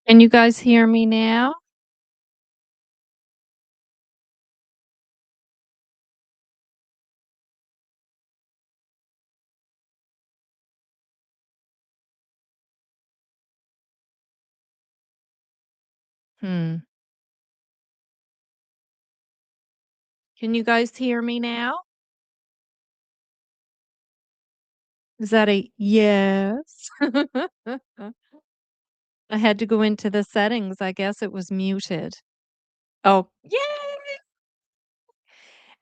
Can you guys hear me now? Hmm. Can you guys hear me now? Is that a yes? I had to go into the settings. I guess it was muted. Oh, yay!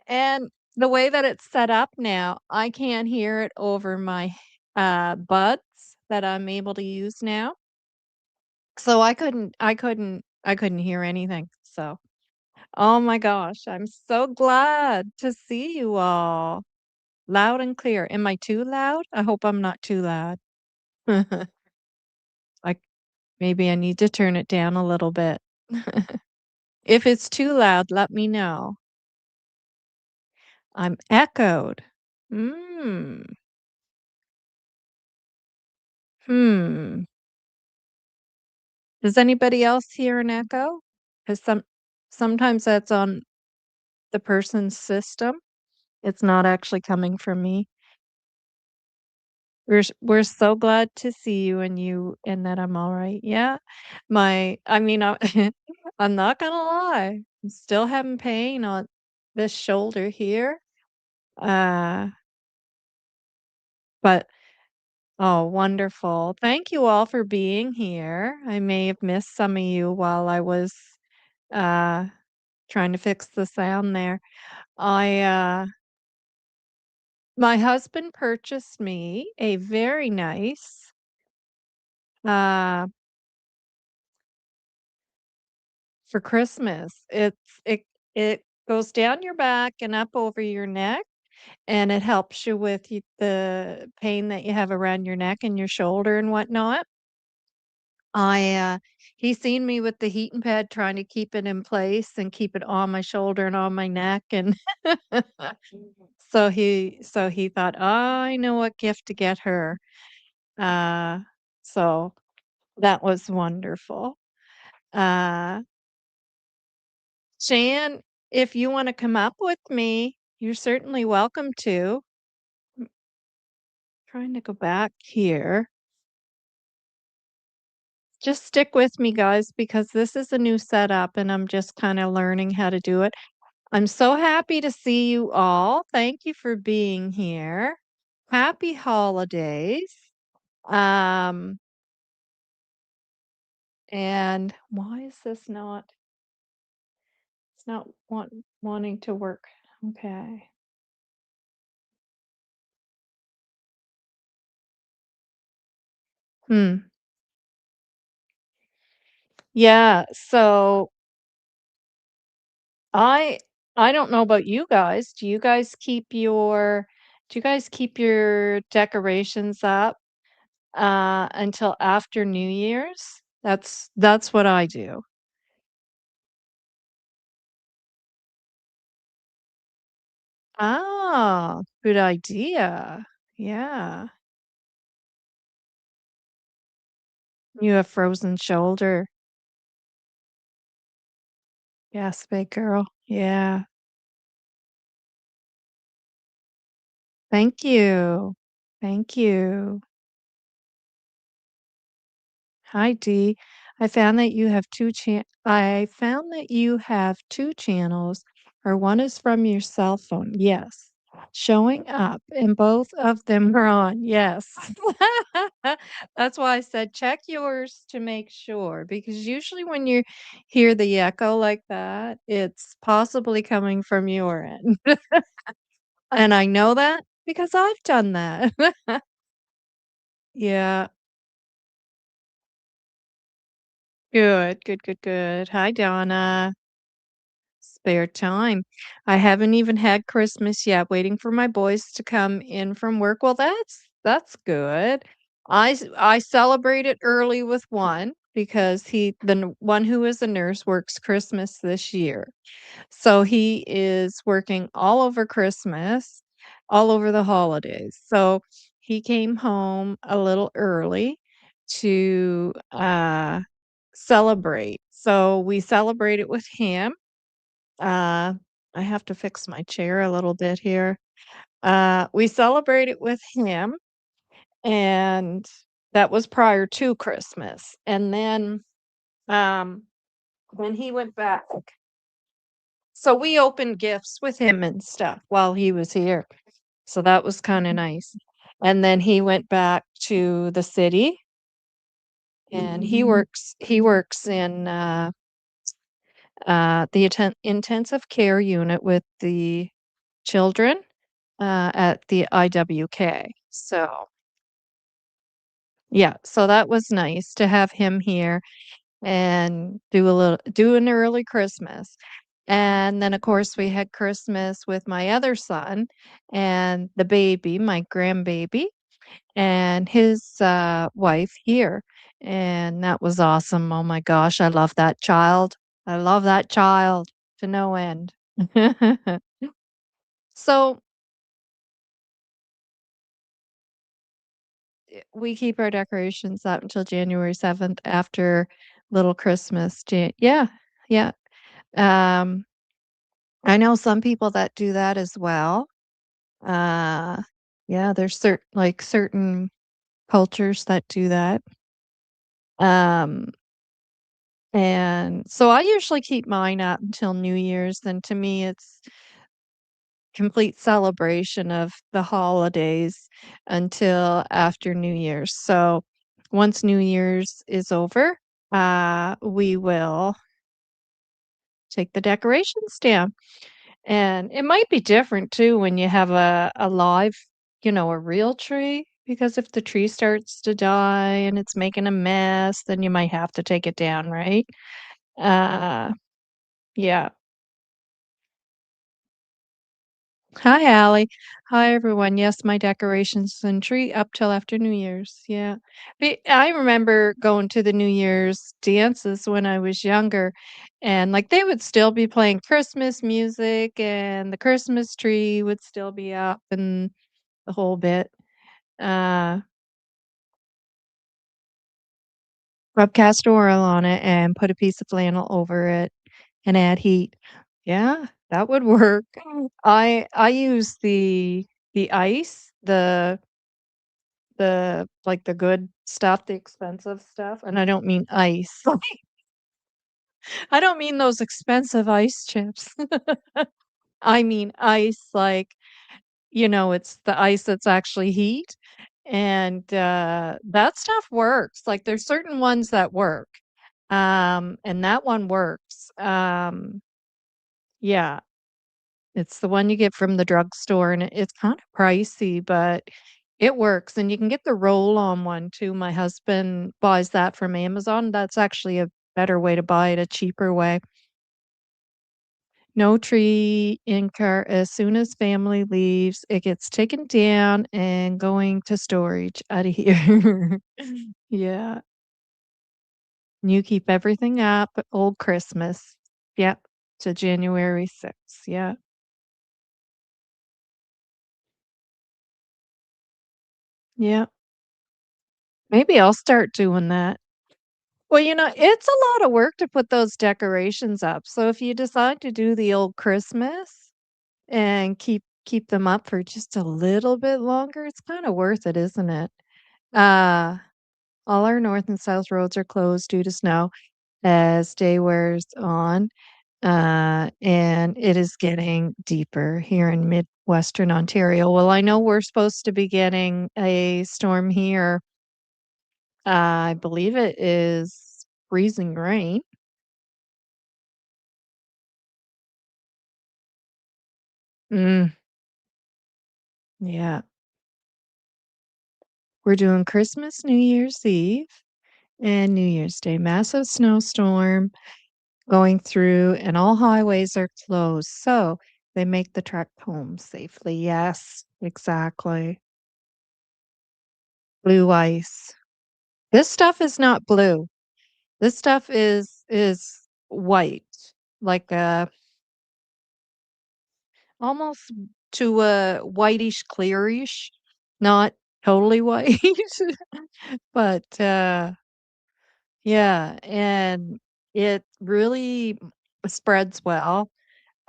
And the way that it's set up now, I can't hear it over my buds that I'm able to use now. So I couldn't hear anything. So, oh my gosh, I'm so glad to see you all. Loud and clear. Am I too loud? I hope I'm not too loud. Like, maybe I need to turn it down a little bit. If it's too loud, let me know. I'm echoed. Mm. Hmm. Does anybody else hear an echo? 'Cause sometimes that's on the person's system. It's not actually coming from me. We're so glad to see you and that I'm all right. Yeah. I mean, I'm not gonna lie. I'm still having pain on this shoulder here. Uh, but oh, wonderful. Thank you all for being here. I may have missed some of you while I was uh trying to fix the sound there. I My husband purchased me a very nice uh for Christmas. It goes down your back and up over your neck, and it helps you with the pain that you have around your neck and your shoulder and whatnot. I He's seen me with the heating pad trying to keep it in place and keep it on my shoulder and on my neck, and so he thought, I know what gift to get her. Uh, so that was wonderful. Uh, Shan, if you wanna come up with me, you're certainly welcome to. I'm trying to go back here. Just stick with me, guys, because this is a new setup and I'm just kinda learning how to do it. I'm so happy to see you all. Thank you for being here. Happy holidays. Um, and why is this not it's not wanting to work. Okay. Hmm. Yeah, so I I don't know about you guys. Do you guys keep your decorations up until after New Year's? That's what I do. Ah, good idea. Yeah. You have frozen shoulder. Yes, big girl. Yeah. Thank you. Thank you. Hi Dee. I found that you have two channels, or one is from your cell phone. Yes. Showing up, and both of them are on. Yes. That's why I said check yours to make sure, because usually when you hear the echo like that, it's possibly coming from your end. And I know that because I've done that. Yeah. Good, good, good, good. Hi, Donna. Spare time. I haven't even had Christmas yet, waiting for my boys to come in from work. Well, that's good. I celebrated early with one because one who is a nurse works Christmas this year. So he is working all over Christmas, all over the holidays. So he came home a little early to celebrate. So we celebrate it with him. Uh, I have to fix my chair a little bit here. We celebrate it with him, and that was prior to Christmas. And then um, when he went back, so we opened gifts with him and stuff while he was here. So that was kind of nice. And then he went back to the city and he works in the intensive care unit with the children at the IWK. So, yeah, so that was nice to have him here and do an early Christmas. And then, of course, we had Christmas with my other son and the baby, my grandbaby, and his wife here. And that was awesome. Oh my gosh, I love that child. I love that child to no end. So we keep our decorations up until January 7th after Little Christmas. Yeah, yeah. Um, I know some people that do that as well. Uh, yeah, there's certain cultures that do that. Um, and so I usually keep mine up until New Year's. Then to me, it's complete celebration of the holidays until after New Year's. So once New Year's is over, we will take the decorations down. And it might be different too when you have a live, a real tree, because if the tree starts to die and it's making a mess, then you might have to take it down, right? Uh, yeah. Hi, Allie. Hi, everyone. Yes, my decorations and tree up till after New Year's. Yeah. I remember going to the New Year's dances when I was younger, and like they would still be playing Christmas music, and the Christmas tree would still be up and the whole bit. Uh, Rub castor oil on it and put a piece of flannel over it and add heat. Yeah, that would work. I use the ice, the good stuff, the expensive stuff, and I don't mean ice. I don't mean those expensive ice chips. I mean ice like, it's the ice that's actually heat, and, that stuff works. Like, there's certain ones that work, and that one works. Yeah. It's the one you get from the drugstore, and it's kinda pricey, but it works, and you can get the roll-on one too. My husband buys that from Amazon. That's actually a better way to buy it, a cheaper way. No tree in car as soon as family leaves, it gets taken down and going to storage out of here. Yeah. You keep everything up, old Christmas. Yep, to January 6th. Yeah. Yeah. Maybe I'll start doing that. Well, it's a lot of work to put those decorations up. So if you decide to do the old Christmas and keep them up for just a little bit longer, it's kind of worth it, isn't it? Uh, all our north and south roads are closed due to snow as day wears on. And it is getting deeper here in Midwestern Ontario. Well, I know we're supposed to be getting a storm here. I believe it is freezing rain. Mm, yeah. We're doing Christmas, New Year's Eve, and New Year's Day. Massive snowstorm going through, and all highways are closed. So they make the trek home safely. Yes, exactly. Blue ice. This stuff is not blue. This stuff is white, like a almost to a whitish clearish, not totally white, but Yeah, and it really spreads well.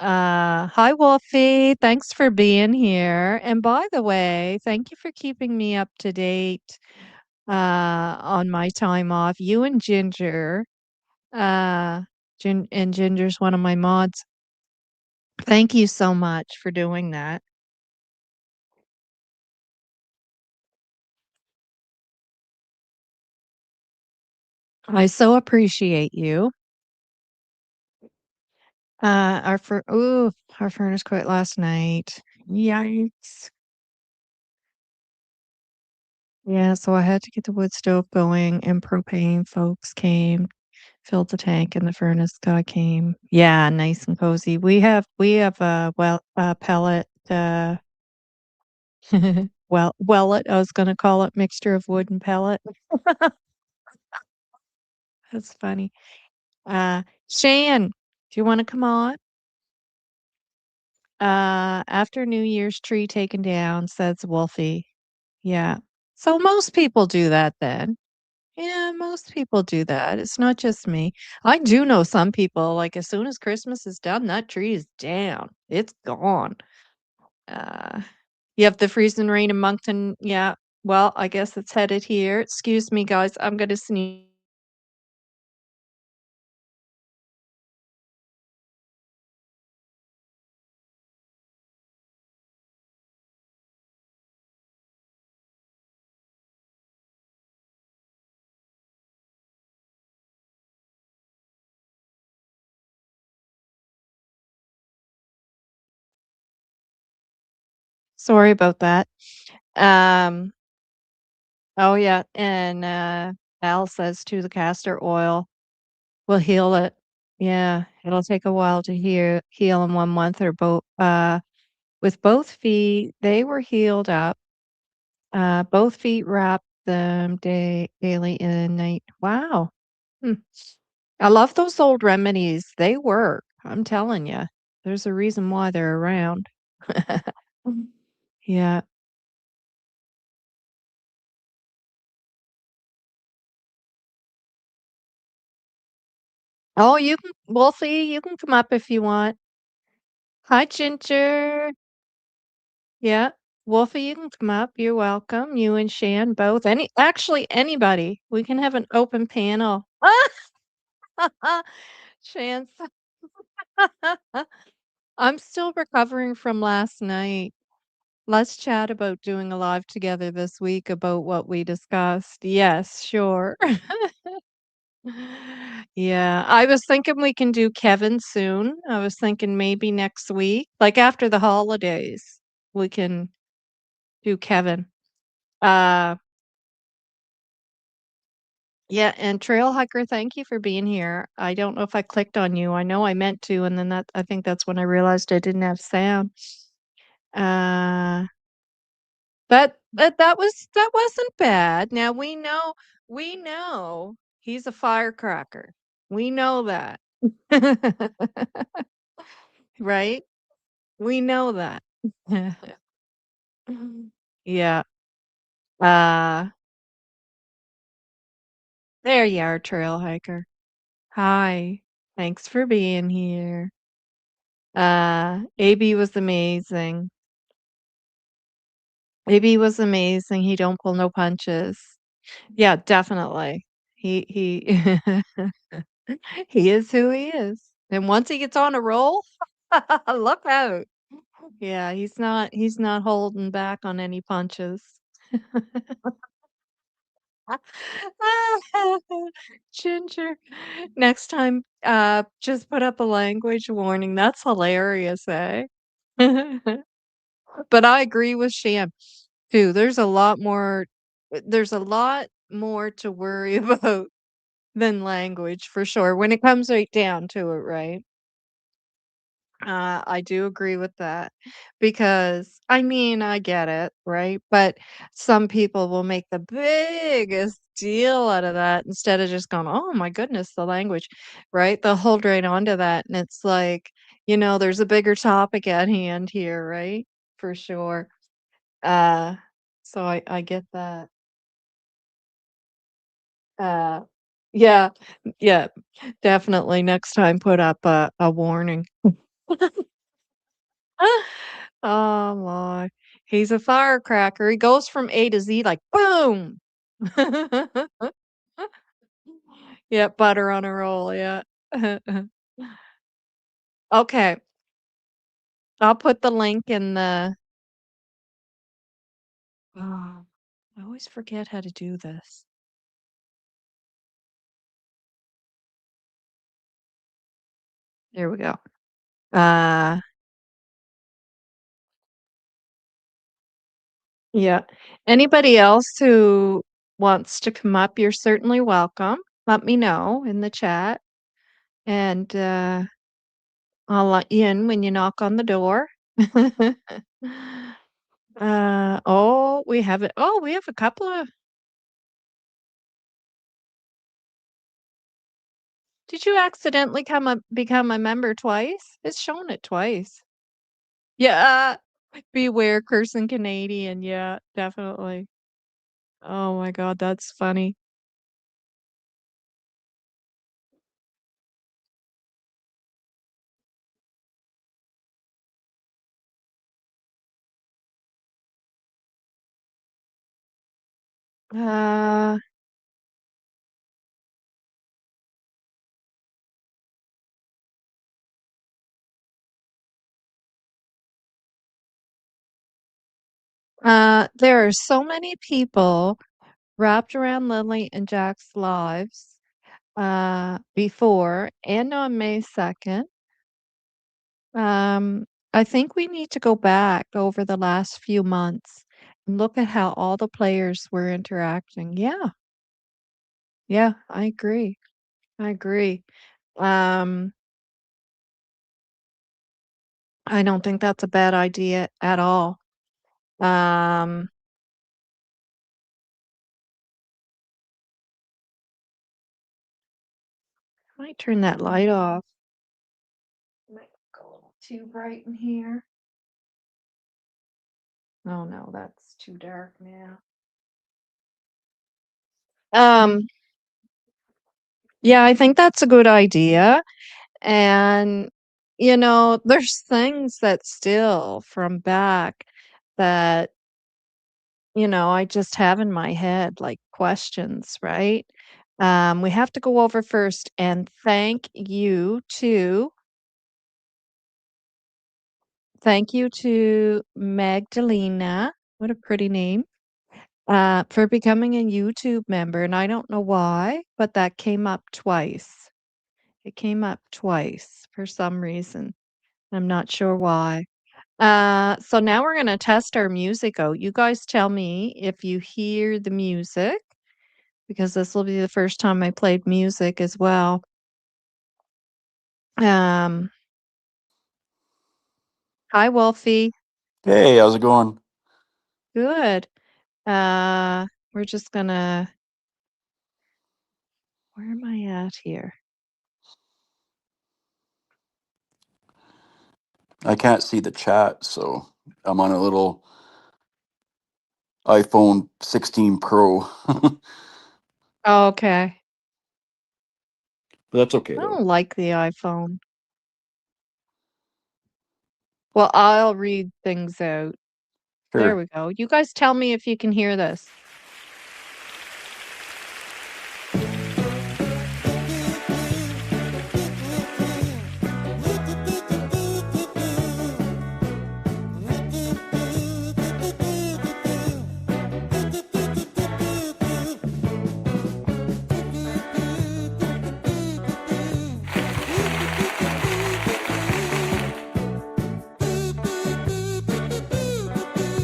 Hi, Wolfie. Thanks for being here. And by the way, thank you for keeping me up to date on my time off. You and Ginger, uh, and Ginger's one of my mods. Thank you so much for doing that. I so appreciate you. Our furnace quit last night. Yikes. Yeah, so I had to get the wood stove going and propane folks came, filled the tank and the furnace guy came. Yeah, nice and cozy. We have a pellet wellet, I was gonna call it mixture of wood and pellet. That's funny. Shan, do you wanna come on? After New Year's tree taken down, says Wolfie. Yeah. So most people do that then. Yeah, most people do that. It's not just me. I do know some people, like, as soon as Christmas is done, that tree is down. It's gone. Uh, you have the freezing rain in Moncton. Yeah. Well, I guess it's headed here. Excuse me, guys. I'm gonna sneeze. Sorry about that. Um, oh yeah, and Al says too, the castor oil will heal it. Yeah, it'll take a while to heal in 1 month or both. With both feet, they were healed up. Both feet wrapped them daily and night. Wow. Hmm. I love those old remedies. They work. I'm telling you. There's a reason why they're around. Mhm. Yeah. Oh, you can, Wolfie, you can come up if you want. Hi, Ginger. Yeah. Wolfie, you can come up. You're welcome. You and Shan both. Actually, anybody. We can have an open panel. Shan's. I'm still recovering from last night. Let's chat about doing a live together this week about what we discussed. Yes, sure. Yeah, I was thinking we can do Kevin soon. I was thinking maybe next week, like after the holidays, we can do Kevin. Uh, yeah, and Trail Hiker, thank you for being here. I don't know if I clicked on you. I know I meant to, and then I think that's when I realized I didn't have sound. Uh, but that wasn't bad. Now we know he's a firecracker. We know that. Right? We know that. Yeah. Uh, there you are, trail hiker. Hi. Thanks for being here. AB was amazing. AB was amazing. He don't pull no punches. Yeah, definitely. He he is who he is. And once he gets on a roll, look out. Yeah, he's not holding back on any punches. Ginger. Next time, just put up a language warning. That's hilarious, eh? But I agree with Shan too. There's a lot more to worry about than language for sure when it comes right down to it, right? I do agree with that because I mean, I get it, right? But some people will make the biggest deal out of that instead of just going, oh my goodness, the language, right? They'll hold right on to that. And it's like, there's a bigger topic at hand here, right? For sure. Uh, so I get that. Uh, Yeah, yeah, definitely next time put up a warning. Oh my. He's a firecracker. He goes from A to Z like boom. Yeah, butter on a roll, yeah. Okay, I'll put the link in the oh, I always forget how to do this. There we go. Uh, yeah. Anybody else who wants to come up, you're certainly welcome. Let me know in the chat, and, I'll let you in when you knock on the door. Oh, we have a couple of did you accidentally become a member twice? It's shown it twice. Yeah, beware cursing Canadian, yeah, definitely. Oh my god, that's funny. Uh, there are so many people wrapped around Lily and Jack's lives, before and on May 2nd. I think we need to go back over the last few months and look at how all the players were interacting. Yeah, yeah, I agree. I agree. Um, I don't think that's a bad idea at all. Um, I might turn that light off. Might go a little too bright in here. Oh no, that's too dark now. Um, yeah, I think that's a good idea. And, there's things that still from back that, I just have in my head, like questions, right? We have to go over first and thank you to Magdalena. What a pretty name. For becoming a YouTube member. And I don't know why, but that came up twice. It came up twice for some reason. I'm not sure why. So now we're gonna test our music out. You guys tell me if you hear the music, because this will be the first time I played music as well. Um, Hi, Wolfie. Hey, how's it going? Good. We're just gonna where am I at here? I can't see the chat, so I'm on a little iPhone 16 Pro. But Okay. that's okay I though. don't like the iPhone. Well, I'll read things out. There Sure. we go. You guys tell me if you can hear this.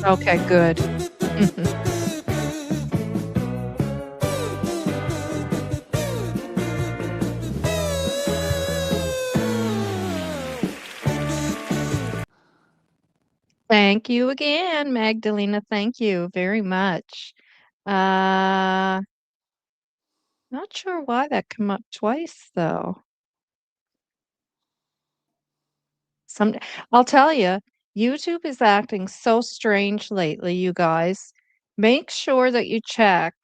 Okay, good. Thank you again, Magdalena. Thank you very much. Uh, Not sure why that come up twice though. Some I'll tell you, YouTube is acting so strange lately, you guys. Make sure that you check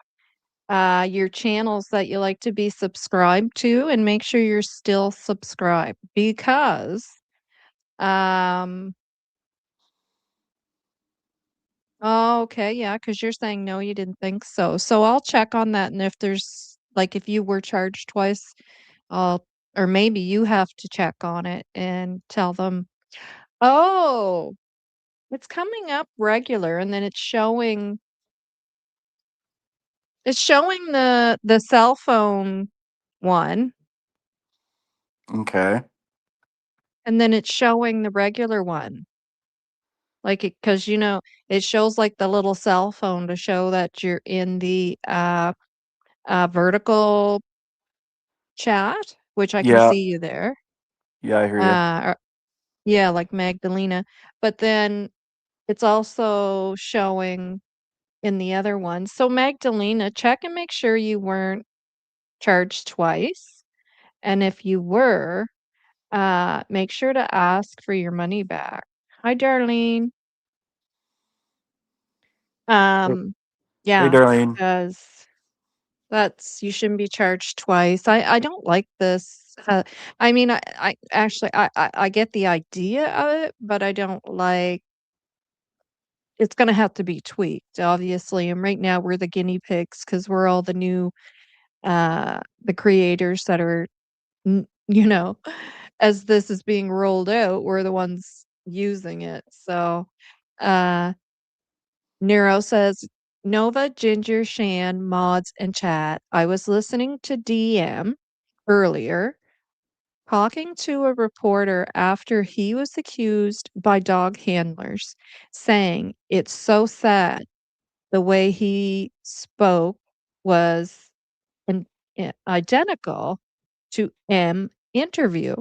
your channels that you like to be subscribed to and make sure you're still subscribed because, um oh, okay, yeah, because 'cause you're saying, "No, you didn't think so." So I'll check on that, and if there's like, if you were charged twice, I'll or maybe you have to check on it and tell them, "Oh, it's coming up regular," and then it's showing the cell phone one, Okay. and then it's showing the regular one. Like, because it shows, like, the little cell phone to show that you're in the, vertical chat, which I can Yeah. see you there. Yeah, I hear you. Or yeah, like Magdalena, but then it's also showing in the other one. So, Magdalena, check and make sure you weren't charged twice, and if you were, make sure to ask for your money back. Hi, Darlene. Hey, Um, hey, yeah, Darlene. because that's you shouldn't be charged twice. I don't like this, I mean, I actually, I get the idea of it, but I don't like it's gonna have to be tweaked, obviously, and right now we're the guinea pigs because 'cause we're all the creators that are, as this is being rolled out, we're the ones using it, so, uh Nero says, Nova, Ginger, Shan, Mods, and Chat. I was listening to DM earlier, talking to a reporter after he was accused by dog handlers, saying it's so sad the way he spoke was an, identical to M interview.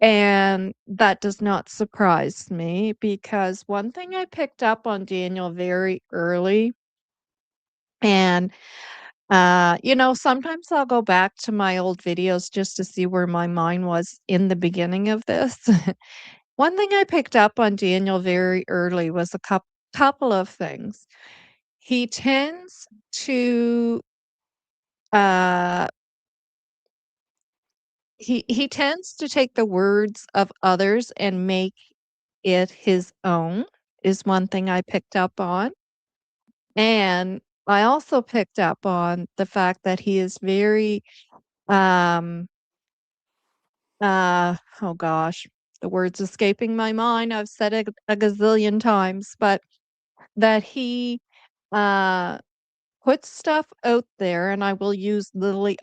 And that does not surprise me because one thing I picked up on Daniel very early. And, sometimes I'll go back to my old videos just to see where my mind was in the beginning of this. One thing I picked up on Daniel very early was a couple of things. He tends to uh he tends to take the words of others and make it his own is one thing I picked up on. And I also picked up on the fact that he is very Um, oh gosh, the word's escaping my mind. I've said it a gazillion times, but that he uh puts stuff out there, and I will use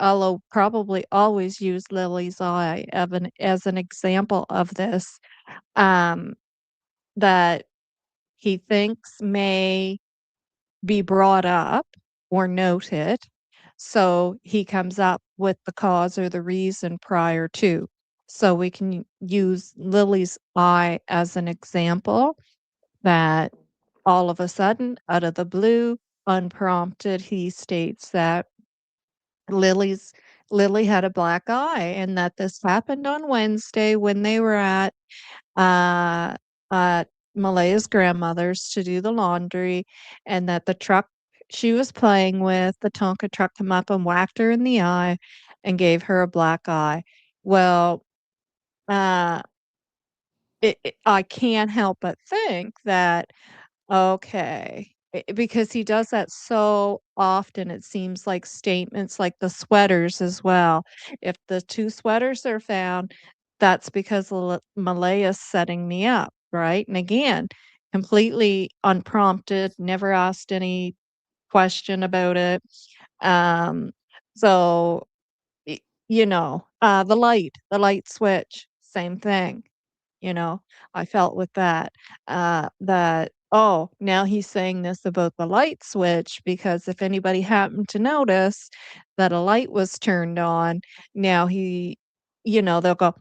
I'll probably always use Lily's eye as an example of this. Um, that he thinks may be brought up or noted. So he comes up with the cause or the reason prior to. So we can use Lily's eye as an example that all of a sudden, out of the blue, unprompted, he states that Lily's Lily had a black eye and that this happened on Wednesday when they were uh, at Malaya's grandmother's to do the laundry, and that the truck she was playing with, the Tonka truck, come up and whacked her in the eye and gave her a black eye. Well, uh, I can't help but think that okay. Because he does that so often, it seems like statements like the sweaters as well. If the 2 sweaters are found, that's because Malaya's setting me up, right? And again, completely unprompted, never asked any question about it. Um, so the light switch, same thing, you know, I felt with that, that, oh, now he's saying this about the light switch because if anybody happened to notice that a light was turned on, now they'll go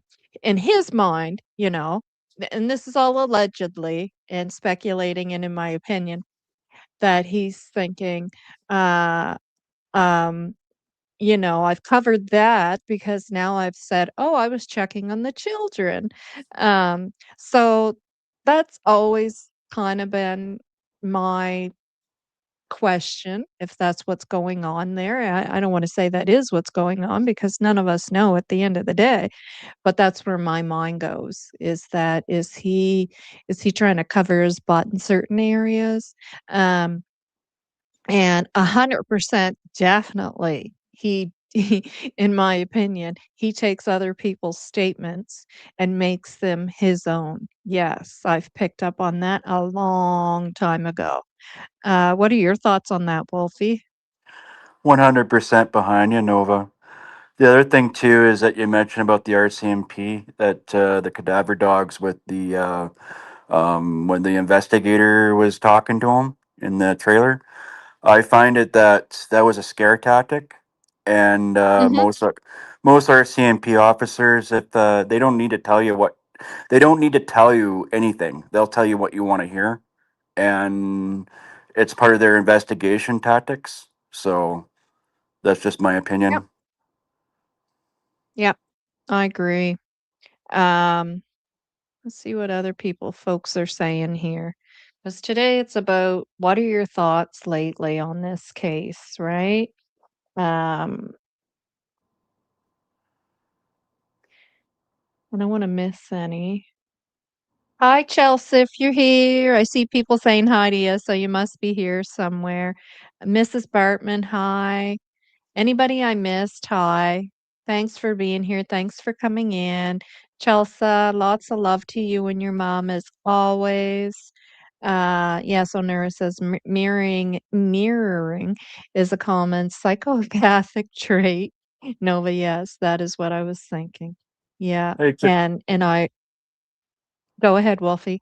in his mind, and this is all allegedly and speculating and in my opinion, that he's thinking, uh, um, I've covered that because now I've said, "Oh, I was checking on the children." So that's always kinda been my question if that's what's going on there. I don't wanna say that is what's going on because none of us know at the end of the day, but that's where my mind goes, is that is he trying to cover his butt in certain areas? Um, and 100% definitely he in my opinion, he takes other people's statements and makes them his own. Yes, I've picked up on that a long time ago. What are your thoughts on that, Wolfie? 100% behind you, Nova. The other thing too is that you mentioned about the RCMP, that the cadaver dogs with the when the investigator was talking to him in the trailer. I find it that that was a scare tactic, and Mhm. most RCMP officers, if they don't need to tell you what, they don't need to tell you anything. They'll tell you what you want to hear, and it's part of their investigation tactics. So that's just my Yep. opinion. Yep, I agree. Um, let's see what other folks are saying here. Because today it's about what are your thoughts lately on this case, right? Um, I don't want to miss any. Hi, Chelsea, if you're here. I see people saying hi to you, so you must be here somewhere. Mrs. Bartman, hi. Anybody I missed, hi. Thanks for being here. Thanks for coming in. Chelsea, lots of love to you and your mom as always. Yes, Onura says mirroring is a common psychopathic trait. Nova, yes, that is what I was thinking. Yeah, Hey, and I go ahead, Wolfie.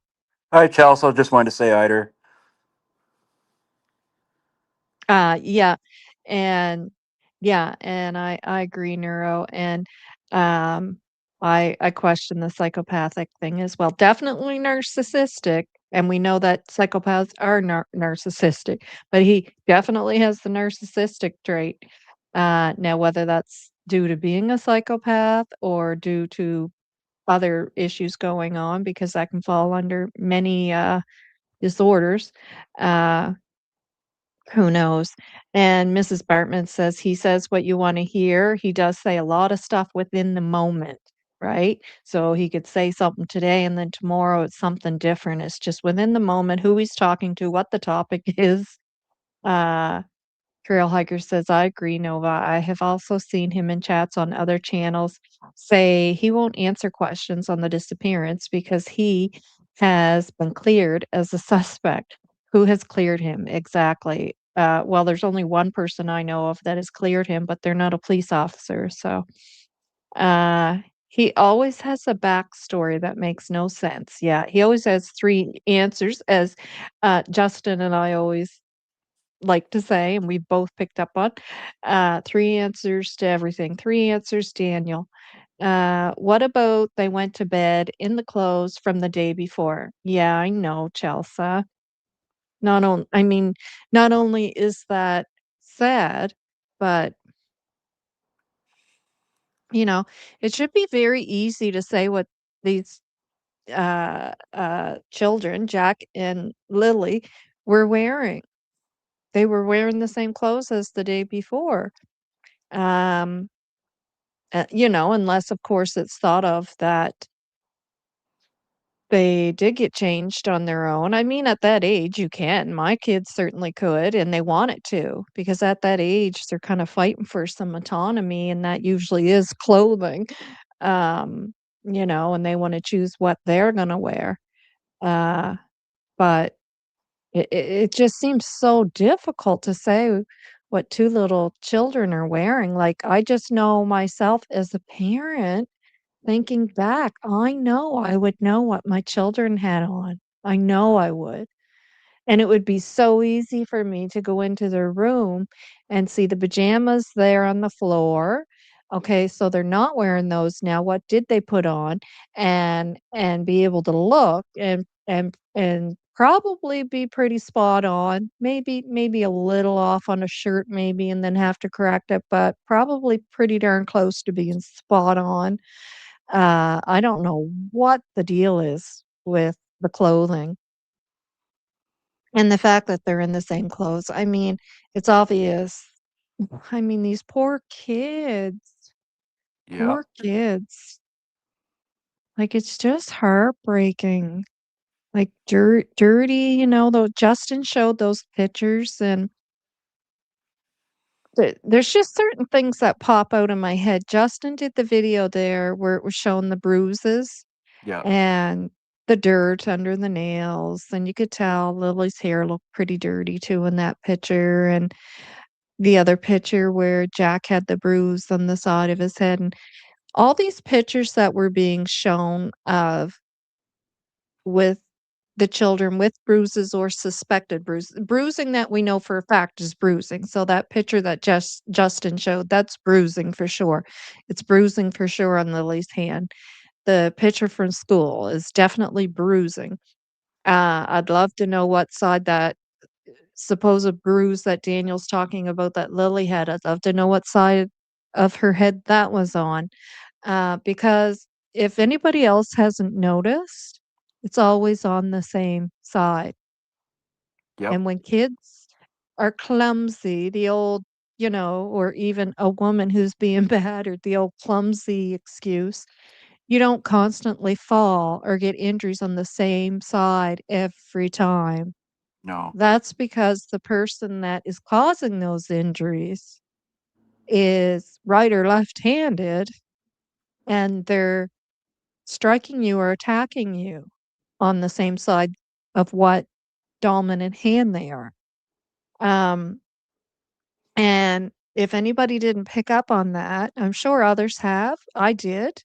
hi, Chelsea. Just wanted to say hi to her. Yeah, and yeah, and I agree, Neuro, and um, I question the psychopathic thing as well. Definitely narcissistic, and we know that psychopaths are narcissistic, but he definitely has the narcissistic trait. Now, whether that's due to being a psychopath or due to other issues going on, because that can fall under many disorders. Uh, who knows? And Mrs. Bartman says, "He says what you wanna hear." He does say a lot of stuff within the moment, right? So he could say something today, and then tomorrow it's something different. It's just within the moment, who he's talking to, what the topic is. Uh Trail Hiker says, I agree, Nova. I have also seen him in chats on other channels say he won't answer questions on the disappearance because he has been cleared as a suspect. Who has cleared him? Exactly. Well, there's only one person I know of that has cleared him, but they're not a police officer. So uh, he always has a backstory that makes no sense. Yeah, he always has three answers, as Justin and I always like to say, and we've both picked up on, 3 answers to everything. 3 answers, Daniel. What about they went to bed in the clothes from the day before? Yeah, I know, Chelsea. I mean, not only is that sad, but, you know, it should be very easy to say what these, children, Jack and Lily, were wearing. They were wearing the same clothes as the day before. Um, unless, of course, it's thought of that they did get changed on their own. I mean, at that age, you can. My kids certainly could, and they want it to, because at that age, they're kind of fighting for some autonomy, and that usually is clothing. Um, and they want to choose what they're going to wear. Uh, but it just seems so difficult to say what two little children are wearing. Like, I just know myself as a parent. Thinking back, I know I would know what my children had on. I know I would. And it would be so easy for me to go into their room and see the pajamas there on the floor. Okay, so they're not wearing those now. What did they put on? And be able to look and probably be pretty spot on. Maybe a little off on a shirt maybe and then have to correct it, but probably pretty darn close to being spot on. I don't know what the deal is with the clothing. And the fact that they're in the same clothes, I mean, it's obvious. I mean, these Yeah. poor kids. Like, it's just heartbreaking. Like, dirty, though Justin showed those pictures, and there's just certain things that pop out in my head. Justin did the video there where it was showing the bruises Yeah. and the dirt under the nails, and you could tell Lily's hair looked pretty dirty too in that picture, and the other picture where Jack had the bruise on the side of his head, and all these pictures that were being shown of with the children with bruises or suspected bruising that we know for a fact is bruising. So that picture that Justin showed, that's bruising for sure. It's bruising for sure on Lily's hand. The picture from school is definitely bruising. I'd love to know what side that supposed bruise that Daniel's talking about that Lily had. I'd love to know what side of her head that was on. Because if anybody else hasn't noticed, it's always on the same side. Yep. And when kids are clumsy, the old, or even a woman who's being battered, the old clumsy excuse, you don't constantly fall or get injuries on the same side every time. No. That's because the person that is causing those injuries is right or left-handed, and they're striking you or attacking you on the same side of what dominant hand they are. Um, and if anybody didn't pick up on that, I'm sure others have. I did.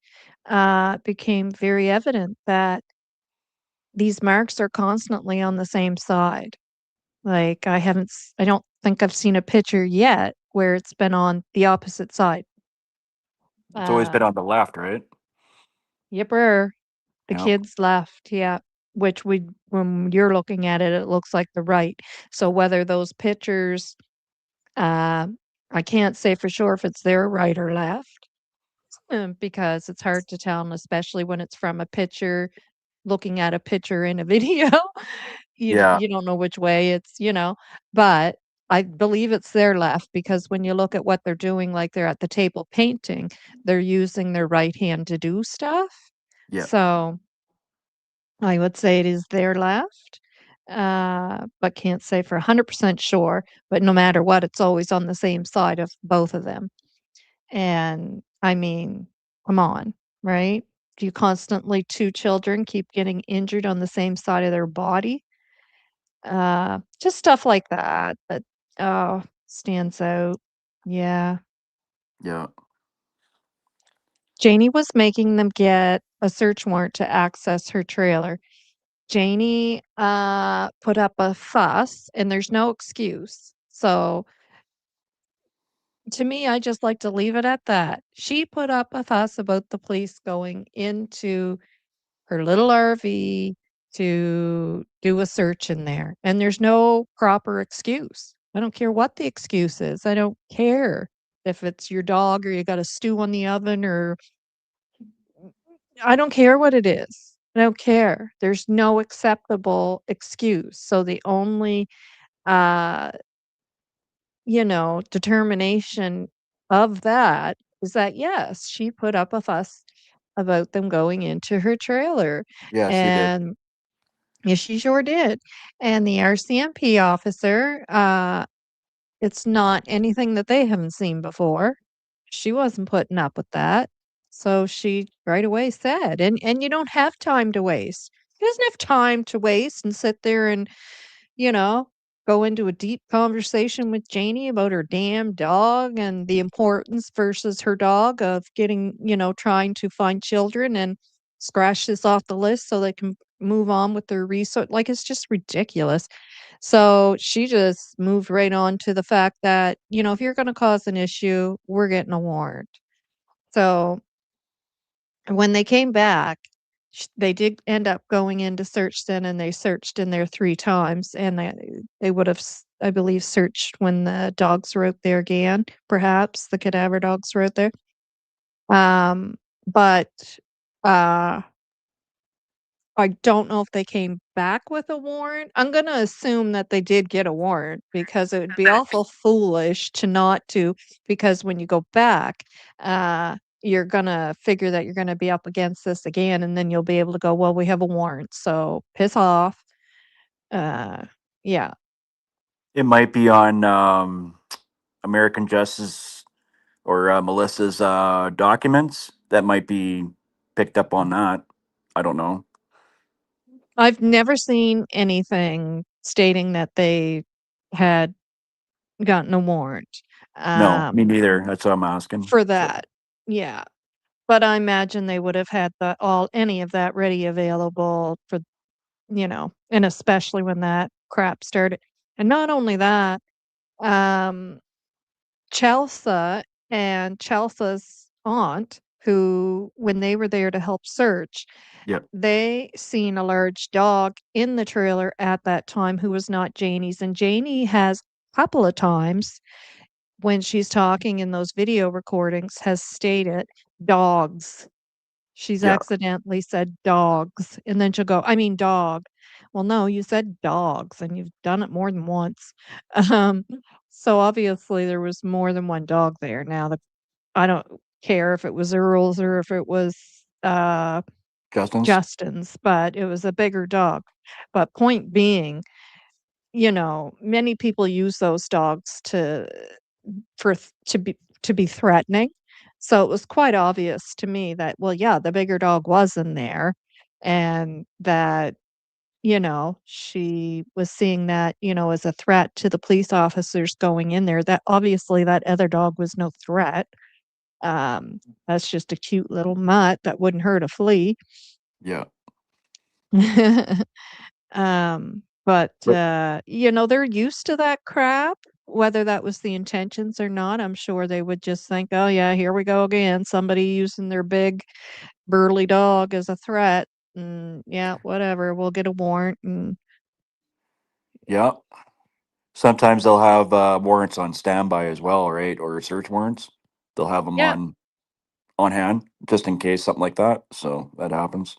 It became very evident that these marks are constantly on the same side. Like I don't think I've seen a picture yet where it's been on the opposite side. It's always been Uh, on the left, right? yipper. The Yep. kids left, yeah, which when you're looking at it, it looks like the right. So whether those pictures, uh, I can't say for sure if it's their right or left, because it's hard to tell, and especially when it's from a picture, looking at a picture in a video, Yeah. you don't know which way but I believe it's their left because when you look at what they're doing, like they're at the table painting, they're using their right hand to do stuff. Yeah. So I would say it is their left, but can't say for 100% sure. But no matter what, it's always on the same side of both of them. And I mean, come on, right? Do you constantly, two children keep getting injured on the same side of their body? Just stuff like that stands out. Yeah. Yeah. Janie was making them get a search warrant to access her trailer. Janie, put up a fuss, and there's no excuse. So, to me, I just like to leave it at that. She put up a fuss about the police going into her little RV to do a search in there, and there's no proper excuse. I don't care what the excuse is. I don't care if it's your dog or you got a stew on the oven or I don't care what it is. I don't care. There's no acceptable excuse. So the only, uh, determination of that is that, yes, she put up a fuss about them going into her trailer. Yeah, she did. And yes, she sure did. And the RCMP officer, it's not anything that they haven't seen before. She wasn't putting up with that. So she right away said, and you don't have time to waste. He doesn't have time to waste and sit there and, you know, go into a deep conversation with Janie about her damn dog and the importance versus her dog of getting, trying to find children and scratch this off the list so they can move on with their research. Like, it's just ridiculous. So she just moved right on to the fact that, if you're going to cause an issue, we're getting a warrant. So when they came back, they did end up going in to search then, and they searched in there 3 times, and they would have, I believe, searched when the dogs were out there again, perhaps the cadaver dogs were out there. Um, but, uh, I don't know if they came back with a warrant. I'm gonna assume that they did get a warrant because it would be awful foolish to not to, because when you go back, you're gonna figure that you're gonna be up against this again, and then you'll be able to go, "Well, we have a warrant, so piss off." Uh, yeah. It might be on American Justice or Melissa's documents that might be picked up on that. I don't know. I've never seen anything stating that they had gotten a warrant, No, me um, neither. That's what I'm asking. for So, that. Yeah. But I imagine they would have had the all any of that ready available for, and especially when that crap started. And not only that, um, Chelsea and Chelsea's aunt, who, when they were there to help search, yeah, they seen a large dog in the trailer at that time who was not Janie's. And Janie has a couple of times when she's talking in those video recordings has stated dogs. She's yeah, accidentally said dogs, and then she'll go, "I mean dog." "Well, no, you said dogs, and you've done it more than once." Um, so obviously there was more than one dog there. Now I don't care if it was Earl's or if it was, Justin's. Justin's, but it was a bigger dog. But point being, many people use those dogs for th to be threatening. So it was quite obvious to me that, well, yeah, the bigger dog was in there and that, she was seeing that, as a threat to the police officers going in there, that obviously that other dog was no threat. That's just a cute little mutt that wouldn't hurt a flea. Yeah, But, but they're used to that crap, whether that was the intentions or not. I'm sure they would just think, "Oh, yeah, here we go again. Somebody using their big burly dog as a threat. And yeah, whatever. We'll get a warrant." And yeah. Sometimes they'll have warrants on standby as well, right? Or search warrants. They'll have them yeah, on hand just in case something like that. So that happens.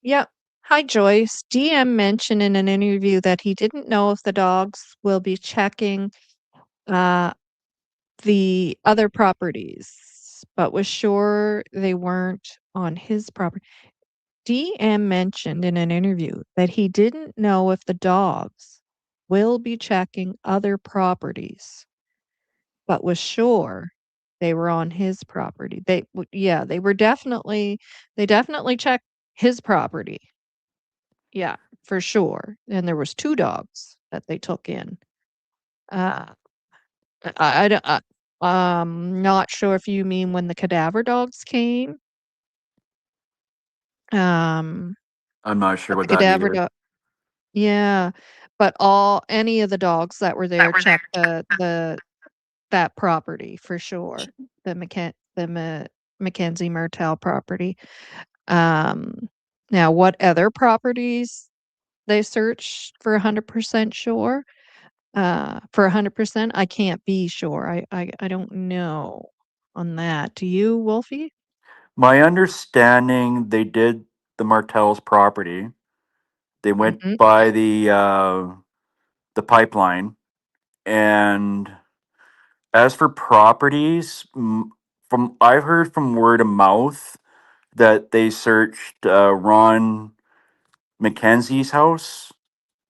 yeah. Hi, Joyce. DM mentioned in an interview that he didn't know if the dogs will be checking uh, the other properties, but was sure they weren't on his property. DM mentioned in an interview that he didn't know if the dogs will be checking other properties, but was sure they were on his property. Yeah, they definitely checked his property. Yeah, for sure. And there was 2 dogs that they took in. Uh, I don't not sure if you mean when the cadaver dogs came. Um, I'm not sure but the with that cadaver either. dog, yeah, but any of the dogs that were there checked that property for sure, the Mackenzie Martell property. Um, Now what other properties they searched for 100% sure? For 100%, I can't be sure. I don't know on that. Do you, Wolfie? My understanding, they did the Martell's property. They went Mhm, by the pipeline, and as for properties, from I've heard from word of mouth that they searched Ron McKenzie's house,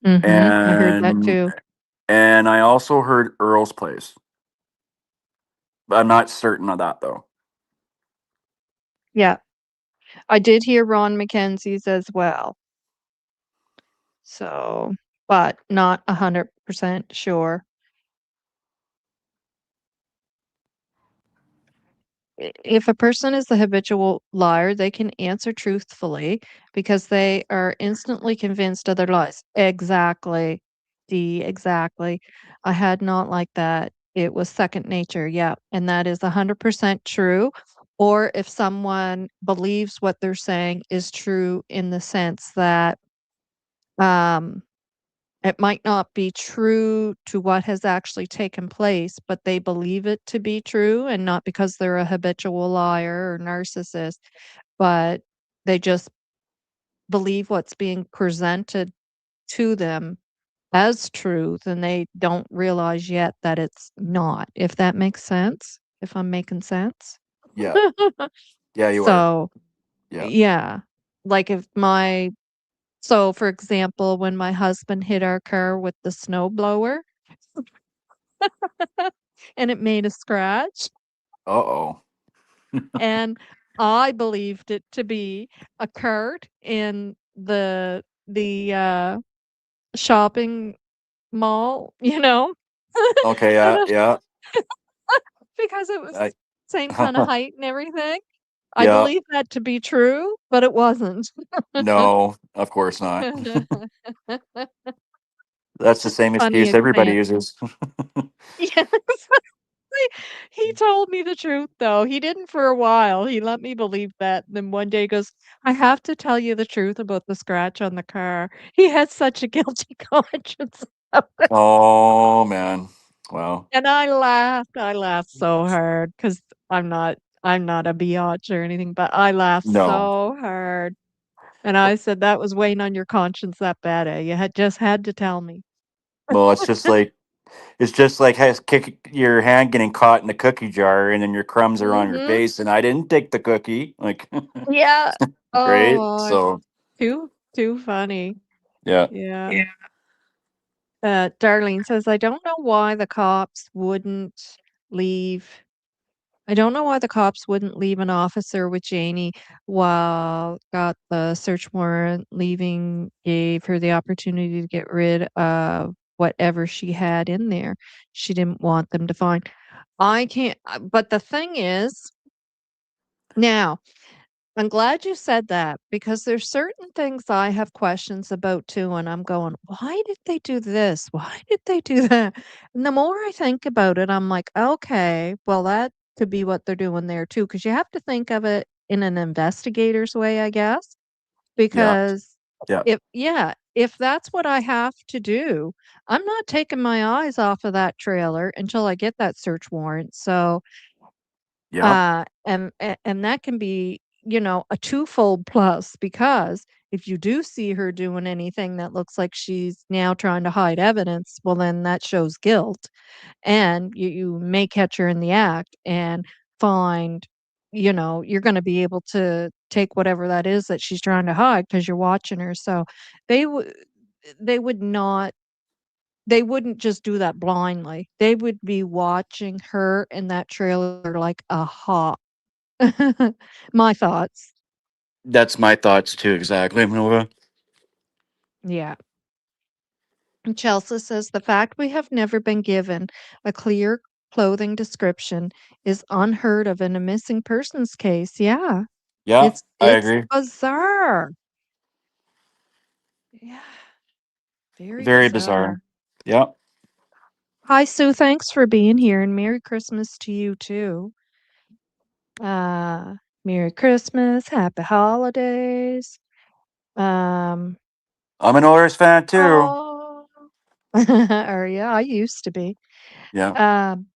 mhm, I heard that and too. I also heard Earl's place. I'm not certain of that though. Yeah, I did hear Ron Mackenzie's as well. So, but not 100% sure. If a person is a habitual liar, they can answer truthfully because they are instantly convinced of their lies. Exactly. Exactly. I had not like that. It was second nature. Yeah. And that is 100% true. Or if someone believes what they're saying is true in the sense that, um, it might not be true to what has actually taken place, but they believe it to be true, and not because they're a habitual liar or narcissist, but they just believe what's being presented to them as truth, and they don't realize yet that it's not, if that makes sense, if I'm making sense. Yeah. Yeah, you are. So, Yeah. yeah, like if my so for example, when my husband hit our car with the snow blower and it made a scratch, Uh-oh. and I believed it to be a cart in the shopping mall, Okay, yeah, yeah. because it was I same kinda height and everything. I Yeah. believed that to be true, but it wasn't. No, of course not. That's the Just a same funny excuse everybody example. uses. Yes. He told me the truth, though. He didn't for a while. He let me believe that. Then one day he goes, "I have to tell you the truth about the scratch on the car." He had such a guilty conscience about it. Oh, man. Well, And I laughed. I laughed so hard because I'm not a biatch or anything, but I laughed no. so hard. And I said, "That was weighing on your conscience that bad, eh? You had just had to tell me." Well, it's just like has kick your hand getting caught in the cookie jar and then your crumbs are on your Mhm. face and I didn't take the cookie. Like, Yeah. right? Oh, it's So, too funny. yeah. Yeah. Yeah. Darlene says, leave I don't know why the cops wouldn't leave an officer with Janie while got the search warrant. Leaving gave her the opportunity to get rid of whatever she had in there. She didn't want them to find. I can't, but the thing is, now, I'm glad you said that because there's certain things I have questions about too, and I'm going, why did they do this? Why did they do that? And the more I think about it, I'm like, okay, well, that could be what they're doing there too, because you have to think of it in an investigator's way, I guess. Yeah. Because Yeah. if that's what I have to do, I'm not taking my eyes off of that trailer until I get that search warrant. So, Yeah. and that can be, a twofold plus because if you do see her doing anything that looks like she's now trying to hide evidence, well, then that shows guilt, and you may catch her in the act and find, you're going to be able to take whatever that is that she's trying to hide because you're watching her. So they would they would not they wouldn't just do that blindly. They would be watching her in that trailer like a hawk. My thoughts. That's my thoughts too, exactly, Nova. Yeah. And Chelsea says the fact we have never been given a clear clothing description is unheard of in a missing persons case. Yeah. Yeah, I It's agree. bizarre. Yeah. Very Very bizarre. bizarre. Yeah. Hi, Sue. Thanks for being here and Merry Christmas to you too. Uh, Merry Christmas, Happy Holidays. Um, I'm an Oilers fan too. oh, or yeah, I used to be. Yeah. Um,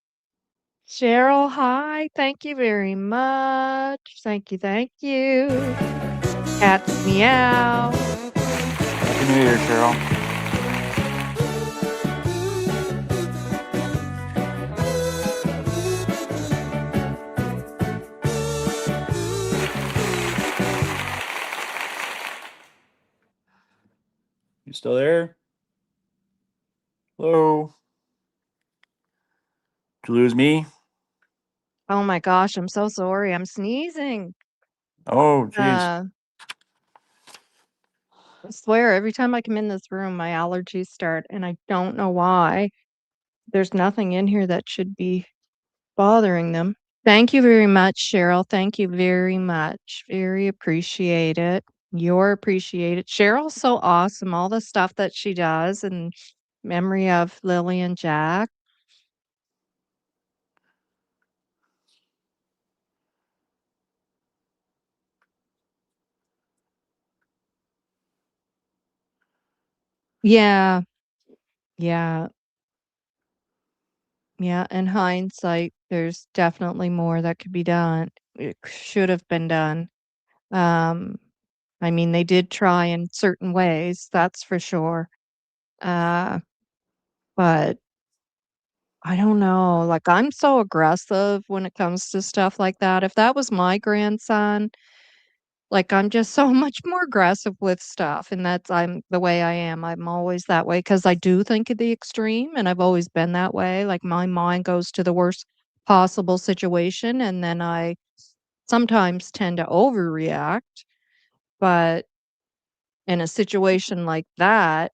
Cheryl, hi. Thank you very much. Thank you. Thank you. Cats meow. Happy New Year, Cheryl. You still there? Hello? Did you lose me? Oh my gosh, I'm so sorry. I'm sneezing. Oh, geez. Uh, I swear every time I come in this room, my allergies start, and I don't know why. There's nothing in here that should be bothering them. Thank you very much, Cheryl. Thank you very much. Very appreciate it. You're appreciated. Cheryl's so awesome. All the stuff that she does in memory of Lily and Jack. Yeah, yeah, yeah. In hindsight, there's definitely more that could be done. It should have been done. Um, I mean, they did try in certain ways, that's for sure. Uh, but I don't know, like, I'm so aggressive when it comes to stuff like that. If that was my grandson, like, I'm just so much more aggressive with stuff, and that's I'm the way I am. I'm always that way because I do think of the extreme, and I've always been that way. Like, my mind goes to the worst possible situation, and then I sometimes tend to overreact, but in a situation like that,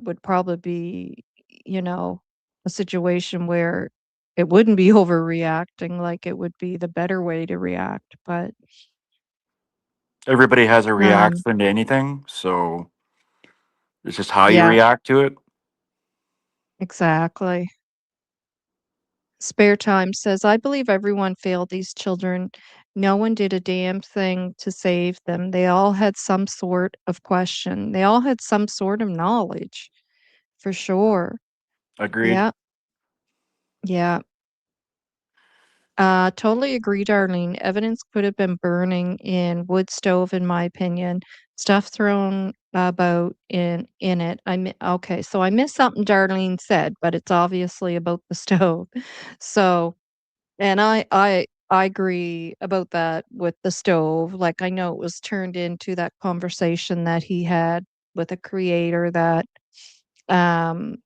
would probably be, you know, a situation where it wouldn't be overreacting, like, it would be the better way to react, but, Everybody has a um reaction to anything, so it's just how you yeah, react to it. exactly. Spare Time says, "I believe everyone failed these children. No one did a damn thing to save them. They all had some sort of question. They all had some sort of knowledge." For sure. Agreed. Yeah, yeah. Totally agree, Darlene. Evidence could have been burning in wood stove, in my opinion. Stuff thrown about in it. Okay, so I missed something Darlene said, but it's obviously about the stove. So, and I agree about that with the stove. Like I know it was turned into that conversation that he had with a creator that um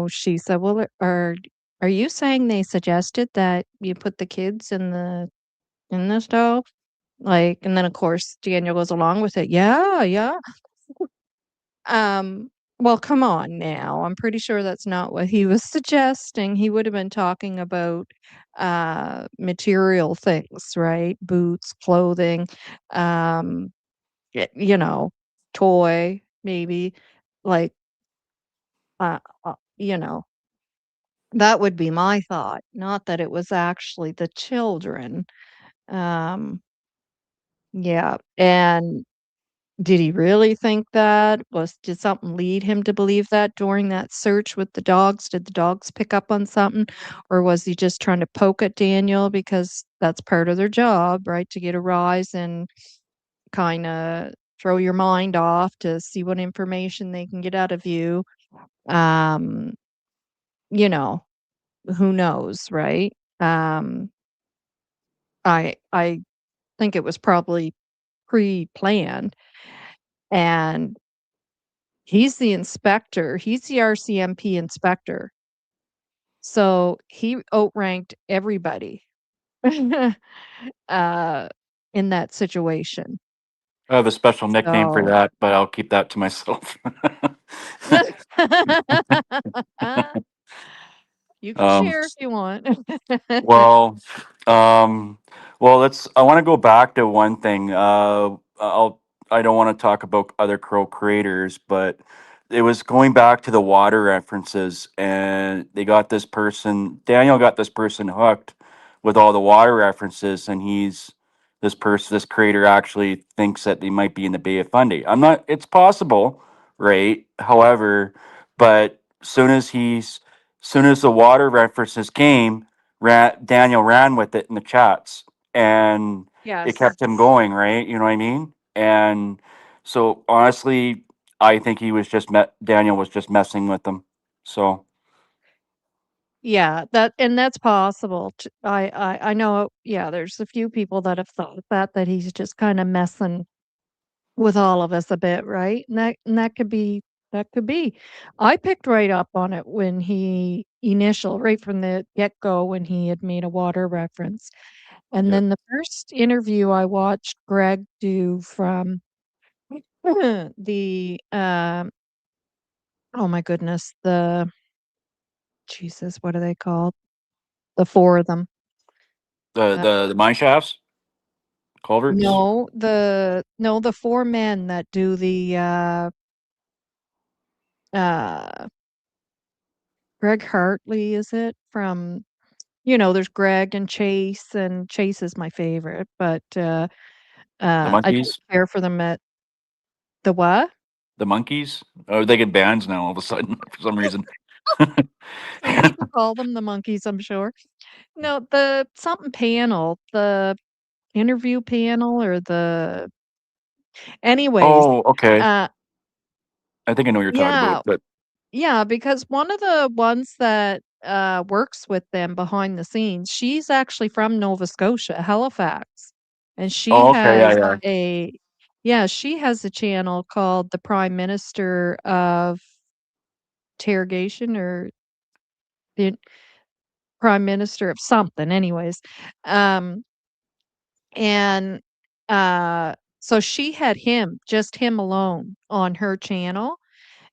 she said, "Well, are you saying they suggested that you put the kids in the stove?" Like, and then of course Daniel goes along with it. Yeah, yeah. Um, well, come on now. I'm pretty sure that's not what he was suggesting. He would have been talking about material things, right? Boots, clothing, um, you know, toy, maybe like uh, you know, that would be my thought, not that it was actually the children. Um, yeah, and did he really think that? Did something lead him to believe that during that search with the dogs? Did the dogs pick up on something? Or was he just trying to poke at Daniel because that's part of their job, right? To get a rise and kinda throw your mind off to see what information they can get out of you. Um, you know, who knows, right? Um I think it was probably pre-planned, and he's the inspector, he's the RCMP inspector, so he outranked everybody, uh, in that situation, I have a special nickname for so that, but I'll keep that to myself. you can um, share if you want. Well, um, let's. I want to go back to one thing. I don't want to talk about other crow creators, but it was going back to the water references, and they got this person. Daniel got this person hooked with all the water references, and this creator actually thinks that they might be in the Bay of Fundy. I'm not. It's possible, right? However, but soon as the water references came, Daniel ran with it in the chats, and it Yes. kept him going, right? You know what I mean? And so honestly, I think Daniel was just messing with them. So Yeah, that's possible t I know, yeah, there's a few people that have thought that he's just kinda messing with all of us a bit, right? And that could be that could be. I picked right up on it when right from the get-go when he had made a water reference. And yeah, then the first interview I watched Greg do from the, oh my goodness, Jesus, what are they called? The 4 of them. Uh, the mine shafts, culverts. no, the 4 men that do uh Greg Hartley, is it? From there's Greg and Chase is my favorite, but, The I don't monkeys, care for them at the what? the monkeys. Oh, they get bans now all of a sudden for some reason. Some people call them the monkeys, I'm sure. No, the something panel, the interview panel or the Anyways, Oh, okay. uh, I think I know what you're talking about, yeah, but yeah, because one of the ones that, works with them behind the scenes, she's actually from Nova Scotia, Halifax, and she oh, okay, yeah, has yeah, a yeah, she has a channel called the Prime Minister of Interrogation or the Prime Minister of something, anyways. Um, and, so she had him, just him alone on her channel.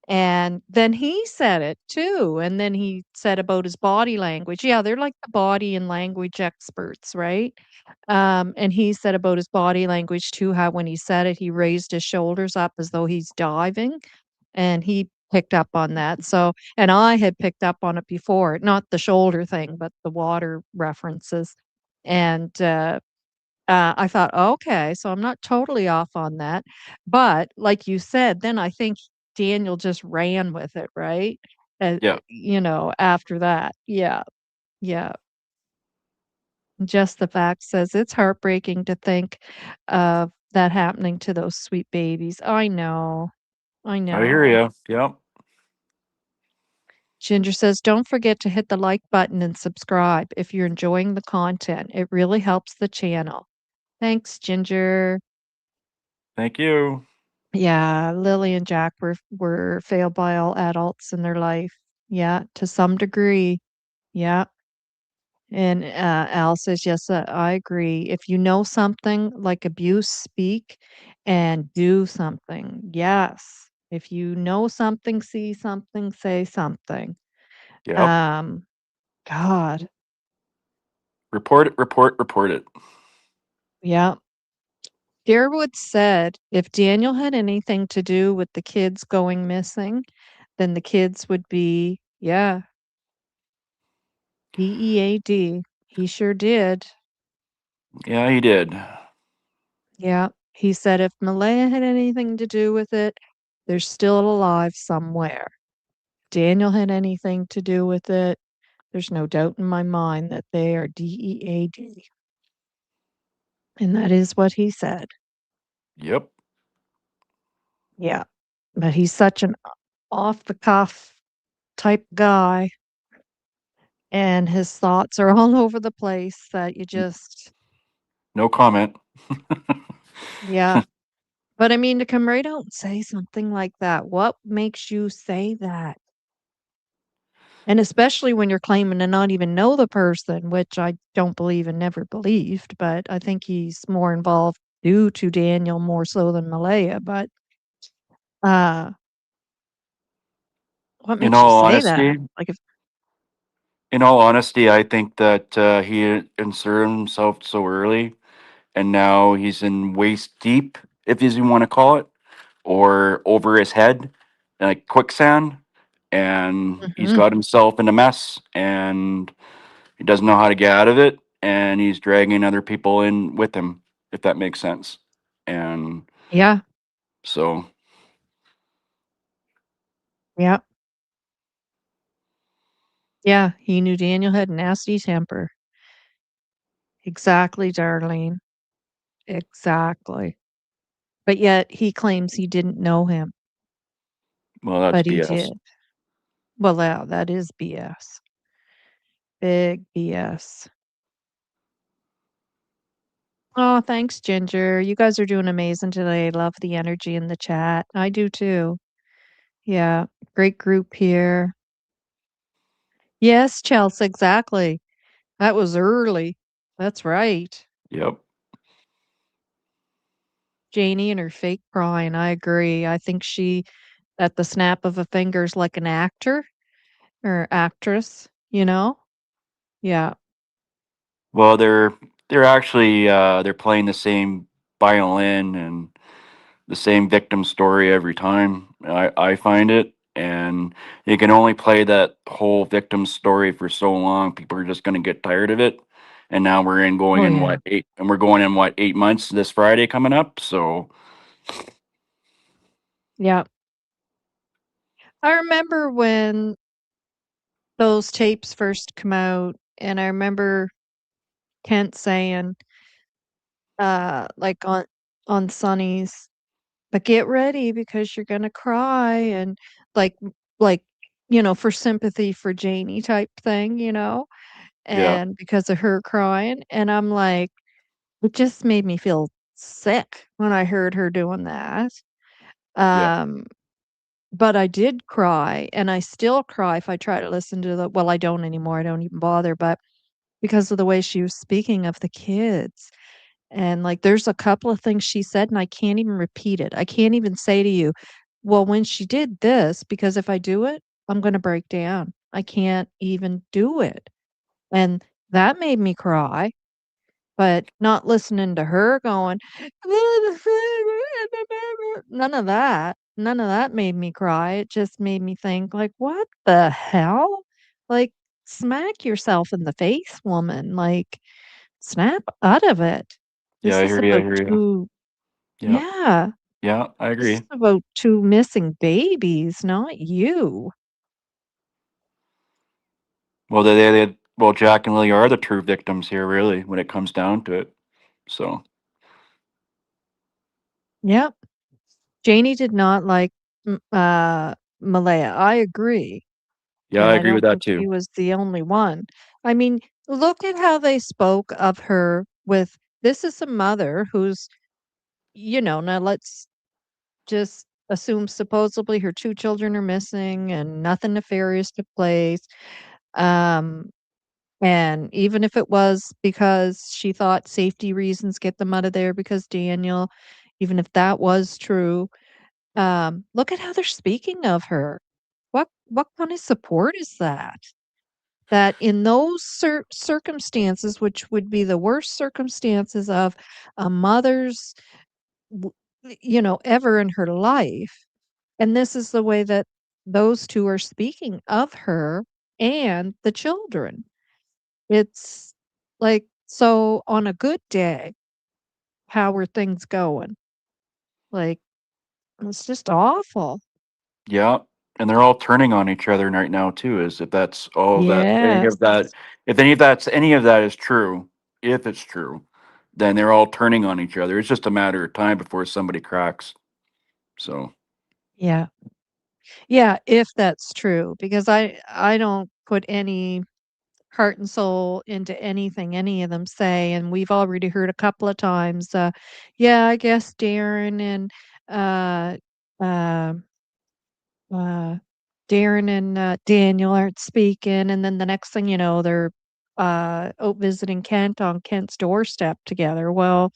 And then he said it too, and then he said about his body language. Yeah, they're like the body and language experts, right? And he said about his body language too, how when he said it, he raised his shoulders up as though he's diving, and he picked up on that. So, and I had picked up on it before, not the shoulder thing, but the water references. And I thought, "Okay, so I'm not totally off on that." But like you said, then I think Daniel just ran with it, right? yeah. After that. Yeah, yeah. Just the fact says it's heartbreaking to think of that happening to those sweet babies. I know. I I hear know. you. Yep. Ginger says, "Don't forget to hit the like button and subscribe if you're enjoying the content. It really helps the channel." Thanks, Ginger. Thank you. Yeah, Lily and Jack were failed by all adults in their life. Yeah, to some degree. Yeah. And Al says, yes, I agree. If you know something like abuse, speak and do something. Yes. If you know something, see something, say something. Yep. Um, God. Report it, report it. Yeah. Dearwood said if Daniel had anything to do with the kids going missing, then the kids would be, yeah, DEAD. He sure did. Yeah, he did. Yeah. He said if Malaya had anything to do with it, they're still alive somewhere. Daniel had anything to do with it, there's no doubt in my mind that they are DEAD. And that is what he said. Yep. Yeah. But he's such an off the cuff type guy, and his thoughts are all over the place that you just, No comment. yeah. But I mean, to come right out and say something like that, what makes you say that? And especially when you're claiming to not even know the person, which I don't believe and never believed, but I think he's more involved due to Daniel more so than Malaya. But uh, what In makes you all say that? honesty, Like, if, I think that he inserted himself so early, and now he's in waist deep, if you want to call it, or over his head, like quicksand, and he's Mhm. got himself in a mess, and he doesn't know how to get out of it, and he's dragging other people in with him, if that makes sense. And Yeah, so, yeah, yeah. He knew Daniel had a nasty temper. Exactly, Darlene. Exactly. But yet he claims he didn't know him, well, that's but he BS. did. Well, yeah, that is BS. Big BS. Oh, thanks, Ginger. You guys are doing amazing today. Love the energy in the chat. I do too. Yeah, great group here. Yes, Chelsea, exactly. That was early. That's right. Yep. Janie and her fake crying. I agree. I think she, at the snap of a finger, is like an actor or actress, you know? Yeah. Well, they're actually they're playing the same violin and the same victim story every time. I find it, and you can only play that whole victim story for so long. People are just going to get tired of it. And now we're in going Oh, in yeah. what eight, and we're going in what 8 months this Friday coming up. So Yeah. I remember when those tapes first come out, and I remember Kent saying, like on Sonny's. but get ready because you're gonna cry and like like, for sympathy for Janie type thing, Yeah. and because of her crying, and I'm like, it just made me feel sick when I heard her doing that. Yeah. Um, but I did cry, and I still cry if I try to listen to I don't anymore, I don't even bother, but because of the way she was speaking of the kids. And, like, there's a couple of things she said, and I can't even repeat it. I can't even say to you, "Well, when she did this," because if I do it, I'm gonna break down. I can't even do it. And that made me cry, but not listening to her going, none of that. None of that made me cry. It just made me think, like, "What the hell?" Like, smack yourself in the face, woman. Like, snap out of it. Yeah, This I is hear you. I about hear you. 2 Yeah. yeah, Yeah, I this is agree. about 2 missing babies, not you. Well, Jack and Lily are the true victims here, really, when it comes down to it. So, Yep. Janie did not like, Malaya. I agree, yeah, and I I agree with don't that think she too. was the only one. I mean, look at how they spoke of her with this is a mother who's, now let's just assume supposedly her 2 children are missing and nothing nefarious took place. Um, and even if it was because she thought safety reasons get them out of there because Daniel, even if that was true, look at how they're speaking of her. What kind of support is that? That in those circumstances, which would be the worst circumstances of a mother's, w- ever in her life, and this is the way that those 2 are speaking of her and the children. It's like, so on a good day, how are things going? Like, it's just awful. Yeah, and they're all turning on each other right now too. Is if that's all that any Yes. of that, if any of that is true, if it's true, then they're all turning on each other. It's just a matter of time before somebody cracks. So, Yeah. Yeah, if that's true, because I don't put any heart and soul into anything any of them say, and we've already heard a couple of times, yeah, I guess Darren and uh uh uh Darren and Daniel aren't speaking, and then the next thing you know, they're out visiting Kent on Kent's doorstep together. Well,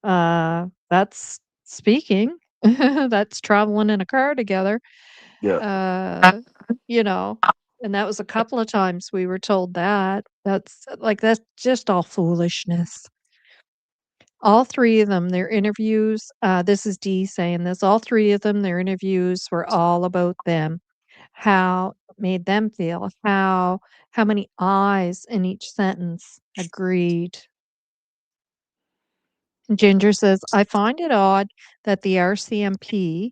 that's speaking. That's traveling in a car together. yeah, Uh, you know, and that was a couple of times we were told that. That's just all foolishness. All 3 of them, their interviews, this is Dee saying this, all 3 of them, their interviews were all about them, how it made them feel, how many eyes in each sentence agreed. Ginger says, "I find it odd that the RCMP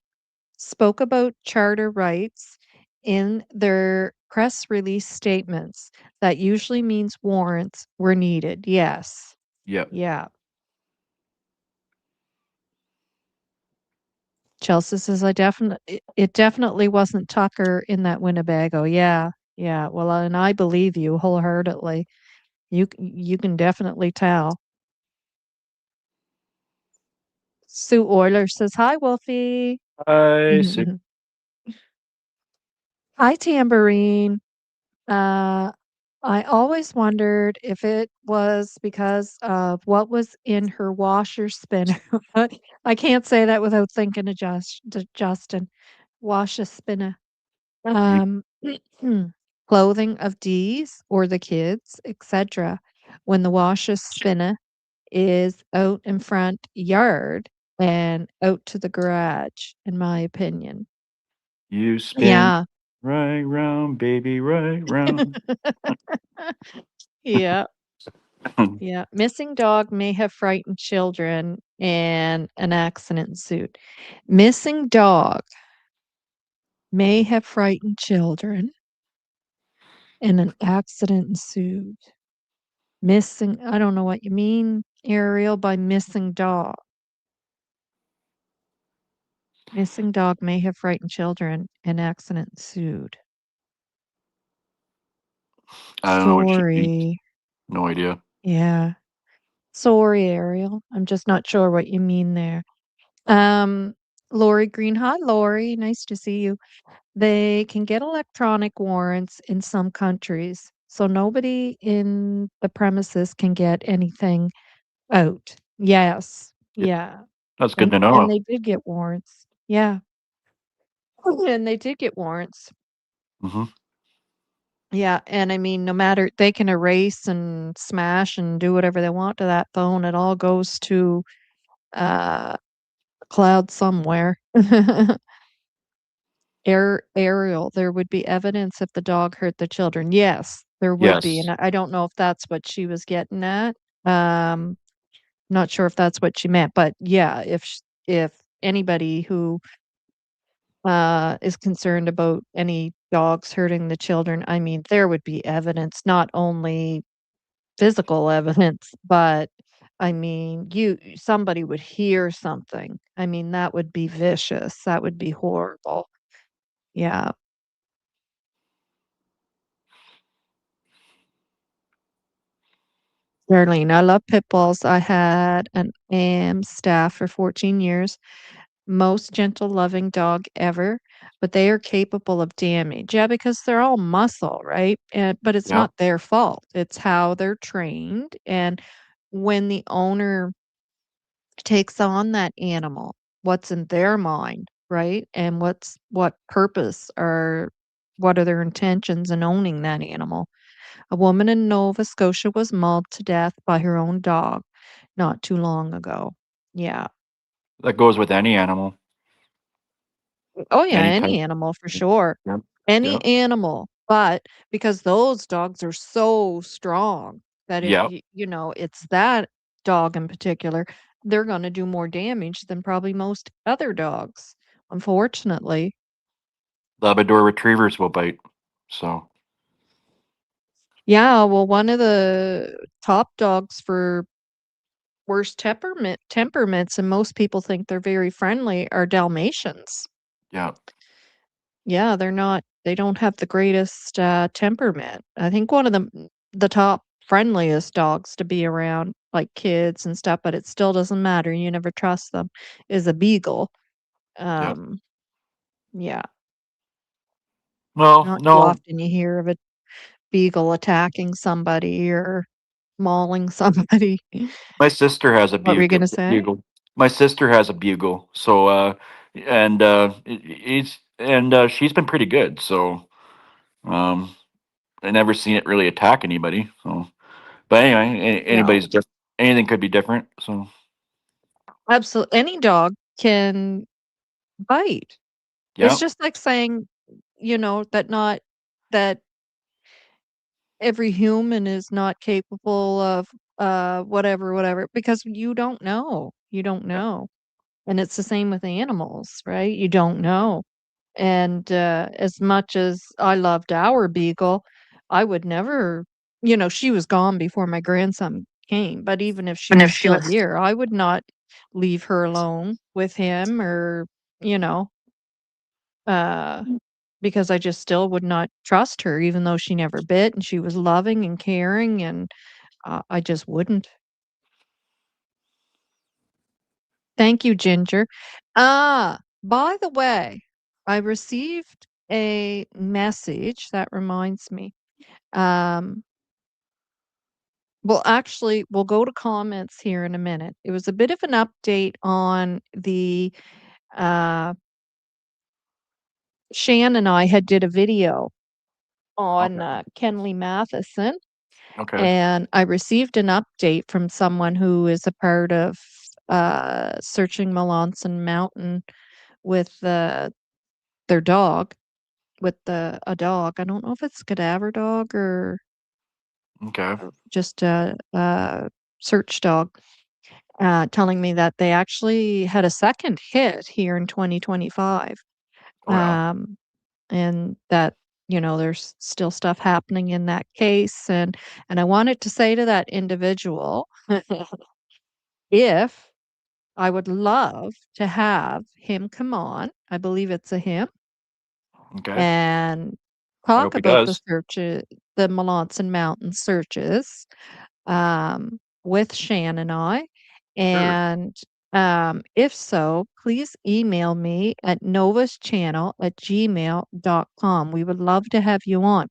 spoke about charter rights in their press release statements. That usually means warrants were needed." Yes. yeah. Yeah. Chelsea says, it definitely wasn't Tucker in that Winnebago. Yeah. Yeah. Well, and I believe you wholeheartedly. You can definitely tell. Sue Euler says, "Hi, Wolfie." I see. Hi, Tambourine. Uh, I always wondered if it was because of what was in her washer spinner. I can't say that without thinking of Justin. Washer spinner. You, Um, clothing of Dee's or the kids, etc. When the washer spinner is out in front yard and out to the garage, in my opinion. you spin Yeah. right round, baby, right round. Yeah. Yeah, missing dog may have frightened children and an accident ensued. Missing dog may have frightened children and an accident ensued. Missing, I don't know what you mean, Ariel, by missing dog. Missing dog may have frightened children. An accident ensued. I don't know what she means. Sorry. No idea. Yeah. Sorry, Ariel. I'm just not sure what you mean there. Um, Lori Green. Hi, Lori. Nice to see you. They can get electronic warrants in some countries, so nobody in the premises can get anything out. Yes. Yeah, Yeah. that's good And to and know. they did get warrants. Yeah. And they did get warrants. Hmm. Yeah, and I mean, no matter they can erase and smash and do whatever they want to that phone, it all goes to, a cloud somewhere. Ariel, there would be evidence if the dog hurt the children. Yes, there would be, and Yes. I don't know if that's what she was getting at. Um, not sure if that's what she meant, but yeah, if anybody who, is concerned about any dogs hurting the children, I mean, there would be evidence, not only physical evidence, but I mean, somebody would hear something. I mean, that would be vicious. That would be horrible. Yeah. Darlene, I love pit bulls. I had an AM staff for 14 years. Most gentle, loving dog ever, but they are capable of damage. Yeah, because they're all muscle, right? But it's Yeah. not their fault. It's how they're trained. And when the owner takes on that animal, what's in their mind, right? And what purpose or what are their intentions in owning that animal? A woman in Nova Scotia was mauled to death by her own dog not too long ago. Yeah. That goes with any animal, Oh, yeah, any any type. animal for sure. Yep. Any Yep. animal, but because those dogs are so strong that if Yep. it's that dog in particular, they're gonna do more damage than probably most other dogs, unfortunately. Labrador retrievers will bite. So, Yeah, well, one of the top dogs for worst temperaments, and most people think they're very friendly, are Dalmatians. yeah. Yeah, they don't have the greatest, temperament. I think one of the top friendliest dogs to be around, like kids and stuff, but it still doesn't matter, you never trust them, is a beagle. Yep. Um, yeah, No, not too no. often you hear of a beagle attacking somebody or mauling somebody. My sister has a What were you bugle. gonna say? Bugle. My sister has a bugle. So, and it's and she's been pretty good. So, um, I never seen it really attack anybody. So, but anyway, Yeah, anybody's just anything could be different. So, absolutely. Any dog can bite. It's yeah, just like saying, that every human is not capable of, whatever, whatever, because you don't know. You don't yeah, know. And it's the same with animals, right? You don't know. And, as much as I loved our beagle, I would never she was gone before my grandson came, but even if she and if was she still was, here, I would not leave her alone with him or, you know, uh because I just still would not trust her even though she never bit and she was loving and caring and, I just wouldn't. Thank you, Ginger. By the way, I received a message that reminds me. Um, well, actually, we'll go to comments here in a minute. It was a bit of an update on the, uh Shan and I had did a video on, okay, Kenley Matheson. okay, And I received an update from someone who is a part of, Searching Melanson Mountain with, their dog, with a dog. I don't know if it's cadaver dog or okay. just a search dog, telling me that they actually had a second hit here in 2025, Oh yeah, um, and that, there's still stuff happening in that case, and I wanted to say to that individual, if I would love to have him come on. I believe it's a him, Okay. and I talk hope he about the does. searches, the Melanson Mountain searches, with Shan and I. Sure. And if so, please email me at novaschannel@gmail.com. We would love to have you on.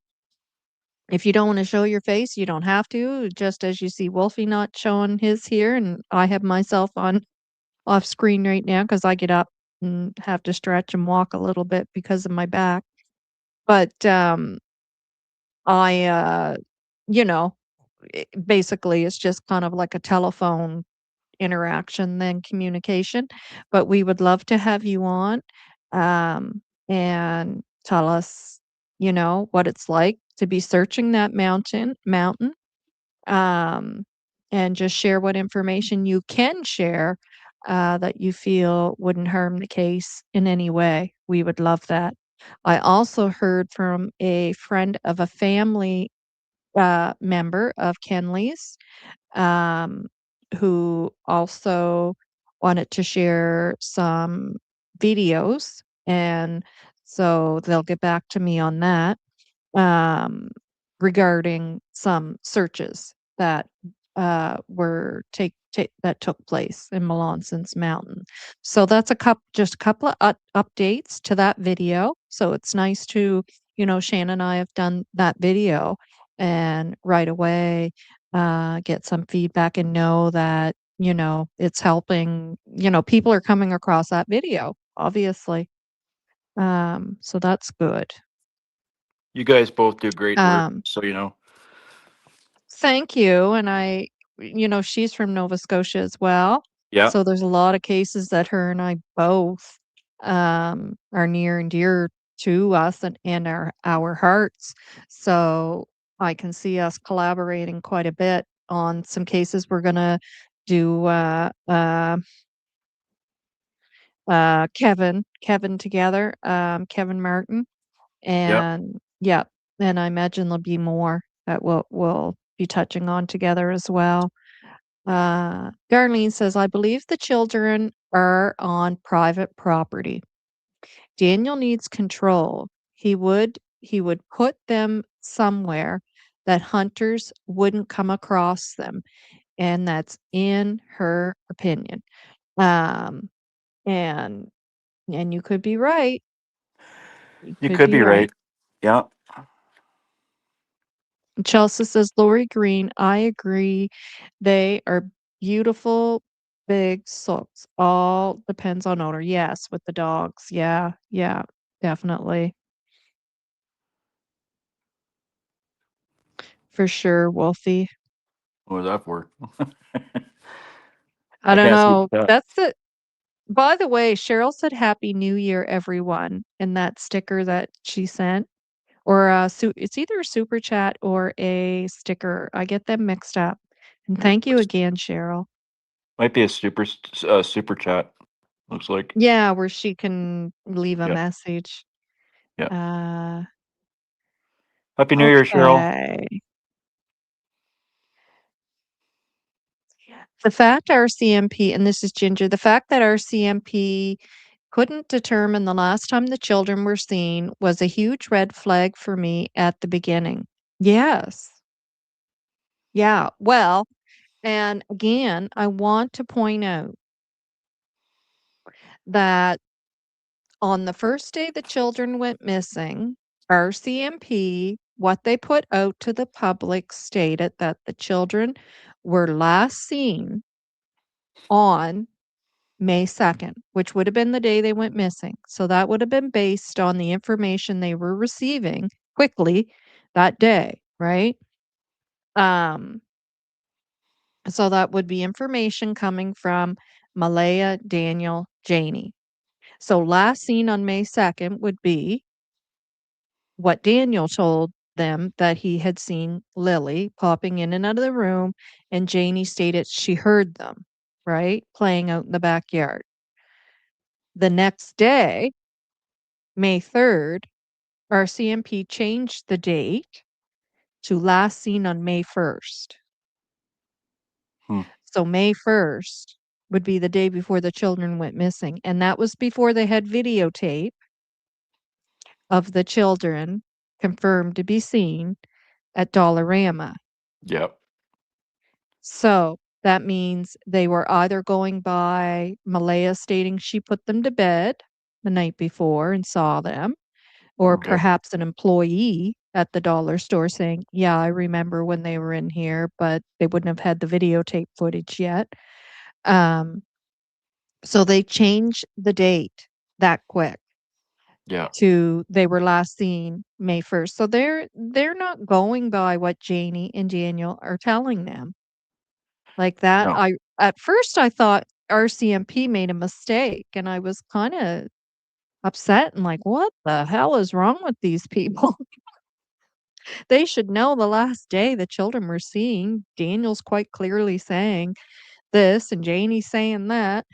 If you don't want to show your face, you don't have to. Just as you see Wolfie not showing his here, and I have myself on off screen right now because I get up and have to stretch and walk a little bit because of my back. But I, you know, basically, it's just kind of like a telephone interaction than communication. But we would love to have you on, and tell us, what it's like to be searching that mountain, um, and just share what information you can share, that you feel wouldn't harm the case in any way. We would love that. I also heard from a friend of a family, member of Kenley's, um, who also wanted to share some videos, and so they'll get back to me on that, um, regarding some searches that, were that took place in Melanson's Mountain. So that's just a couple of updates to that video. So it's nice to, Shannon and I have done that video, and right away, get some feedback and know that, it's helping, people are coming across that video, obviously. So that's good. You guys both do great work, Um, so you know. Thank you, and she's from Nova Scotia as well, Yeah. so there's a lot of cases that her and I both, are near and dear to us and our hearts, so I can see us collaborating quite a bit on some cases we're gonna do, Kevin together, Kevin Martin, Yep. and yeah, and I imagine there'll be more that we'll be touching on together as well. Darlene says, I believe the children are on private property. Daniel needs control. He would put them somewhere that hunters wouldn't come across them, and that's in her opinion. Um, and you could be right. You You could could be be right. right. Yeah. Chelsea says, Lori Green, I agree. They are beautiful, big socks. All depends on owner. Yes, with the dogs. Yeah, yeah, definitely. For sure, Wolfie. What was that for? I I don't can't see know. that. That's it. By the way, Cheryl said Happy New Year, everyone, in that sticker that she sent. Or it's either a super chat or a sticker. I get them mixed up. And Here, thank you again, Cheryl. might be a super chat. Looks like. Yeah, where she can leave a Yeah. message. Yeah. Uh, Happy New Year, Cheryl. okay. The fact our CMP, and this is Ginger, the fact that our CMP couldn't determine the last time the children were seen was a huge red flag for me at the beginning. Yes. Yeah. Well, and again, I want to point out that on the first day the children went missing, our CMP, what they put out to the public stated that the children were last seen on May 2nd, which would have been the day they went missing. So that would have been based on the information they were receiving quickly that day, right? Um, so that would be information coming from Malaya, Daniel, Janie. So last seen on May 2nd would be what Daniel told them that he had seen Lily popping in and out of the room, and Janie stated she heard them, right? Playing out in the backyard. The next day, May 3rd, our CMP changed the date to last seen on May 1st. Hmm. So May 1st. would be the day before the children went missing, and that was before they had videotape of the children confirmed to be seen at Dollarama. Yep. So, that means they were either going by Malaya stating she put them to bed the night before and saw them, or Okay. perhaps an employee at the dollar store saying, "Yeah, I remember when they were in here," but they wouldn't have had the videotape footage yet. Um, so they changed the date that quick Yeah. to they were last seen May 1st. So they're not going by what Janie and Daniel are telling them. Like that, No. I at first I thought RCMP made a mistake, and I was kinda upset and like, "What the hell is wrong with these people?" They should know the last day the children were seeing. Daniel's quite clearly saying this and Janie's saying that.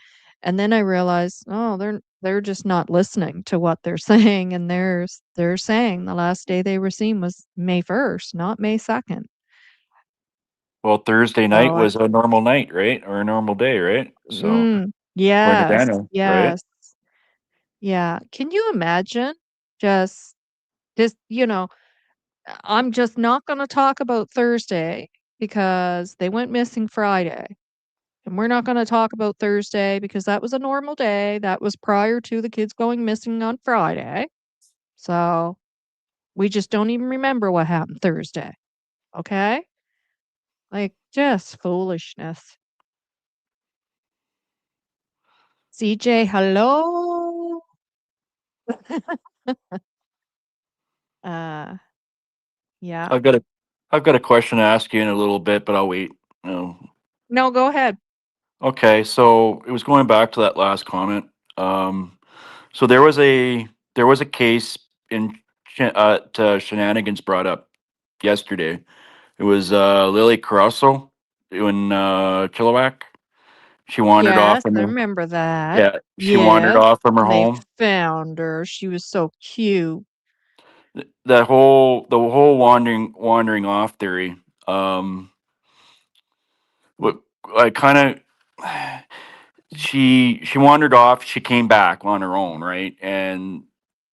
And then I realized, oh, they're just not listening to what they're saying, and they're saying the last day they were seen was May 1st, not May 2nd. Well, Thursday night So I was a normal night, right? Or a normal day, right? So, according to yes, Daniel, right? yes. Yeah. Can you imagine just just, I'm just not gonna talk about Thursday because they went missing Friday. And we're not gonna talk about Thursday because that was a normal day. That was prior to the kids going missing on Friday. So, we just don't even remember what happened Thursday, okay? Like, just foolishness. CJ, hello? Uh, yeah. I've got a I've got a question to ask you in a little bit, but I'll wait. Oh. No, go ahead. Okay, so it was going back to that last comment. Um, so there was a case in Shenanigans brought up yesterday. It was Lily Caruso in Chilliwack. She wandered off Yes, from I her. remember that. Yeah, she wandered Yes, off from her and they home. found her. She was so cute. The whole wandering off theory. Um, what I kind of she wandered off. She came back on her own, right? And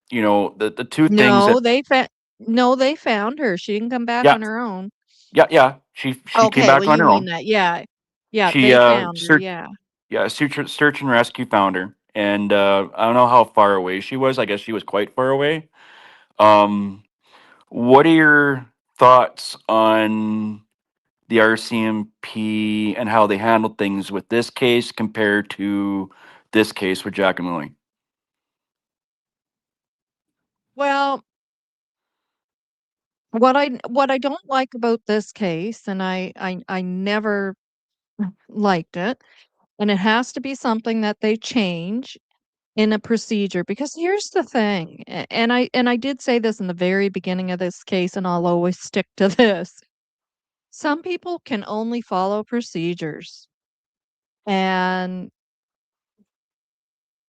the two things that, No, they found her. She didn't come back yeah, on her own. yeah, she came Okay, well, back on you her mean own. that, yeah. Yeah, She they found her, search yeah. yeah search and rescue found her, and I don't know how far away she was. I guess she was quite far away. Um, what are your thoughts on the RCMP and how they handled things with this case compared to this case with Jack and Lily? Well, what I don't like about this case, and I never liked it, and it has to be something that they change in a procedure, because here's the thing, and I did say this in the very beginning of this case, and I'll always stick to this. Some people can only follow procedures, and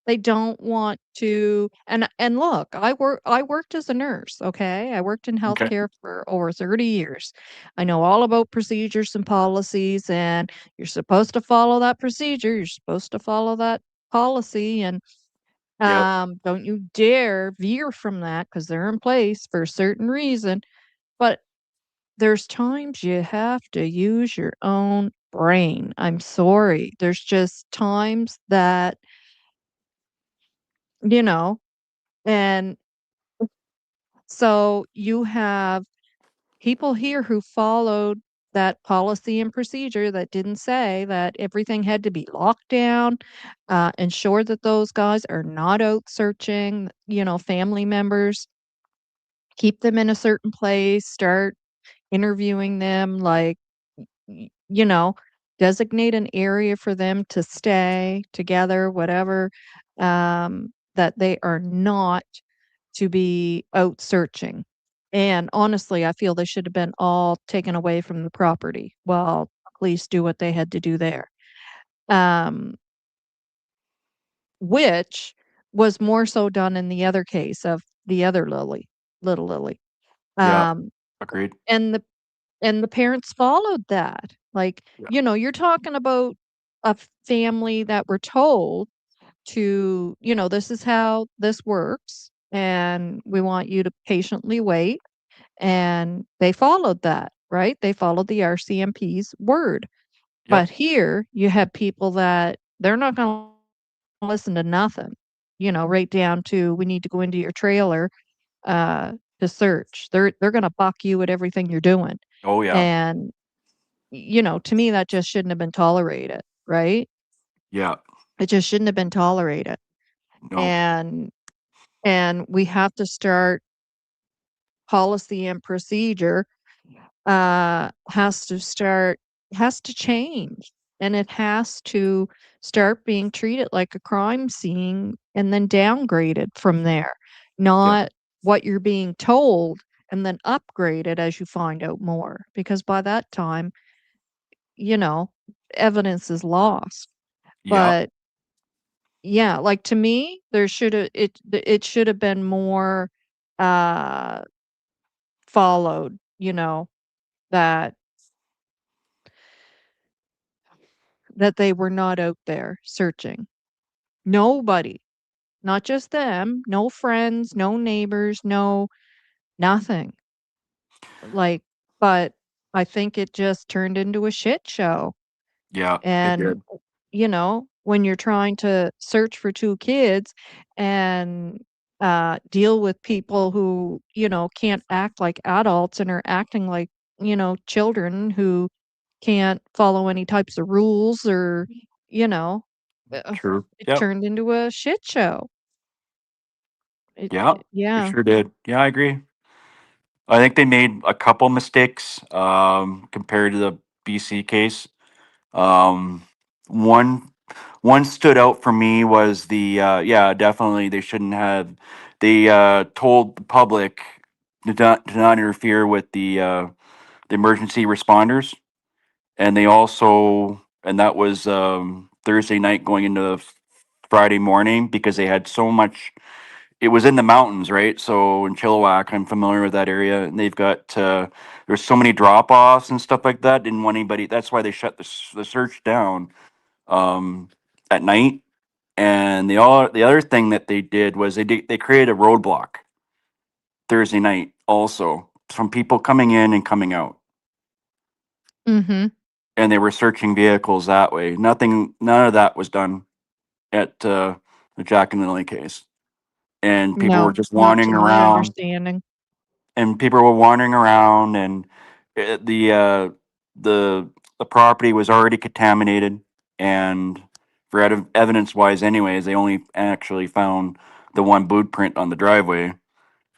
they don't want to, and look, I worked as a nurse, okay? I worked in Okay. healthcare for over 30 years. I know all about procedures and policies, and you're supposed to follow that procedure, you're supposed to follow that policy, and Yep. don't you dare veer from that because 'cause they're in place for a certain reason. But there's times you have to use your own brain. I'm sorry. There's just times that, you know, and so you have people here who followed that policy and procedure that didn't say that everything had to be locked down, ensure that those guys are not out searching, family members, keep them in a certain place, start interviewing them, like, y you know, designate an area for them to stay together, whatever, that they are not to be out searching. And honestly, I feel they should have been all taken away from the property while police do what they had to do there. Um, which was more so done in the other case of the other Lily, little Lily. Yeah. Um, Agreed. and the parents followed that. Like, Yeah. you're talking about a family that were told to, "This is how this works, and we want you to patiently wait," and they followed that, right? They followed the RCMP's word. But Yep. here, you have people that they're not gonna listen to nothing, right down to, "We need to go into your trailer, uh, to search." They're gonna buck you at everything you're doing, Oh yeah. and, to me, that just shouldn't have been tolerated, right? Yeah. It just shouldn't have been tolerated, No. and we have to start policy and procedure, has to change, and it has to start being treated like a crime scene and then downgraded from there, Yep. not what you're being told and then upgraded as you find out more, because by that time, you know, evidence is lost. Yep. But yeah, like, to me, it should have been more, uh, followed, that they were not out there searching. Nobody, not just them, no friends, no neighbors, no nothing. Like, but I think it just turned into a shit show. Yeah. It And, did. when you're trying to search for 2 kids and, deal with people who, can't act like adults and are acting like, children who can't follow any types of rules or, you know, uh, True. it Yep. turned into a shit show. Yeah. It Yeah. sure did. Yeah, I agree. I think they made a couple mistakes compared to the BC case. Um, one one stood out for me was the yeah, definitely they shouldn't have. They told the public to not interfere with the emergency responders, and they also, and that was Thursday night going into Friday morning, because they had so much. It was in the mountains, right? So in Chilliwack, I'm familiar with that area, and they've got there's so many drop offs and stuff like that. Didn't want anybody. That's why they shut the search down um, at night. And the other thing that they did was they created a roadblock Thursday night also from people coming in and coming out, Mhm. and they were searching vehicles that way. None of that was done at the Jack and Lily case, and people were No, just not to wandering my around, understanding. and uh, the uh, the the property was already contaminated, and for evidence wise, anyways, they only actually found the one boot print on the driveway,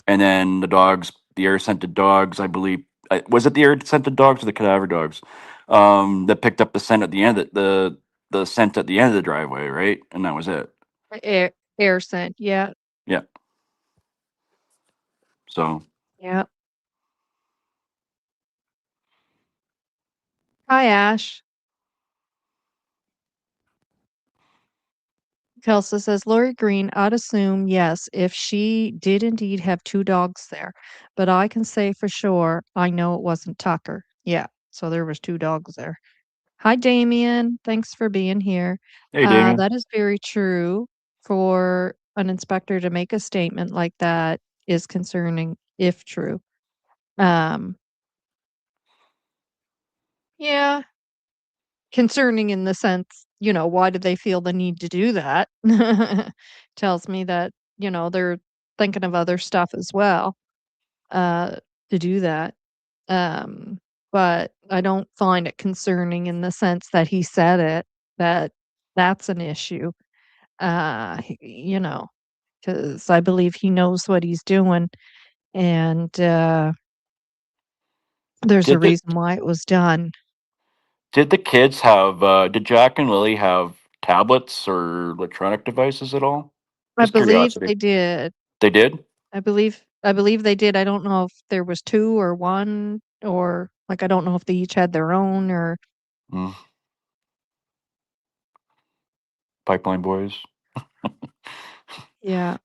and then the air scented dogs, I believe, was it the air scented dogs or the cadaver dogs, that picked up the scent at the end of the scent at the end of the driveway, right, and that was it. Air scent, yeah, Yeah, so yeah. Hi, Ash. Kelsa says, "Lori Green, I'd assume, yes, if she did indeed have 2 dogs there, but I can say for sure, I know it wasn't Tucker." Yeah, so there was 2 dogs there. Hi, Damien. Thanks for being here. hey, Damien. That is very true. For an inspector to make a statement like that is concerning, if true. Um, yeah, concerning in the sense, why did they feel the need to do that? Tells me that, they're thinking of other stuff as well, uh, to do that. Um, but I don't find it concerning in the sense that he said it, that that's an issue. He because I believe he knows what he's doing, and, there's a Did the reason why it was done. did the kids have did Jack and Lily have tablets or electronic devices at all? I Just believe curiosity. they did. They did? I believe they did. I don't know if there was 2 or 1, or, like, I don't know if they each had their own, or Mm, Pipeline Boys. yeah.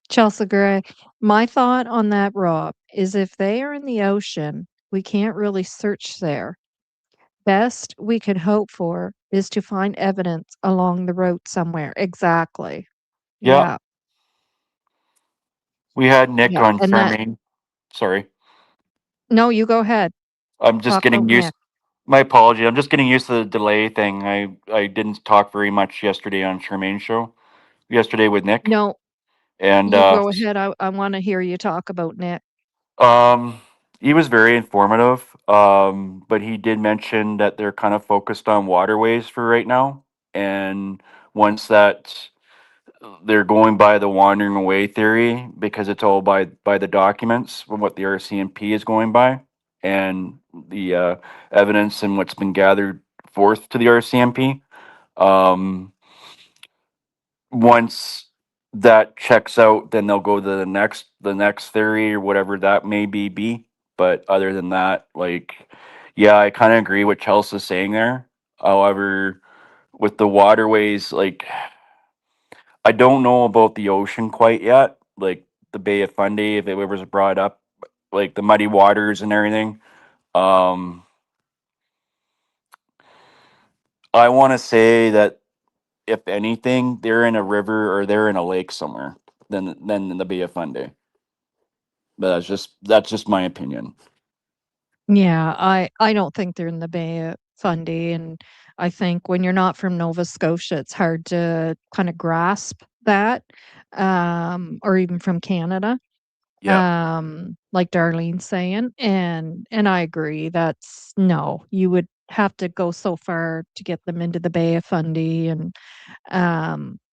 Chelsea Gray. My thought on that, Rob, is if they are in the ocean, we can't really search there. best we could hope for is to find evidence along the road somewhere. Exactly. Yeah, Yeah. we had Nick Yeah. on And that Charmaine. Sorry, no, you go ahead. I'm just Talk about getting used. Nick. My apology. I'm just getting used to the delay thing. I didn't talk very much yesterday on Charmaine's show. Yesterday with Nick, No, and you go ahead. I wanna hear you talk about Nick. um, he was very informative. But he did mention that they're kind of focused on waterways for right now, and once that they're going by the wandering away theory because it's all by the documents from what the RCMP is going by and the evidence and what's been gathered forth to the RCMP. Um, Once that checks out, then they'll go to the next theory or whatever that may be. But other than that, like, yeah, I kind of agree what Chelsea's saying there. However, with the waterways, like, I don't know about the ocean quite yet. Like the Bay of Fundy, if it was brought up, like the muddy waters and everything. Um, I want to say that if anything, they're in a river or they're in a lake somewhere than in the Bay of Fundy. But that's just my opinion. Yeah, I don't think they're in the Bay of Fundy, and I think when you're not from Nova Scotia, it's hard to kinda grasp that, or even from Canada. Yeah, Like Darlene's saying, and I agree, that's no, you would have to go so far to get them into the Bay of Fundy, and,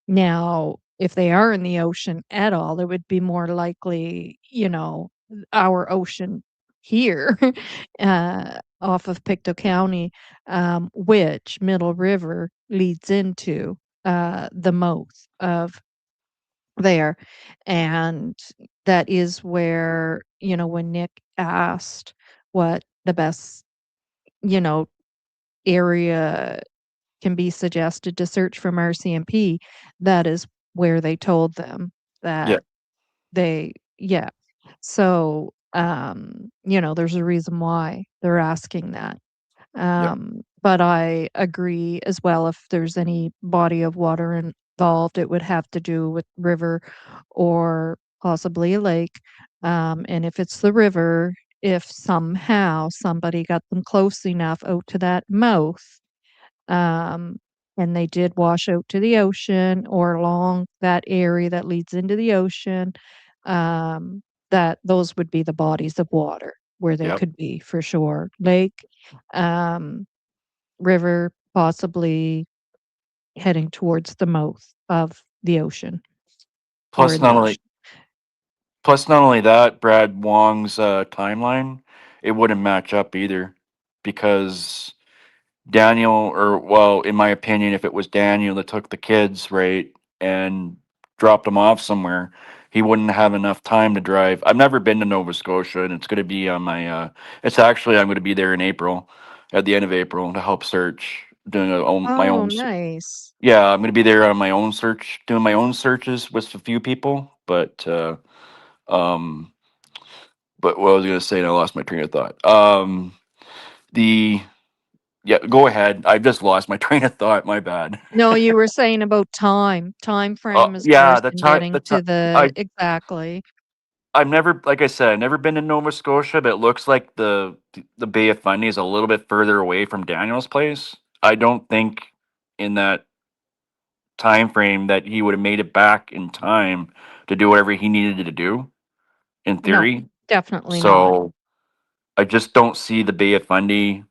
now, if they are in the ocean at all, it would be more likely, our ocean here, off of Pictou County, which Middle River leads into, the mouth of there. And that is where, when Nick asked what the best, you know, area can be suggested to search from RCMP, that is where they told them yeah, that yeah. So, there's a reason why they're asking that. yeah, But I agree as well, if there's any body of water involved, it would have to do with river or possibly a lake. And if it's the river, if somehow somebody got them close enough out to that mouth, um, and they did wash out to the ocean or along that area that leads into the ocean, um, that those would be the bodies of water where they yeah. could be for sure. Lake, um, river, possibly heading towards the mouth of the ocean or Plus, in the not only ocean. plus not only that, Brad Wong's timeline, it wouldn't match up either, because Daniel, or well, in my opinion, if it was Daniel that took the kids, right, and dropped them off somewhere, he wouldn't have enough time to drive. I've never been to Nova Scotia, and it's going to be on my. It's actually I'm going to be there in April, at the end of April, to help search, doing my Oh, own. nice. Yeah, I'm going to be there on my own search, doing my own searches with a few people, um, but what I was going to say, and I lost my train of thought. The Yeah, go ahead. I just lost my train of thought. My bad. No, you were saying about time. Time frame is Yeah, worse the than time, getting to the I, exactly. I've never, like I said, I've never been to Nova Scotia, but it looks like the Bay of Fundy is a little bit further away from Daniel's place. I don't think in that time frame that he would have made it back in time to do whatever he needed to do, in No, theory. definitely not. So I just don't see the Bay of Fundy,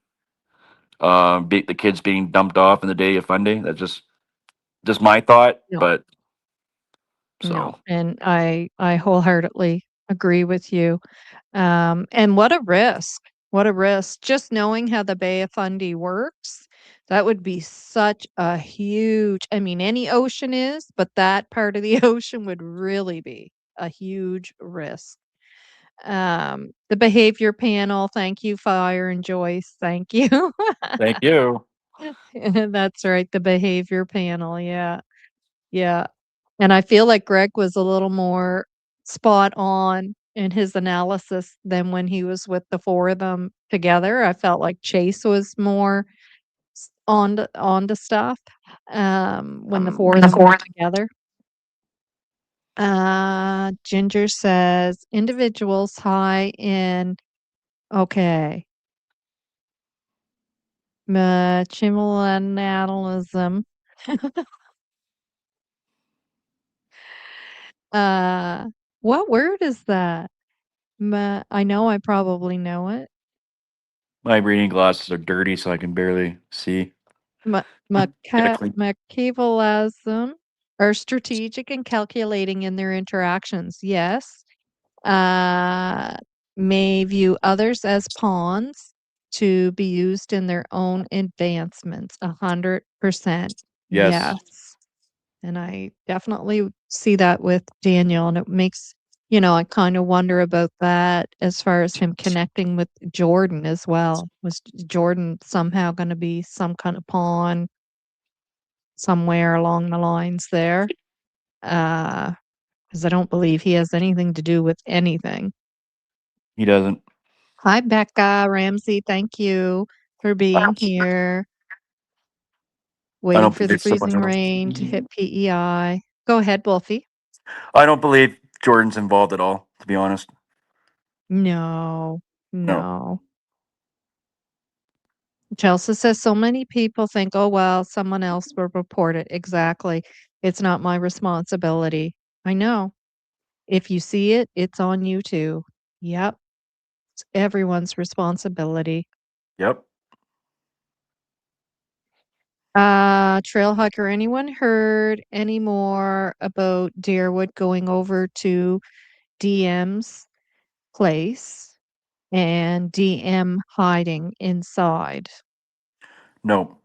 the kids being dumped off in the Bay of Fundy. That's just my thought, No. but No, so and I wholeheartedly agree with you. And what a risk. What a risk. Just knowing how the Bay of Fundy works, that would be such a huge, I mean, any ocean is, but that part of the ocean would really be a huge risk. The behavior panel, thank you, Fire and Joyce. Thank you. thank you. That's right, the behavior panel. Yeah. Yeah. And I feel like Greg was a little more spot on in his analysis than when he was with the 4 of them together. I felt like Chase was more on to stuff, when the 4 of The them were fourth. together. Ginger says, "Individuals high in" okay, "Millennialism." Uh, what word is that? I know I probably know it. My reading glasses are dirty, so I can barely see. Ma Get a clean. Machiavellism are strategic and calculating in their interactions, yes. Uh, may view others as pawns to be used in their own advancements, 100%. Yes, Yes. And I definitely see that with Daniel, and it makes I kinda wonder about that as far as him connecting with Jordan as well. Was Jordan somehow gonna be some kind of pawn somewhere along the lines there? Because I don't believe he has anything to do with anything. he doesn't. Hi, Becca Ramsey, thank you for being here. I Waiting don't for the believe so much. freezing rain to hit PEI. Go ahead, Wolfie. I don't believe Jordan's involved at all. To be honest, No, no. no. Chelsea says so many people think, oh, well, someone else will report it. Exactly. It's not my responsibility. I know. If you see it, it's on you too. Yep. It's everyone's responsibility. Yep. Trail hiker, anyone heard any more about Deerwood going over to DM's place and DM hiding inside? No.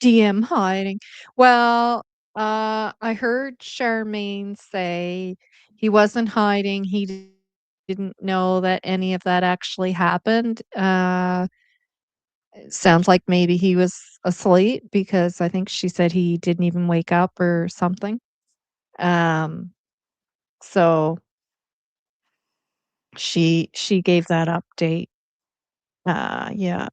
DM hiding. Well, I heard Charmaine say he wasn't hiding. Didn't know that any of that actually happened. It sounds like maybe he was asleep because I think she said he didn't even wake up or something. Um, so she gave that update. Yeah.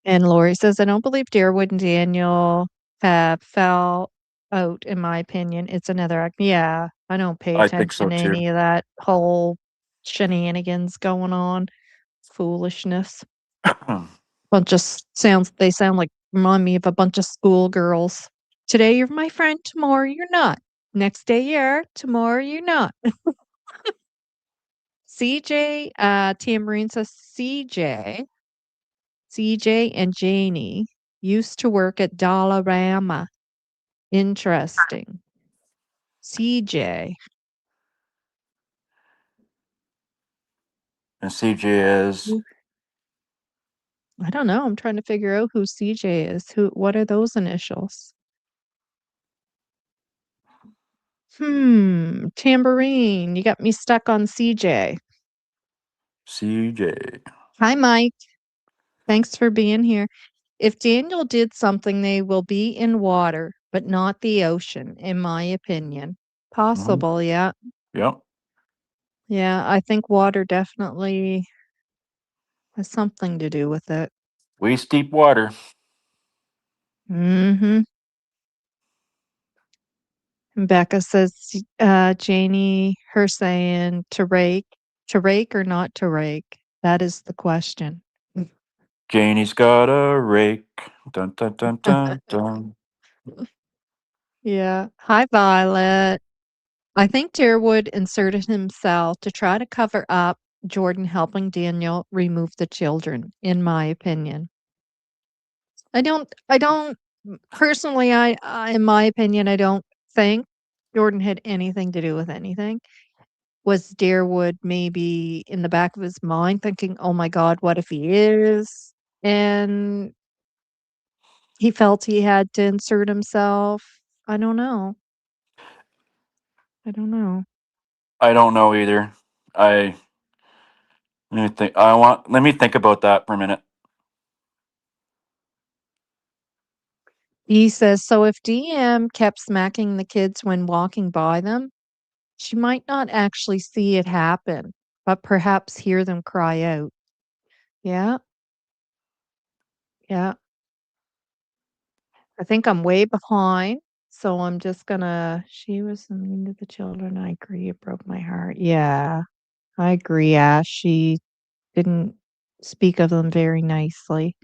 And Lori says, "I don't believe Deerwood and Daniel have fell out, in my opinion. It's another act." Yeah, I don't pay I think attention so to too. any of that whole shenanigans going on. Foolishness. Bunch of sounds they sound like remind me of a bunch of schoolgirls. Today you're my friend, tomorrow you're not. Next day you are, tomorrow you're not. CJ, Tambourine says CJ and Janie used to work at Dollarama. Interesting. CJ. And CJ is Who I don't know, I'm trying to figure out who CJ is. What are those initials? Tambourine, you got me stuck on CJ. CJ. Hi, Mike. Thanks for being here. If Daniel did something, they will be in water, but not the ocean, in my opinion. Hmm. Possible, yeah. Yep. Yeah, I think water definitely has something to do with it. Waist deep water. Mhm. Becca says, Janie, her saying to rake or not to rake? That is the question. Janie's got a rake. Dun dun dun dun dun. Yeah. Hi, Violet. I think Deerwood inserted himself to try to cover up Jordan helping Daniel remove the children, in my opinion. I don't personally, in my opinion, I don't think Jordan had anything to do with anything. Was Deerwood maybe in the back of his mind thinking, "Oh my god, what if he is?" And he felt he had to insert himself. I don't know. I don't know. I don't know either. I let me think. Let me think about that for a minute. He says, so if DM kept smacking the kids when walking by them, she might not actually see it happen, but perhaps hear them cry out. Yeah, yeah. I think I'm way behind, so I'm just gonna she was so mean to the children, I agree, it broke my heart. Yeah, I agree, Ash, she didn't speak of them very nicely.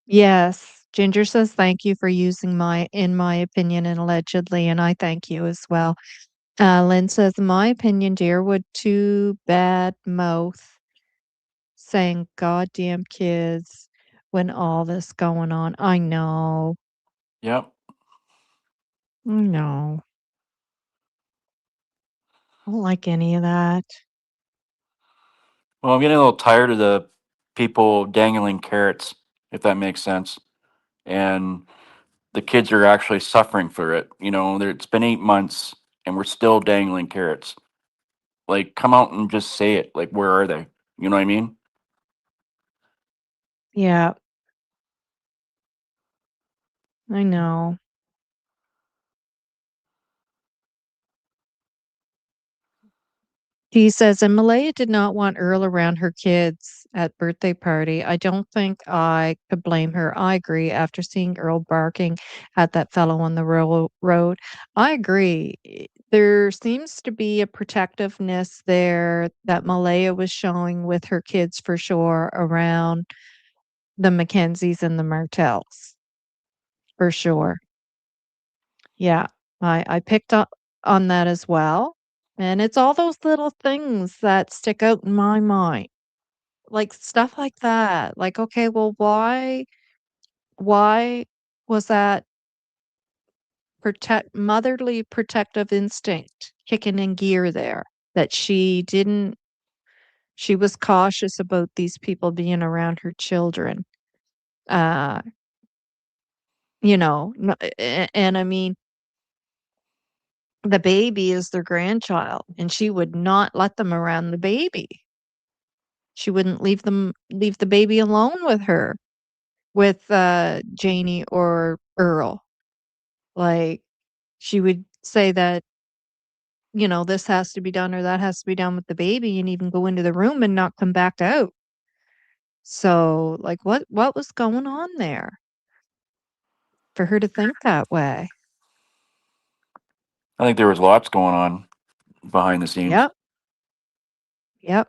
Yes, Ginger says, "Thank you for using my in my opinion, and allegedly," and I thank you as well. Lynn says, "In my opinion, dear, would too bad mouth saying goddamn kids when all this going on." I know. Yep. I know. I don't like any of that. Well, I'm getting a little tired of the people dangling carrots, if that makes sense. And the kids are actually suffering for it. It's been 8 months and we're still dangling carrots. Like, come out and just say it. Like, where are they? You know what I mean? Yeah, I know. He says, and Malaya did not want Earl around her kids at birthday party. I don't think I could blame her. I agree. After seeing Earl barking at that fellow on the road, I agree. There seems to be a protectiveness there that Malaya was showing with her kids for sure around the Mackenzies and the Martells, for sure. Yeah, I picked up on that as well, and it's all those little things that stick out in my mind, like, stuff like that, like, okay, well, why was that motherly protective instinct kicking in gear there, that she was cautious about these people being around her children, uh, and I mean, the baby is their grandchild, and she would not let them around the baby. She wouldn't leave the baby alone with her, with, Janie or Earl. Like, she would say that, "This has to be done or that has to be done with the baby," and even go into the room and not come back out. So, like, what was going on there for her to think that way? I think there was lots going on behind the scenes. Yep, yep.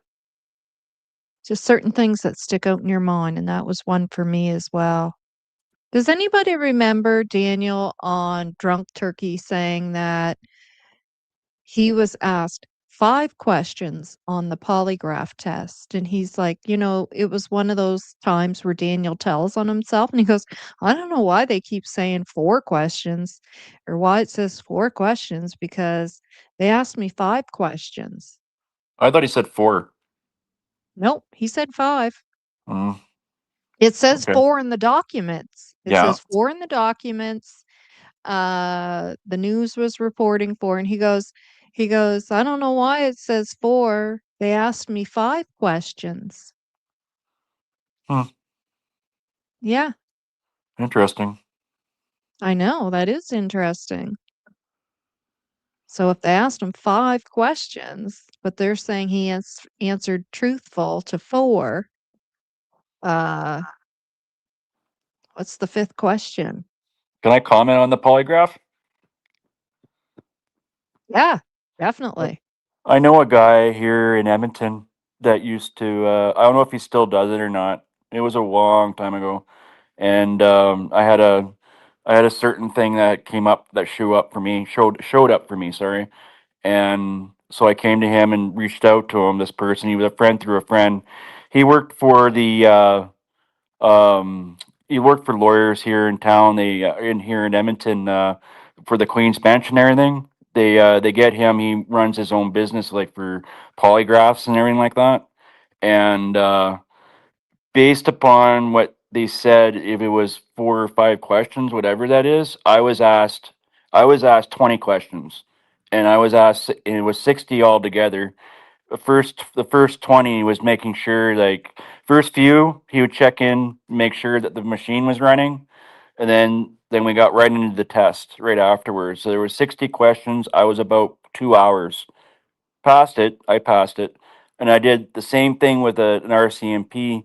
Just certain things that stick out in your mind, and that was one for me as well. Does anybody remember Daniel on Drunk Turkey saying that he was asked 5 questions on the polygraph test, and he's like, it was one of those times where Daniel tells on himself, and he goes, "I don't know why they keep saying 4 questions or why it says 4 questions because they asked me 5 questions." I thought he said four. Nope, he said 5. Mm, It says okay. 4 in the documents. It Yeah. says 4 in the documents. The news was reporting 4, and he goes, "I don't know why it says 4. They asked me 5 questions." Hmm, Yeah, interesting. I know, that is interesting. So if they asked him 5 questions, but they're saying he answered truthful to 4, uh, what's the 5th question? Can I comment on the polygraph? Yeah, Uh, definitely. I know a guy here in Edmonton that used to. I don't know if he still does it or not. It was a long time ago, and I had a certain thing that came up that showed up for me. Sorry, and so I came to him and reached out to him. This person, he was a friend through a friend. He worked for the he worked for lawyers here in town. They in here in Edmonton for the Queen's Bench and everything. They get him. He runs his own business like for polygraphs and everything like that. And based upon what they said, if it was 4 or 5 questions, whatever that is, I was asked 20 questions, and I was asked, and it was 60 altogether. the first 20 was making sure, like, first few he would check in, make sure that the machine was running, and then we got right into the test right afterwards. So there were 60 questions. I was about 2 hours. I passed it, and I did the same thing with an RCMP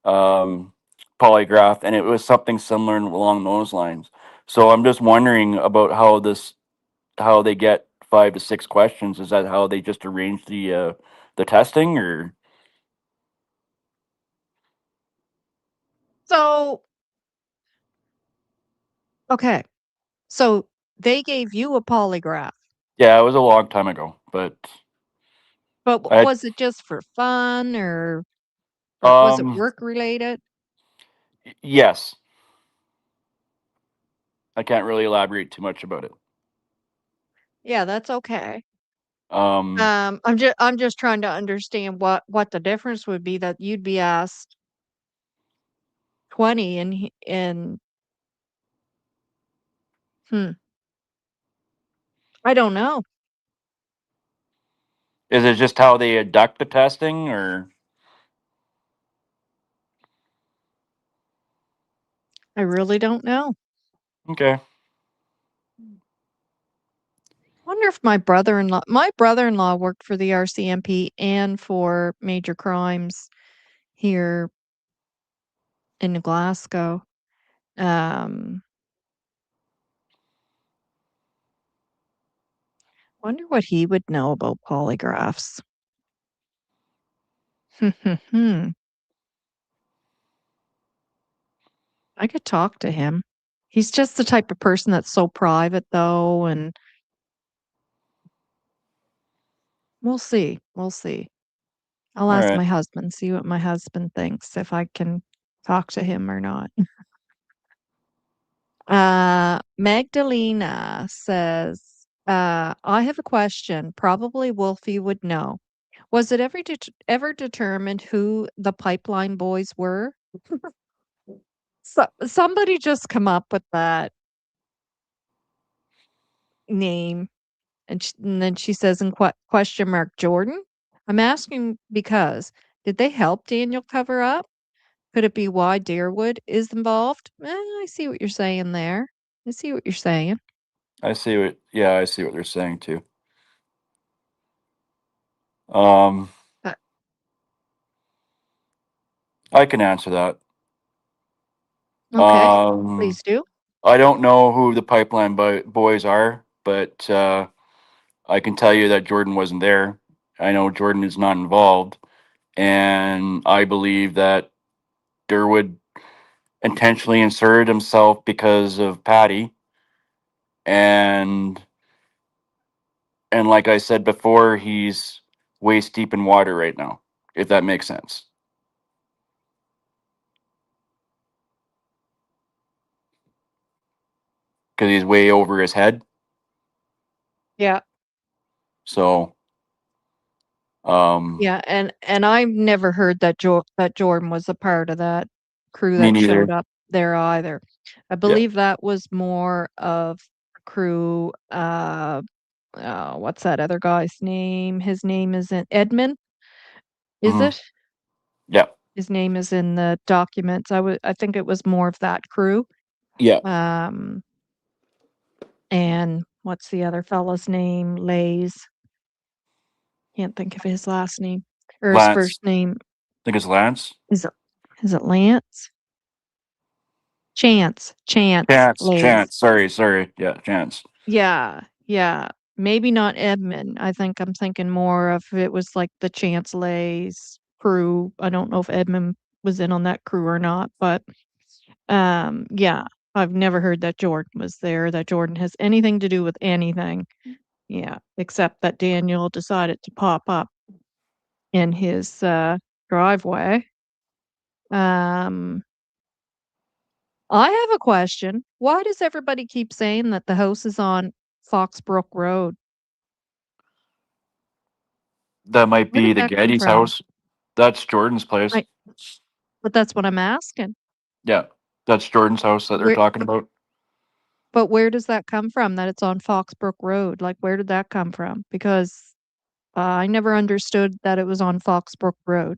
um, polygraph, and it was something similar along those lines. So I'm just wondering about how they get 5 to 6 questions. Is that how they just arrange the testing, or So, okay. So they gave you a polygraph, yeah, it was a long time ago, but but I was it just for fun or was it um work related? yes, I can't really elaborate too much about it. Yeah, that's okay. Um, I'm just trying to understand what the difference would be that you'd be asked 20 and hmm, I don't know. is it just how they conduct the testing, or I really don't know. okay? Wonder if my brother-in-law worked for the RCMP and for major crimes here in Glasgow. Um, wonder what he would know about polygraphs. I could talk to him. He's just the type of person that's so private though, and we'll see. We'll see. I'll All ask right. my husband, see what my husband thinks, if I can talk to him or not. Magdalena says, I have a question. Probably Wolfie would know. Was it ever determined who the pipeline boys were? So somebody just come up with that name, and then she says in question mark Jordan. I'm asking because did they help Daniel cover up? Could it be why Deerwood is involved? I see what you're saying there. I see what you're saying. I see what they're saying too. Um, Uh, I can answer that. okay, Um, please do. I don't know who the pipeline boys are, but I can tell you that Jordan wasn't there. I know Jordan is not involved, and I believe that Durwood intentionally inserted himself because of Patty, and like I said before, he's waist deep in water right now. If that makes sense, because he's way over his head. Yeah. So, um, Yeah, and I've never heard that Jordan was a part of that crew me that showed neither. up there either. I Yeah. believe that was more of a crew, what's that other guy's name? His name isn't Edmund, is Hmm. it? Yeah. His name is in the documents. I think it was more of that crew. Yeah. Um, and what's the other fella's name? Lays. Can't think of his last name or his Lance. first name. I think it's Lance. Is it is it Lance? Chance Lays. Chance. Sorry. Yeah, Chance. Yeah, yeah. Maybe not Edmund. I think I'm thinking more of it was like the Chance Lays crew. I don't know if Edmund was in on that crew or not, but yeah. I've never heard that Jordan was there, that Jordan has anything to do with anything. Yeah, except that Daniel decided to pop up in his driveway. Um I have a question. Why does everybody keep saying that the house is on Foxbrook Road? That might Where be did the that come Getty's from? house. That's Jordan's place. I but that's what I'm asking. Yeah, that's Jordan's house that they're Where talking about. but where does that come from that it's on Foxbrook Road? Like where did that come from? Because I never understood that it was on Foxbrook Road,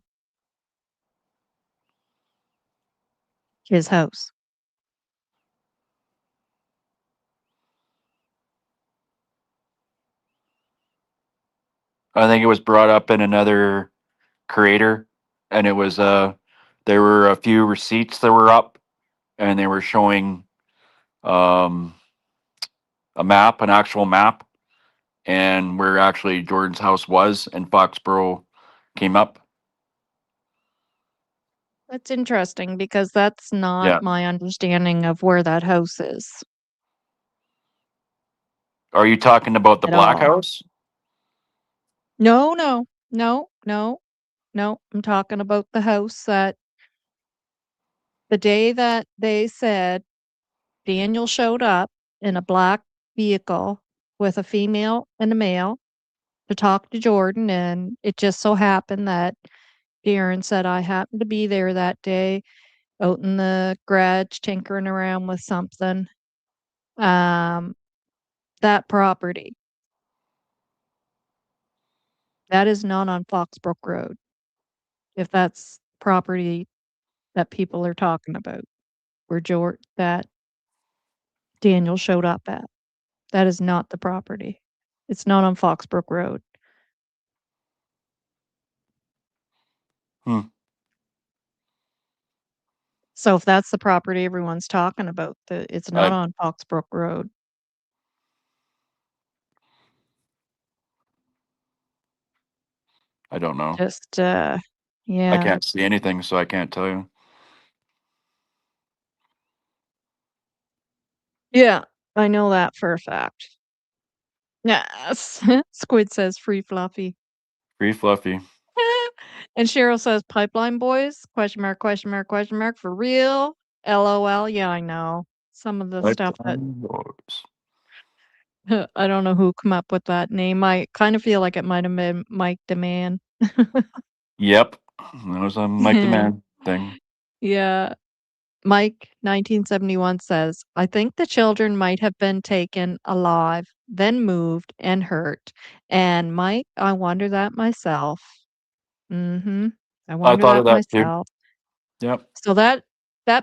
his house. I think it was brought up in another creator, and it was there were a few receipts that were up, and they were showing um a map, an actual map, and where actually Jordan's house was, and Foxborough came up. That's interesting because that's not Yeah. my understanding of where that house is Are you talking about the at Black all. House? No, no, no, no, no. I'm talking about the house that the day that they said Daniel showed up in a black vehicle with a female and a male to talk to Jordan, and it just so happened that Darren said I happened to be there that day out in the garage tinkering around with something. Um, that property, that is not on Foxbrook Road, if that's property that people are talking about, where that Daniel showed up at. That is not the property. It's not on Foxbrook Road. Hmm. So if that's the property everyone's talking about, it's not I on Foxbrook Road. I don't know. Just I yeah. can't see anything, so I can't tell you. Yeah, I know that for a fact. Yes. Squid says free fluffy. Free Fluffy. And Cheryl says pipeline boys? Question mark, question mark, question mark. For real? LOL. Yeah, I know. Some of the stuff that Pipeline Boys. I don't know who come up with that name. I kind of feel like it might have been Mike Demand. Yep, that was a Mike the Man thing. Yeah. Mike 1971 says, I think the children might have been taken alive, then moved and hurt. And Mike, I wonder that myself. Mm-hmm. I I wonder thought of that that too. myself. Yep. So that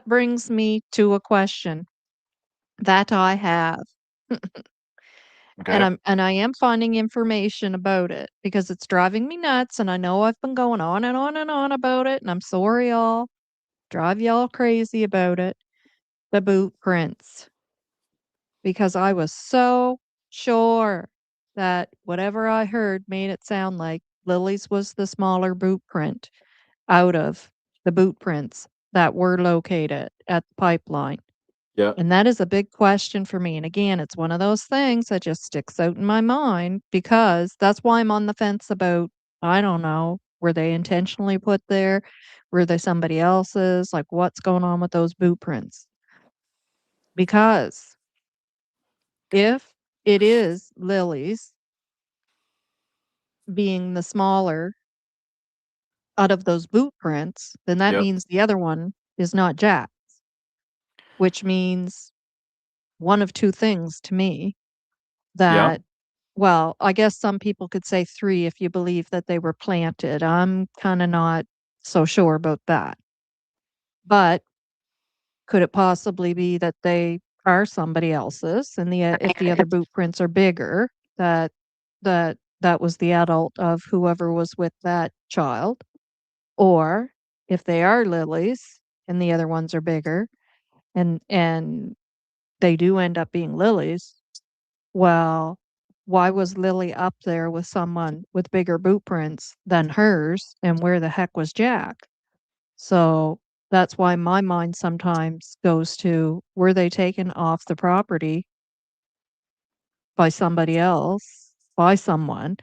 brings me to a question that I have. Okay. And I am finding information about it because it's driving me nuts and I know I've been going on and on and on about it and I'm sorry y'all. Drive y'all crazy about it. The boot prints. Because I was so sure that whatever I heard made it sound like Lily's was the smaller boot print out of the boot prints that were located at the pipeline. Yeah. And that is a big question for me. And again, it's one of those things that just sticks out in my mind because that's why I'm on the fence about, I don't know, were they intentionally put there? Were they somebody else's? Like, what's going on with those boot prints? Because if it is Lily's being the smaller out of those boot prints, then that Yep. means the other one is not Jack's, which means one of two things to me Yeah. that, well, I guess some people could say three if you believe that they were planted. I'm kind of not so sure about that. But could it possibly be that they are somebody else's and if the other boot prints are bigger, that that was the adult of whoever was with that child? Or if they are Lily's and the other ones are bigger and they do end up being Lily's, well, why was Lily up there with someone with bigger boot prints than hers, and where the heck was Jack? So, that's why my mind sometimes goes to, were they taken off the property by somebody else, by someone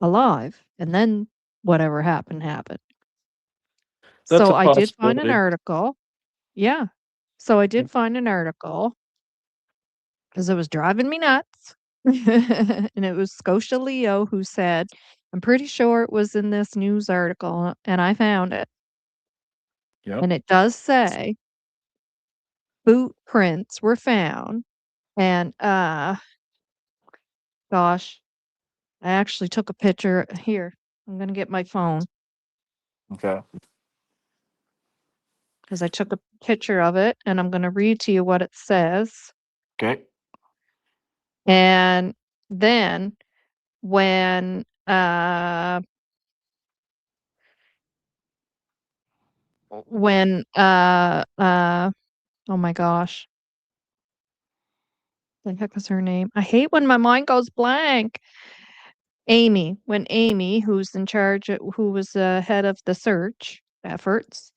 alive, and then whatever happened, happened. That's So, a I did find an possibility. article. Yeah. So, I did find an article because it was driving me nuts. And it was Scotia Leo who said, I'm pretty sure it was in this news article, and I found it. Yep. And it does say boot prints were found. And gosh, I actually took a picture. Here, I'm gonna get my phone Okay. because I took a picture of it, and I'm gonna read to you what it says. Okay. And then when, when, oh my gosh, the heck is her name? I hate when my mind goes blank. When Amy, who's in charge, who was the head of the search efforts,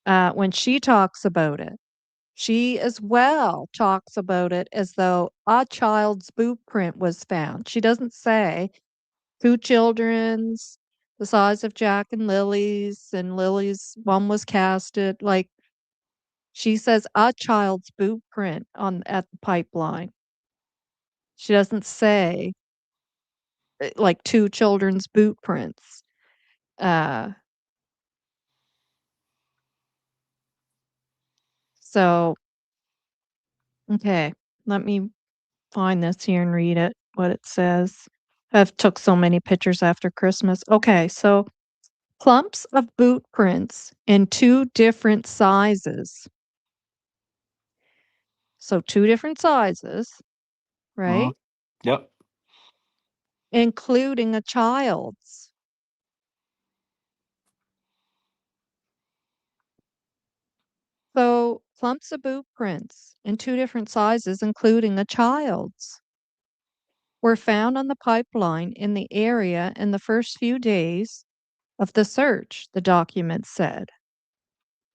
when she talks about it, she as well talks about it as though a child's boot print was found. She doesn't say 2 children's, the size of Jack and Lily's one was casted, like, she says a child's boot print on at the pipeline. She doesn't say, like, 2 children's boot prints. Uh, so okay, let me find this here and read it, what it says. I've took so many pictures after Christmas. Okay, so clumps of boot prints in 2 different sizes. So 2 different sizes, Mm-hmm. right? Yep. Including a child's. So clumps of boot prints in 2 different sizes, including a child's, were found on the pipeline in the area in the first few days of the search, the document said.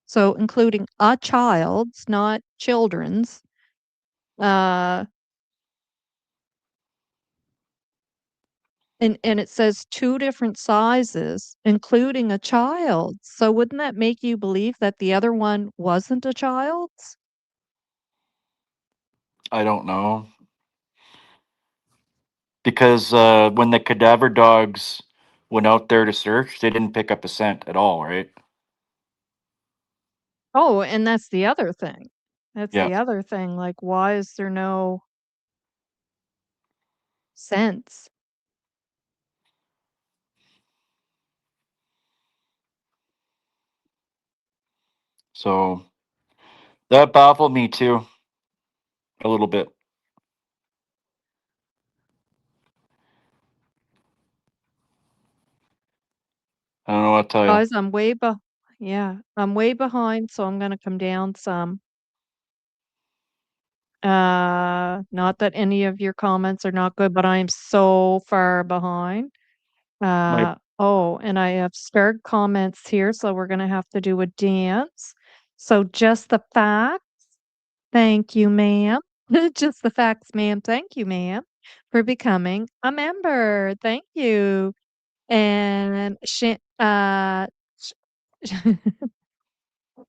So including a child's, not children's. Uh, and it says 2 different sizes, including a child's. So wouldn't that make you believe that the other one wasn't a child's? I don't know because when the cadaver dogs went out there to search, they didn't pick up a scent at all, right? Oh, and that's the other thing. That's Yeah. the other thing, like, why is there no sense? So that baffled me too a little bit. I don't know what to tell you. Guys, I'm way behind, so I'm gonna come down some. Not that any of your comments are not good, but I am so far behind. My Oh, and I have starred comments here, so we're gonna have to do a dance. So just the facts, thank you, ma'am. Just the facts, ma'am. Thank you, ma'am, for becoming a member. Thank you. And Sh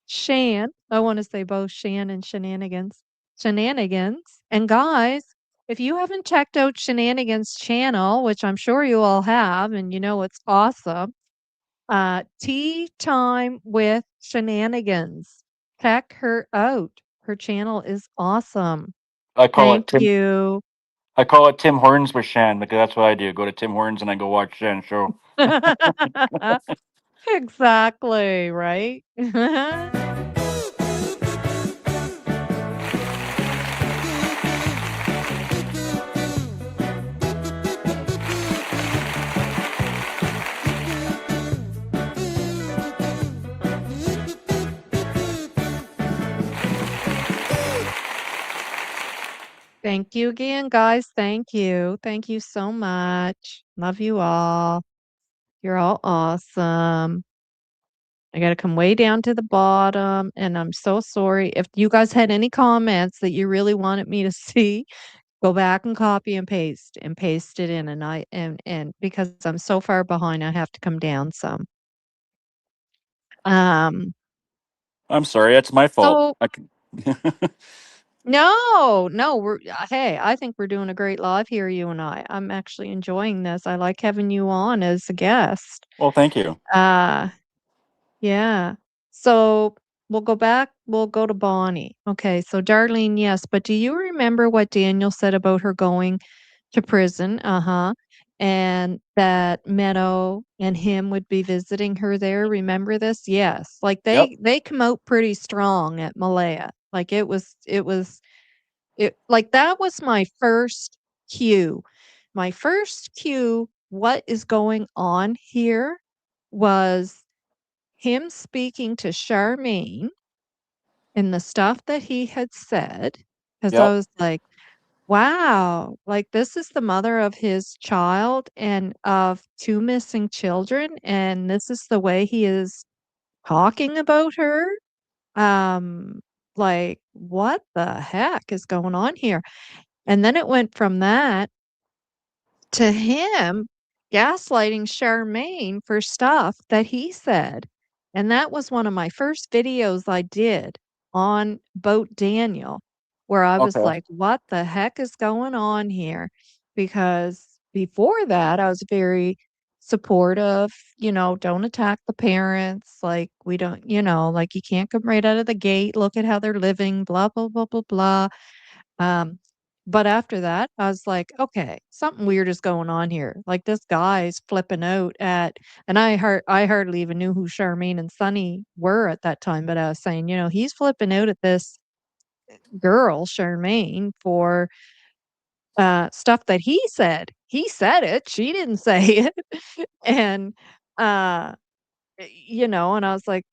Shan, I wanna say both Shan and Shenanigans. Shenanigans. And guys, if you haven't checked out Shenanigans channel, which I'm sure you all have, and you know it's awesome, Tea Time with Shenanigans. Check her out. Her channel is awesome. I call it Thank Tim. you. I call it Tim Hortons with Shan because that's what I do. Go to Tim Hortons and I go watch Shan's show. Exactly, right? Thank you again, guys. Thank you. Thank you so much. Love you all. You're all awesome. I gotta come way down to the bottom, and I'm so sorry. If you guys had any comments that you really wanted me to see, go back and copy and paste it in, and and because I'm so far behind, I have to come down some. Um, I'm sorry, that's my fault. so I can. no, no, hey, I think we're doing a great live here, you and I. I'm actually enjoying this. I like having you on as a guest. Well, thank you. Uh, yeah. So we'll go to Bonnie. Okay, so Darlene, yes, but do you remember what Daniel said about her going to prison? Uh-huh. and that Meadow and him would be visiting her there. Remember this? Yes. Like Yep. they come out pretty strong at Malaya. Like it like that was my first cue. My first cue, what is going on here, was him speaking to Charmaine and the stuff that he had said, because I Yep. was like, wow, like this is the mother of his child and of 2 missing children, and this is the way he is talking about her? Um, like, what the heck is going on here? And then it went from that to him gaslighting Charmaine for stuff that he said. And that was one of my first videos I did on Boat Daniel, where I was Okay. like, what the heck is going on here? Because before that, I was very supportive, don't attack the parents. Like, we don't, like you can't come right out of the gate. Look at how they're living, blah, blah, blah, blah, blah. Um, but after that, I was like, "Okay, something weird is going on here." Like, this guy's flipping out at and I hardly even knew who Charmaine and Sonny were at that time, but I was saying, "He's flipping out at this girl, Charmaine, for, stuff that he said. He said it, she didn't say it." And, uh and I was like,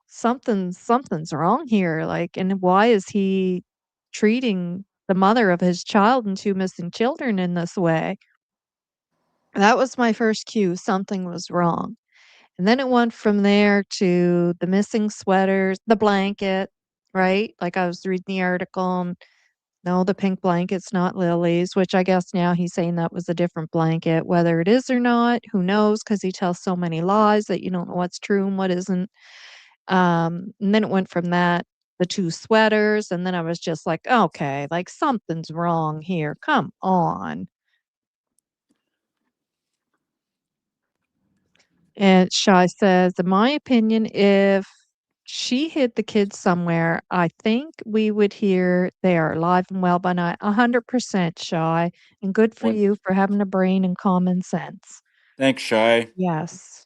something's wrong here, like, and why is he treating the mother of his child and 2 missing children in this way? That was my first cue, something was wrong. And then it went from there to the missing sweaters, the blanket, right? Like, I was reading the article, and no, the pink blanket's not Lily's, which I guess now he's saying that was a different blanket. Whether it is or not, who knows? Because he tells so many lies that you don't know what's true and what isn't. And then it went from that, the 2 sweaters, and then I was just like, "Okay, like, something's wrong here, come on." And Shy says, "In my opinion, if she hid the kids somewhere, I think we would hear they are alive and well by now." 100% Shy, and good for What? you for having a brain and common sense. Thanks, Shy. Yes.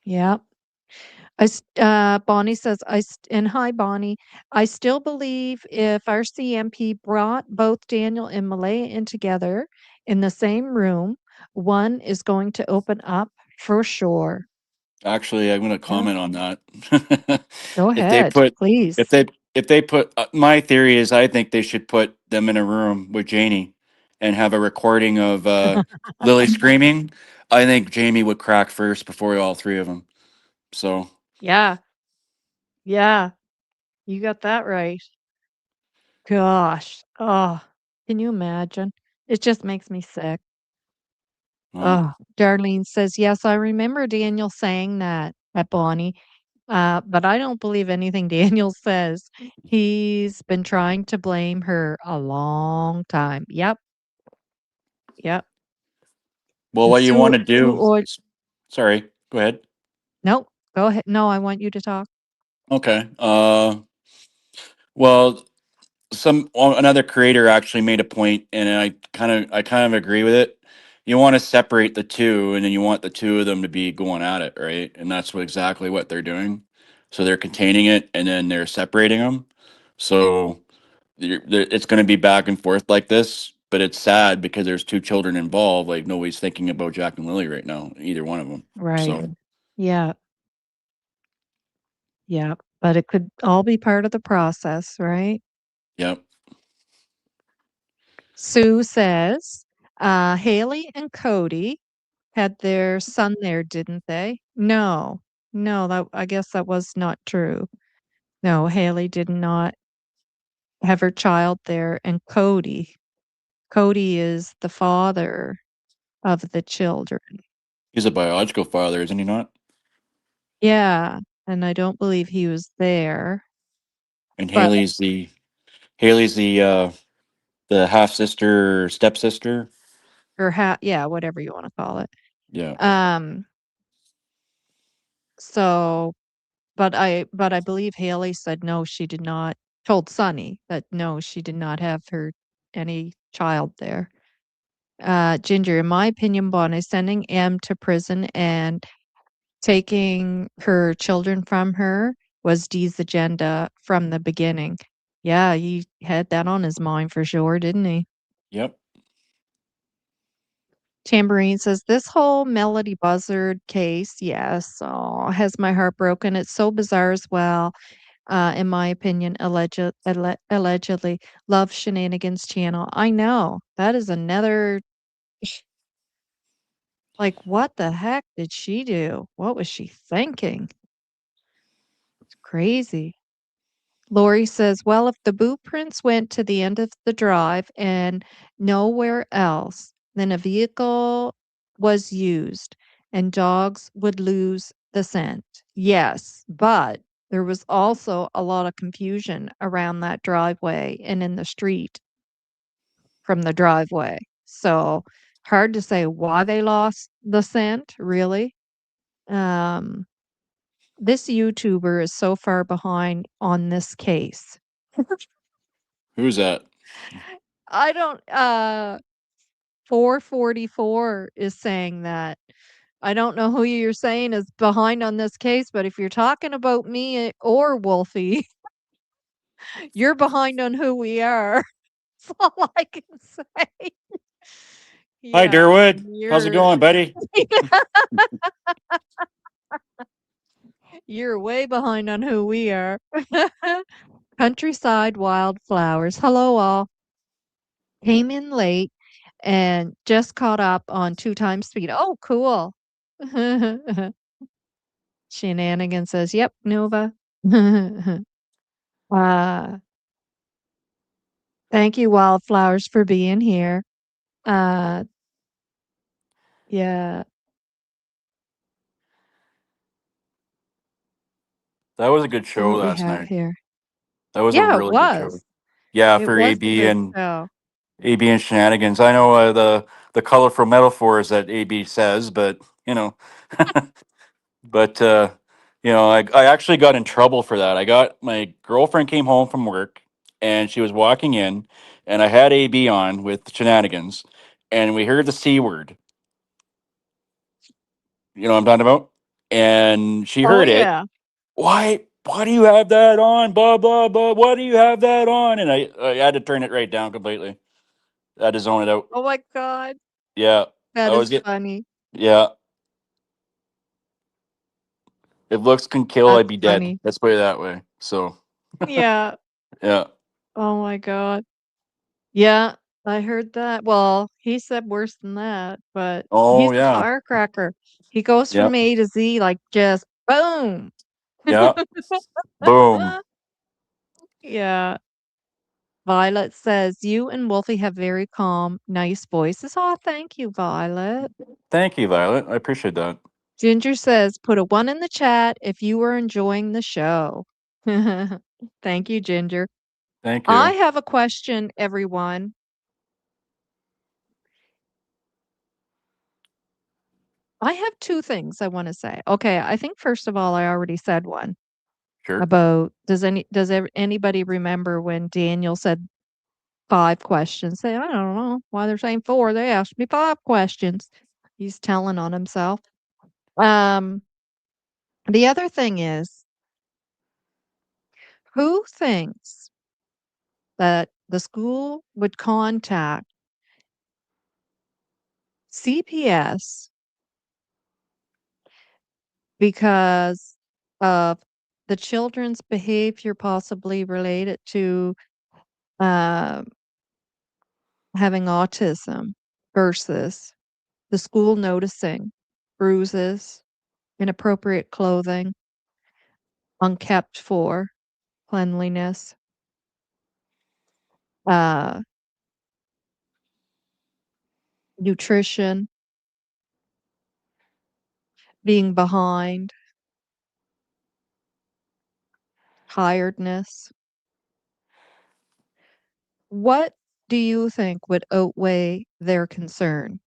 Yep. Bonnie says, and hi, Bonnie. I still believe if our CMP brought both Daniel and Malaya in together in the same room, one is going to open up for sure. Actually, I'm going to Yeah. comment on that. Go if they ahead, put, if please. they, if they put, my theory is I think they should put them in a room with Janie and have a recording of Lily screaming. I think Jamie would crack first before all three of them. So, Yeah. Yeah. You got that right. Gosh. Oh, can you imagine? It just makes me sick. well, Oh, Darlene says, yes, I remember Daniel saying that at Bonnie. But I don't believe anything Daniel says. He's been trying to blame her a long time. Yep, yep. well, And what you want Sue to Sue do? or Sorry, go ahead. no, go ahead. No, I want you to talk. Okay. Well, another creator actually made a point, and I kind of agree with it. You want to separate the two, and then you want the two of them to be going at it, right? And that's exactly what they're doing. So they're containing it, and then they're separating them. So it's going to be back and forth like this. But it's sad because there's two children involved. Like nobody's thinking about Jack and Lily right now, either one of them. Right. So Yeah, yeah. But it could all be part of the process, right? yep. Sue says, Haley and Cody had their son there, didn't they? No. No, that I guess that was not true. No, Haley did not have her child there, and Cody is the father of the children. He's a biological father, isn't he not? Yeah, and I don't believe he was there, And but Haley's the half sister, stepsister. or yeah, whatever you wanna call it. Yeah. Um, so but I believe Haley said no, she did not told Sonny that no, she did not have her any child there. Ginger, in my opinion, Bonnie, sending M to prison and taking her children from her was Dee's agenda from the beginning. Yeah, he had that on his mind for sure, didn't he? Yep. Tambourine says, "This whole Melody Buzzard case, yes, has my heart broken. It's so bizarre as well. In my opinion, allegedly love shenanigans channel." I know. That is another, like, what the heck did she do? What was she thinking? It's crazy. Lori says, "Well, if the blueprints went to the end of the drive and nowhere else, then a vehicle was used and dogs would lose the scent." Yes, but there was also a lot of confusion around that driveway and in the street from the driveway. So hard to say why they lost the scent, really. Um, this YouTuber is so far behind on this case. Who's that? I don't 444 is saying that. I don't know who you're saying is behind on this case, but if you're talking about me or Wolfie, you're behind on who we are. That's all I can say. Hi, Yeah, Derwood. How's it you're going, buddy? you're way behind on who we are. Countryside Wildflowers. Hello all. Came in late and just caught up on 2 times speed. Oh, cool. Shenanigan says, "Yep, Nova." uh, Thank you, Wildflowers, for being here. Uh, yeah. That was a good So show what we last have night. here. That was a Yeah, it really good show. was. Yeah, It for was a AB good and show. Shenanigans. I know the colorful metaphors that AB says, but you know, but I actually got in trouble for that. I got my girlfriend came home from work and she was walking in, and I had AB on with Shenanigans, and we heard the C word. You know what I'm talking about? And she Oh, heard it. yeah. Why do you have that on? Blah blah blah. Why do you have that on? And I had to turn it right down completely. I had to zone it out. Oh my god. Yeah. That I was is get funny. yeah. If looks can kill, That's I'd be dead. funny. Let's put it that way. So Yeah. yeah. Oh my god. Yeah, I heard that. Well, he said worse than that, but Oh he's a yeah. firecracker. He goes Yeah. from A to Z like just boom. Yeah. Boom. Yeah. Violet says, "You and Wolfie have very calm, nice voices." Oh, thank you, Violet. Thank you, Violet. I appreciate that. Ginger says, "Put a 1 in the chat if you were enjoying the show." Thank you, Ginger. Thank I you. have a question, everyone. I have 2 things I wanna say. Okay, I think first of all, I already said one Sure. about anybody remember when Daniel said 5 questions? Say, "I don't know why they're saying 4. They asked me 5 questions." He's telling on himself. Um, the other thing is, who thinks that the school would contact CPS because of the children's behavior possibly related to, um, having autism versus the school noticing bruises, inappropriate clothing, unkept for cleanliness, uh, nutrition, being behind, tiredness? What do you think would outweigh their concern?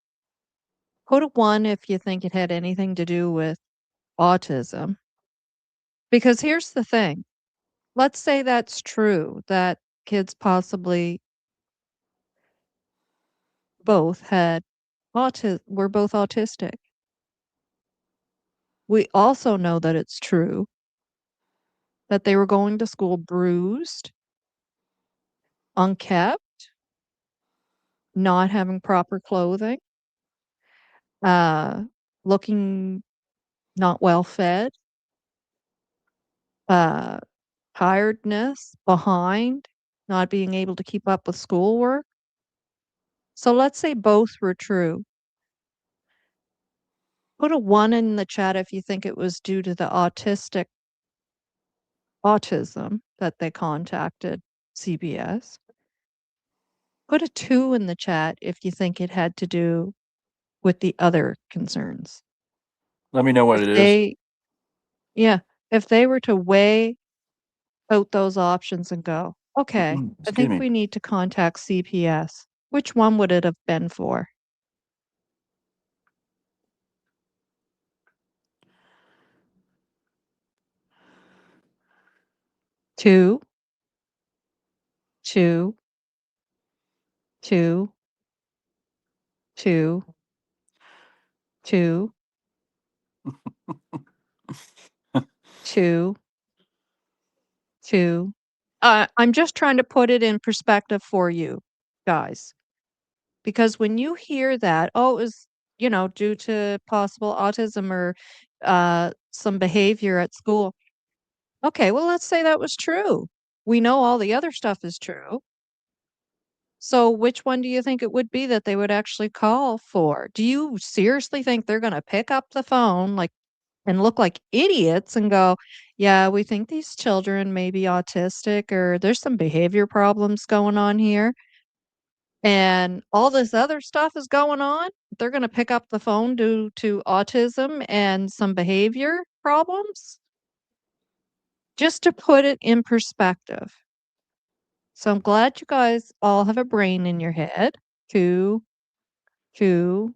Put a 1 if you think it had anything to do with autism. Because here's the thing. Let's say that's true, that kids possibly both were both autistic. We also know that it's true that they were going to school bruised, unkept, not having proper clothing, uh, looking not well fed, uh, tiredness, behind, not being able to keep up with schoolwork. So let's say both were true. Put a 1 in the chat if you think it was due to the autism that they contacted CBS. Put a 2 in the chat if you think it had to do with the other concerns. Let me know what If it is. they Yeah, if they were to weigh out those options and go, "Okay, I Excuse think me. we need to contact CPS," which one would it have been for? 2, 2, 2, 2, 2, 2, 2. I'm just trying to put it in perspective for you guys, because when you hear that, "Oh, it was, due to possible autism or, some behavior at school." Okay, well, let's say that was true. We know all the other stuff is true. So which one do you think it would be that they would actually call for? Do you seriously think they're gonna pick up the phone, like, and look like idiots and go, "Yeah, we think these children may be autistic or there's some behavior problems going on here, and all this other stuff is going on." They're gonna pick up the phone due to autism and some behavior problems? Just to put it in perspective. So I'm glad you guys all have a brain in your head. 2, 2,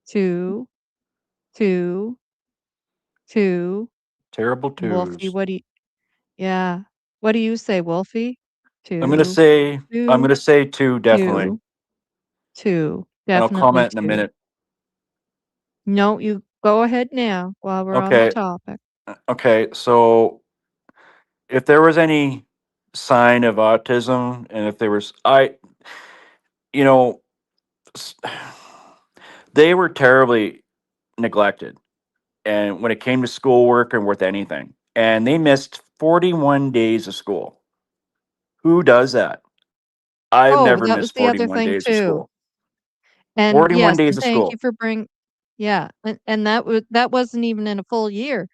2, 2, 2. Terrible Wolfie, twos. yeah. What do you say, Wolfie? I'm gonna 2, say I'm 2, gonna say two, definitely, 2, 2. and I'll Definitely comment in a 2. minute. No, you go ahead now while we're on the Okay. topic. Okay. So if there was any sign of autism, and if there was, you know, s- they were terribly neglected, and when it came to schoolwork and with anything, and they missed 41 days of school. Who does that? I've Oh, never that was missed the other 41 thing days of too. school. And 41 yes, days and of thank you school. for yeah, and that wasn't even in a full year.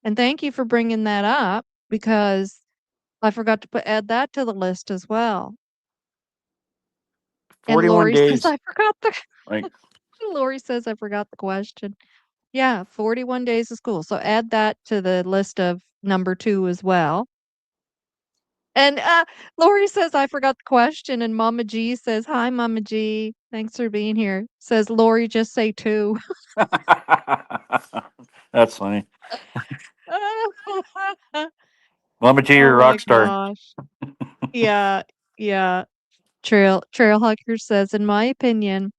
And thank you for bringing that up because I forgot to add that to the list as well. And 41 Lori says days. I forgot the Like, Lori says I forgot the question. Yeah, 41 days of school. So add that to the list of number 2 as well. And Lori says I forgot the question and Mama G says, "Hi Mama G. Thanks for being here." Says Lori, just say 2. that's funny. Mama G, you're Oh a my rock star. gosh. Yeah, yeah. Trailhawker says, "In my opinion,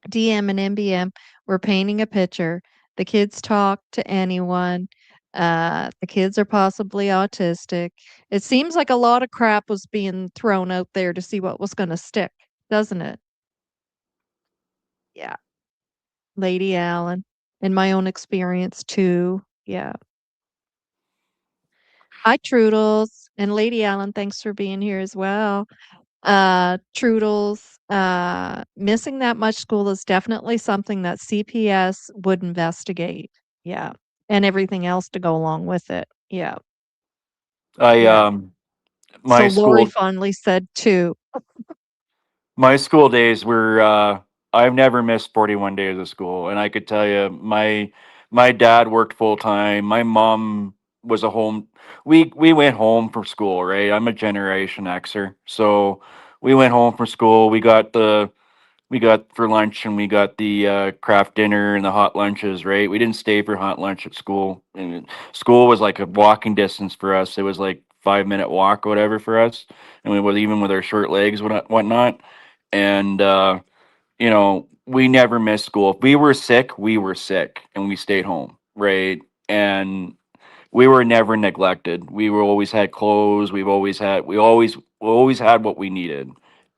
DM and MBM were painting a picture. The kids talk to anyone. The kids are possibly autistic. It seems like a lot of crap was being thrown out there to see what was going to stick, doesn't it?" Yeah. Lady Allen. In my own experience, too. Yeah. Hi, Troodles. And Lady Allen, thanks for being here as well. Troodles, missing that much school is definitely something that CPS would investigate. Yeah. And everything else to go along with it. Yeah. I Yeah. So my Lori school finally said 2. my school days were I've never missed 41 days of school, and I could tell you my dad worked full time. My mom was a home we went home from school, right? I'm a generation Xer. So we went home from school. We got for lunch, and we got the craft dinner and the hot lunches, right? We didn't stay for hot lunch at school. And school was like a walking distance for us. It was like 5 minute walk or whatever for us. And we was even with our short legs, whatnot. And we never missed school. If we were sick, we were sick and we stayed home, right? And we were never neglected. We were always had clothes. We always had what we needed.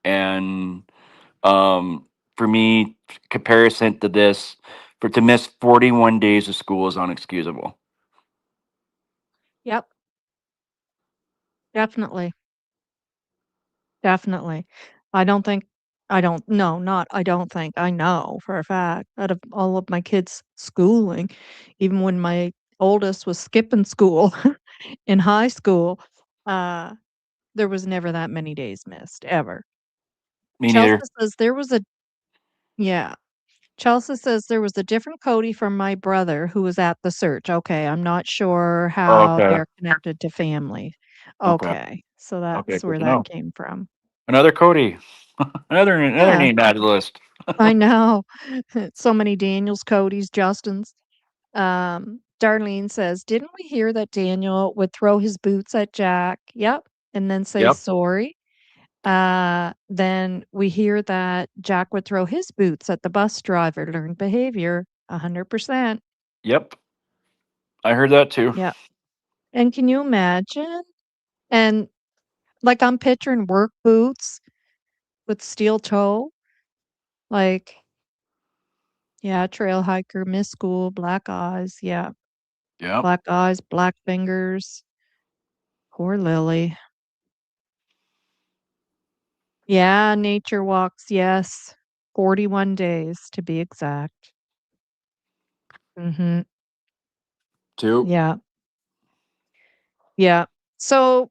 And um, for me, comparison to this, for to miss 41 days of school is unexcusable. Yep, definitely, definitely. I don't think I don't no, not I don't think, I know for a fact, out of all of my kids' schooling, even when my oldest was skipping school in high school, uh, there was never that many days missed, ever. Me Chelsea neither. says there was a yeah. Chelsea says there was a different Cody from my brother who was at the search. Okay, I'm not sure how Okay. they're connected to family. Okay. Okay, so Okay. that's Good where to that know. came from. Another Cody. Another Yeah, name to add to the list. I know. So many Daniels, Codys, Justins. Darlene says, "Didn't we hear that Daniel would throw his boots at Jack?" Yep, and then say Yep. sorry. Then we hear that Jack would throw his boots at the bus driver, learned behavior, 100%. Yep. I heard that too. Yep. And can you imagine? And, like, I'm picturing work boots with steel toe, like, yeah, trail hiker, missed school, black eyes, yeah, Yep. black eyes, black fingers. Poor Lily. Yeah, nature walks, yes. 41 days to be exact. Mhm. Two. Yeah, yeah. So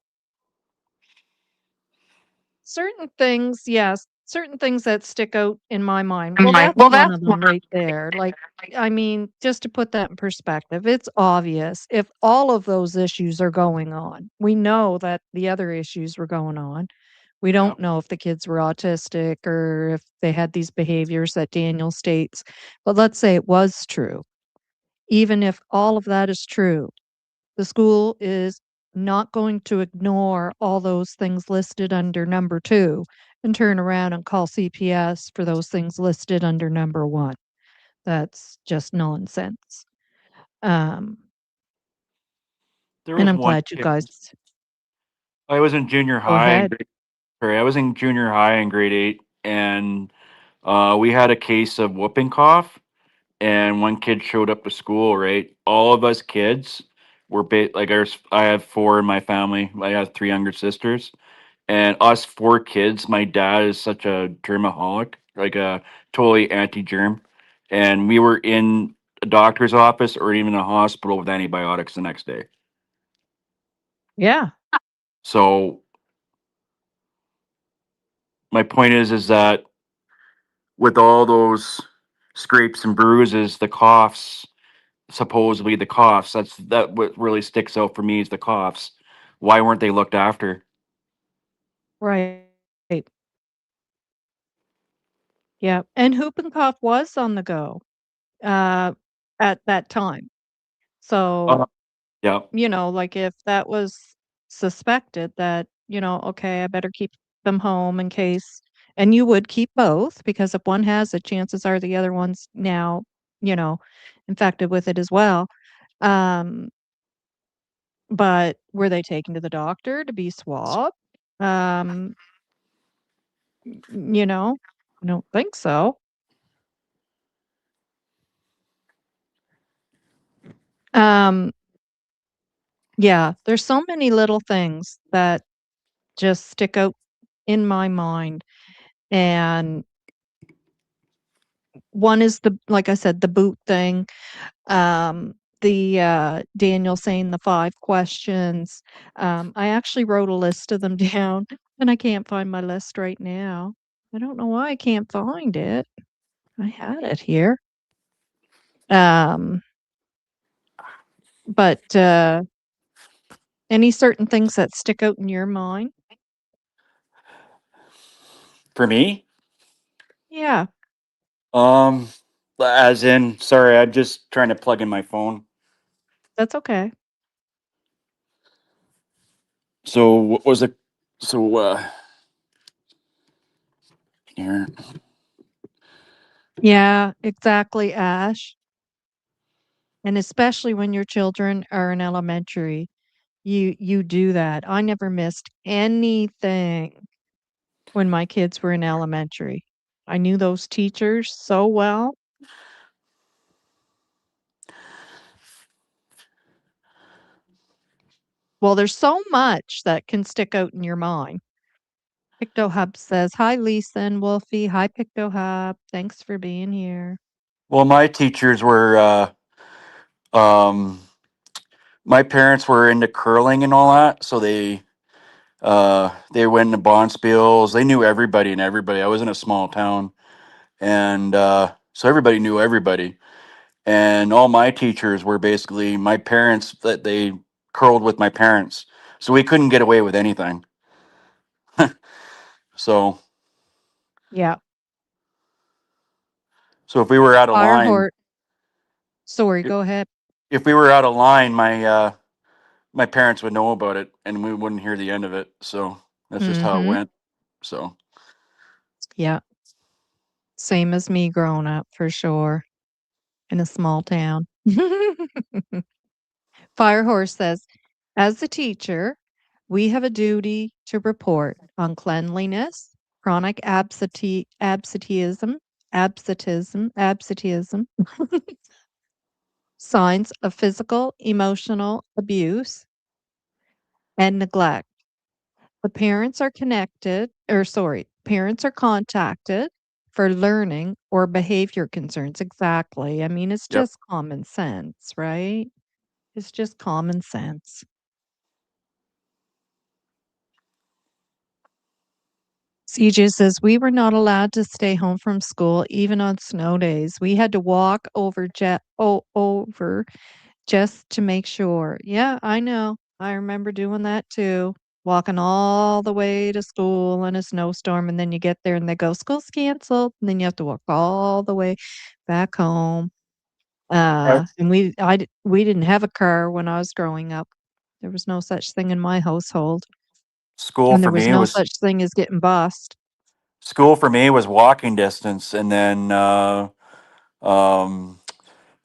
certain things, yes, certain things that stick out in my mind. Well, that's Well, one that's of one. them right there. Like, I mean, just to put that in perspective, it's obvious if all of those issues are going on. We know that the other issues were going on. We don't Yep. know if the kids were autistic or if they had these behaviors that Daniel states. But let's say it was true. Even if all of that is true, the school is not going to ignore all those things listed under number 2 and turn around and call CPS for those things listed under number 1. That's just nonsense. Um, There and was I'm one glad you kid. guys I was in junior go high. ahead. Sorry, I was in junior high in grade 8, and we had a case of whooping cough. And one kid showed up to school. Right, all of us kids were like I have four in my family. I have three younger sisters, and us four kids. My dad is such a germaholic, like a totally anti-germ, and we were in a doctor's office or even a hospital with antibiotics the next day. Yeah, So my point is that with all those scrapes and bruises, the coughs, supposedly the coughs, that what really sticks out for me is the coughs. Why weren't they looked after? right. Yeah, and whooping cough was on the go, uh, at that time. So Uh, yeah. like if that was suspected that, okay, I better keep them home in case, and you would keep both because if one has it, chances are the other one's now, you know, infected with it as well. Um, but were they taken to the doctor to be swabbed? Um, you know, I don't think so. Um, yeah, there's so many little things that just stick out in my mind. And one is like I said, the boot thing, Daniel saying the 5 questions. I actually wrote a list of them down, and I can't find my list right now. I don't know why I can't find it. I had it here. Um, but, any certain things that stick out in your mind? For me, Yeah, um, as in, sorry, I'm just trying to plug in my phone. that's okay. So what was it? So here. Yeah, exactly, Ash. And especially when your children are in elementary, you do that. I never missed anything when my kids were in elementary. I knew those teachers so well. Well, there's so much that can stick out in your mind. Pictou Hub says, "Hi, Lisa and Wolfie. Hi, Pictou Hub. Thanks for being here." Well, my teachers were, um, my parents were into curling and all that, so they went to Bonspiels. They knew everybody and everybody. I was in a small town, and so everybody knew everybody. And all my teachers were basically my parents that they curled with my parents, so we couldn't get away with anything. So Yeah. so if we were out of line, Firehorse. Sorry, if, go ahead. if we were out of line, my parents would know about it, and we wouldn't hear the end of it. So that's just how it Mhm. went. So Yeah. Same as me growing up for sure in a small town. Firehorse says, "As a teacher, we have a duty to report on cleanliness, chronic absenteeism, signs of physical, emotional abuse, and neglect. The parents are parents are contacted for learning or behavior concerns." Exactly. I mean, it's yep. just common sense, right? It's just common sense. CJ says, "We were not allowed to stay home from school even on snow days. We had to walk over just to make sure." Yeah, I know. I remember doing that too. Walking all the way to school in a snowstorm, and then you get there and they go, "School's canceled." And then you have to walk all the way back home. Uh, And we didn't have a car when I was growing up. There was no such thing in my household, school and there for was me no was such thing as getting bused. school for me was walking distance, and then um,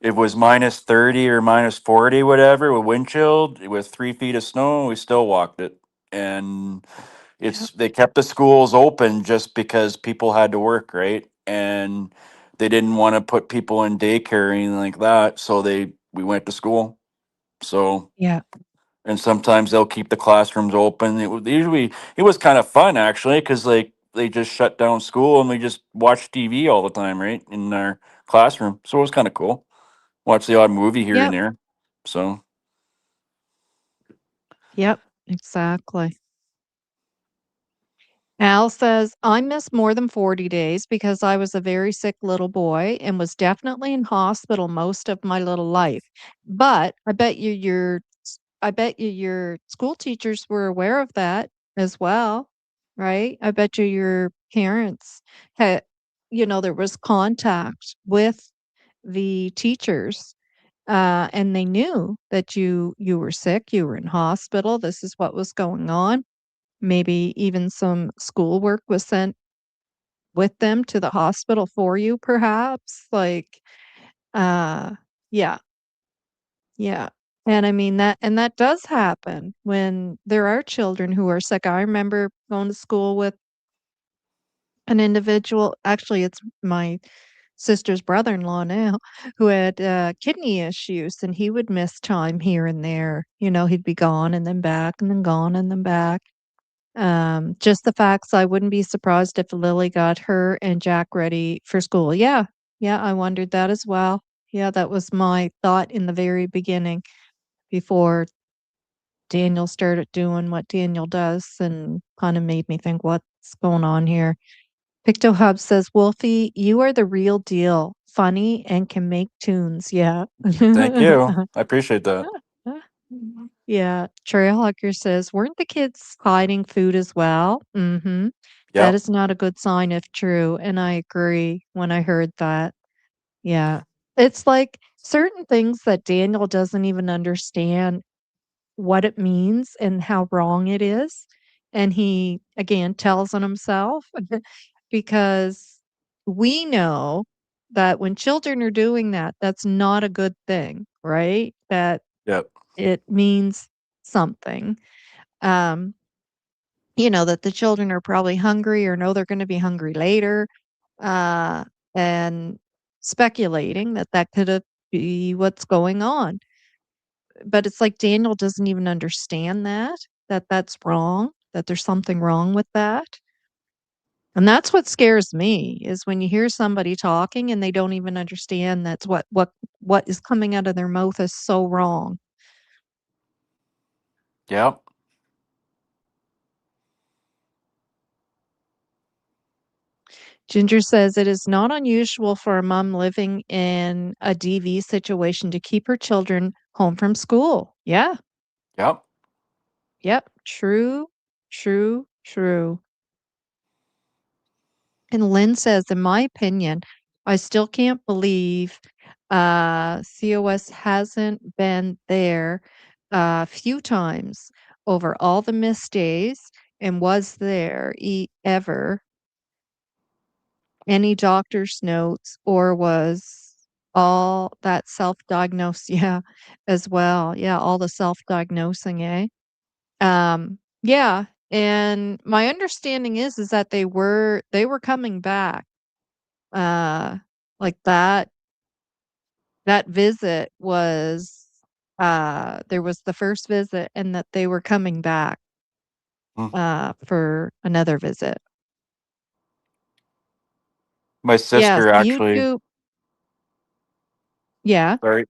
it was minus 30 or minus 40, whatever, with wind chill with 3 feet of snow. We still walked it, and Yep. they kept the schools open just because people had to work, right? And they didn't want to put people in daycare or anything like that, so we went to school. So Yeah. and sometimes they'll keep the classrooms open. Usually it was kind of fun actually because like they just shut down school and we just watched TV all the time, right, in our classroom. So it was kind of cool. Watch the odd movie here and Yep. there. So Yep. Exactly. Al says, "I missed more than 40 days because I was a very sick little boy and was definitely in hospital most of my little life. But I bet you your school teachers were aware of that as well, right? I bet you your parents had, there was contact with the teachers, and they knew that you were sick, you were in hospital, this is what was going on. Maybe even some schoolwork was sent with them to the hospital for you, perhaps. Like, uh, yeah, yeah. And I mean that does happen when there are children who are sick. I remember going to school with an individual, actually, it's my sister's brother-in-law now, who had kidney issues, and he would miss time here and there. He'd be gone and then back and then gone and then back. Just the facts, I wouldn't be surprised if Lily got her and Jack ready for school. Yeah. Yeah, I wondered that as well. Yeah, that was my thought in the very beginning before Daniel started doing what Daniel does and kind of made me think, what's going on here? Pictou Hub says, "Wolfie, you are the real deal. Funny and can make tunes." Yeah. thank you. I appreciate that. Yeah, Trailhawker says, "Weren't the kids hiding food as well?" Mhm. That Yep. is not a good sign if true, and I agree when I heard that. Yeah. It's like certain things that Daniel doesn't even understand what it means and how wrong it is, and he, again, tells on himself because we know that when children are doing that, that's not a good thing, right? That Yep. it means something. Um, that the children are probably hungry or know they're gonna be hungry later, uh, and speculating that that could be what's going on. But it's like Daniel doesn't even understand that that's wrong, that there's something wrong with that. And that's what scares me is when you hear somebody talking and they don't even understand that's what is coming out of their mouth is so wrong. Yep. Ginger says it is not unusual for a mom living in a DV situation to keep her children home from school. Yeah. Yep. Yep. True. True. True. And Lynn says, in my opinion, I still can't believe COS hasn't been there a few times over all the missed days and was there ever any doctor's notes or was all that self-diagnosed yeah, as well. Yeah, all the self-diagnosing, eh? Yeah, and my understanding is that they were coming back. Uh, like that visit was there was the first visit and that they were coming back Mm. for another visit. My Yes, sister actually, YouTube. Yeah. sorry,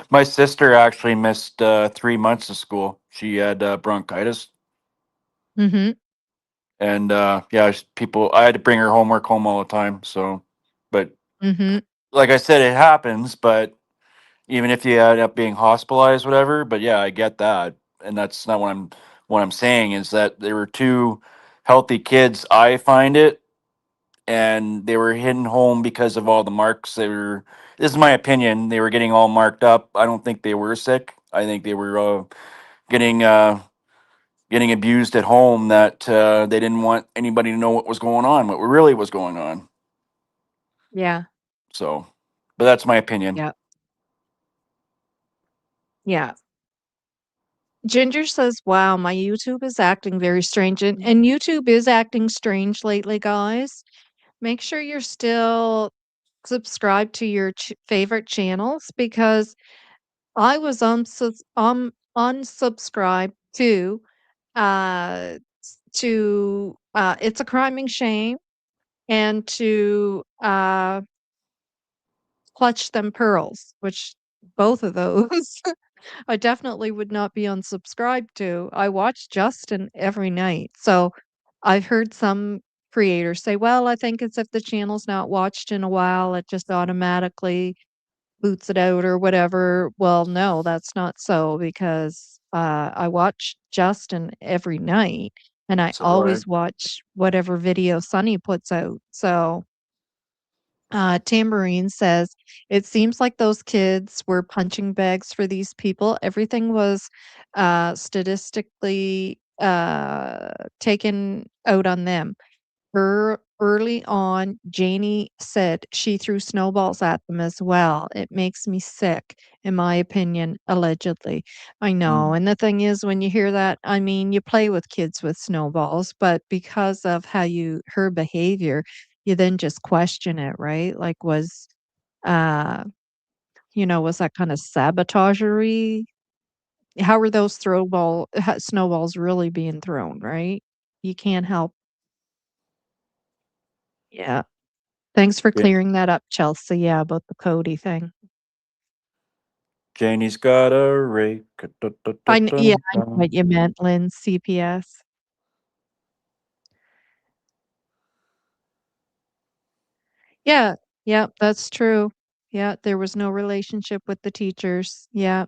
my sister actually missed 3 months of school. She had bronchitis, Mhm. and yeah, people. I had to bring her homework home all the time. So, but Mhm. like I said, it happens. But even if you end up being hospitalized, whatever. But yeah, I get that, and that's not what I'm saying is that there were two healthy kids. I find it, and they were hidden home because of all the marks. They were. This is my opinion. They were getting all marked up. I don't think they were sick. I think they were getting getting abused at home. That they didn't want anybody to know what was going on, what really was going on. Yeah. So, but that's my opinion. Yeah. Yeah. Ginger says, "Wow, my YouTube is acting very strange." And YouTube is acting strange lately, guys. Make sure you're still subscribed to your favorite channels because I was unsubscribed uh to It's a Crime and Shame and to Clutch Them Pearls, which both of those I definitely would not be unsubscribed to. I watch Justin every night. So I've heard some creators say, well, I think it's if the channel's not watched in a while, it just automatically boots it out or whatever. Well, no, that's not so because I watch Justin every night and I So do I. always watch whatever video Sunny puts out. So Tambourine says, "It seems like those kids were punching bags for these people. Everything was statistically taken out on them. Early on, Janie said she threw snowballs at them as well. It makes me sick, in my opinion, allegedly. I know. Mm, And the thing is, when you hear that, I mean, you play with kids with snowballs, but because of her behavior, you then just question it, right? Like, uh, was that kind of sabotagery? How are those snowballs really being thrown, right? You can't help. Yeah. Thanks for yeah. clearing that up, Chelsea. Yeah, about the Cody thing. Janie's got a rake. Yeah, I know what you meant, Lynn, CPS. Yeah, yeah, that's true. Yeah, there was no relationship with the teachers. Yeah.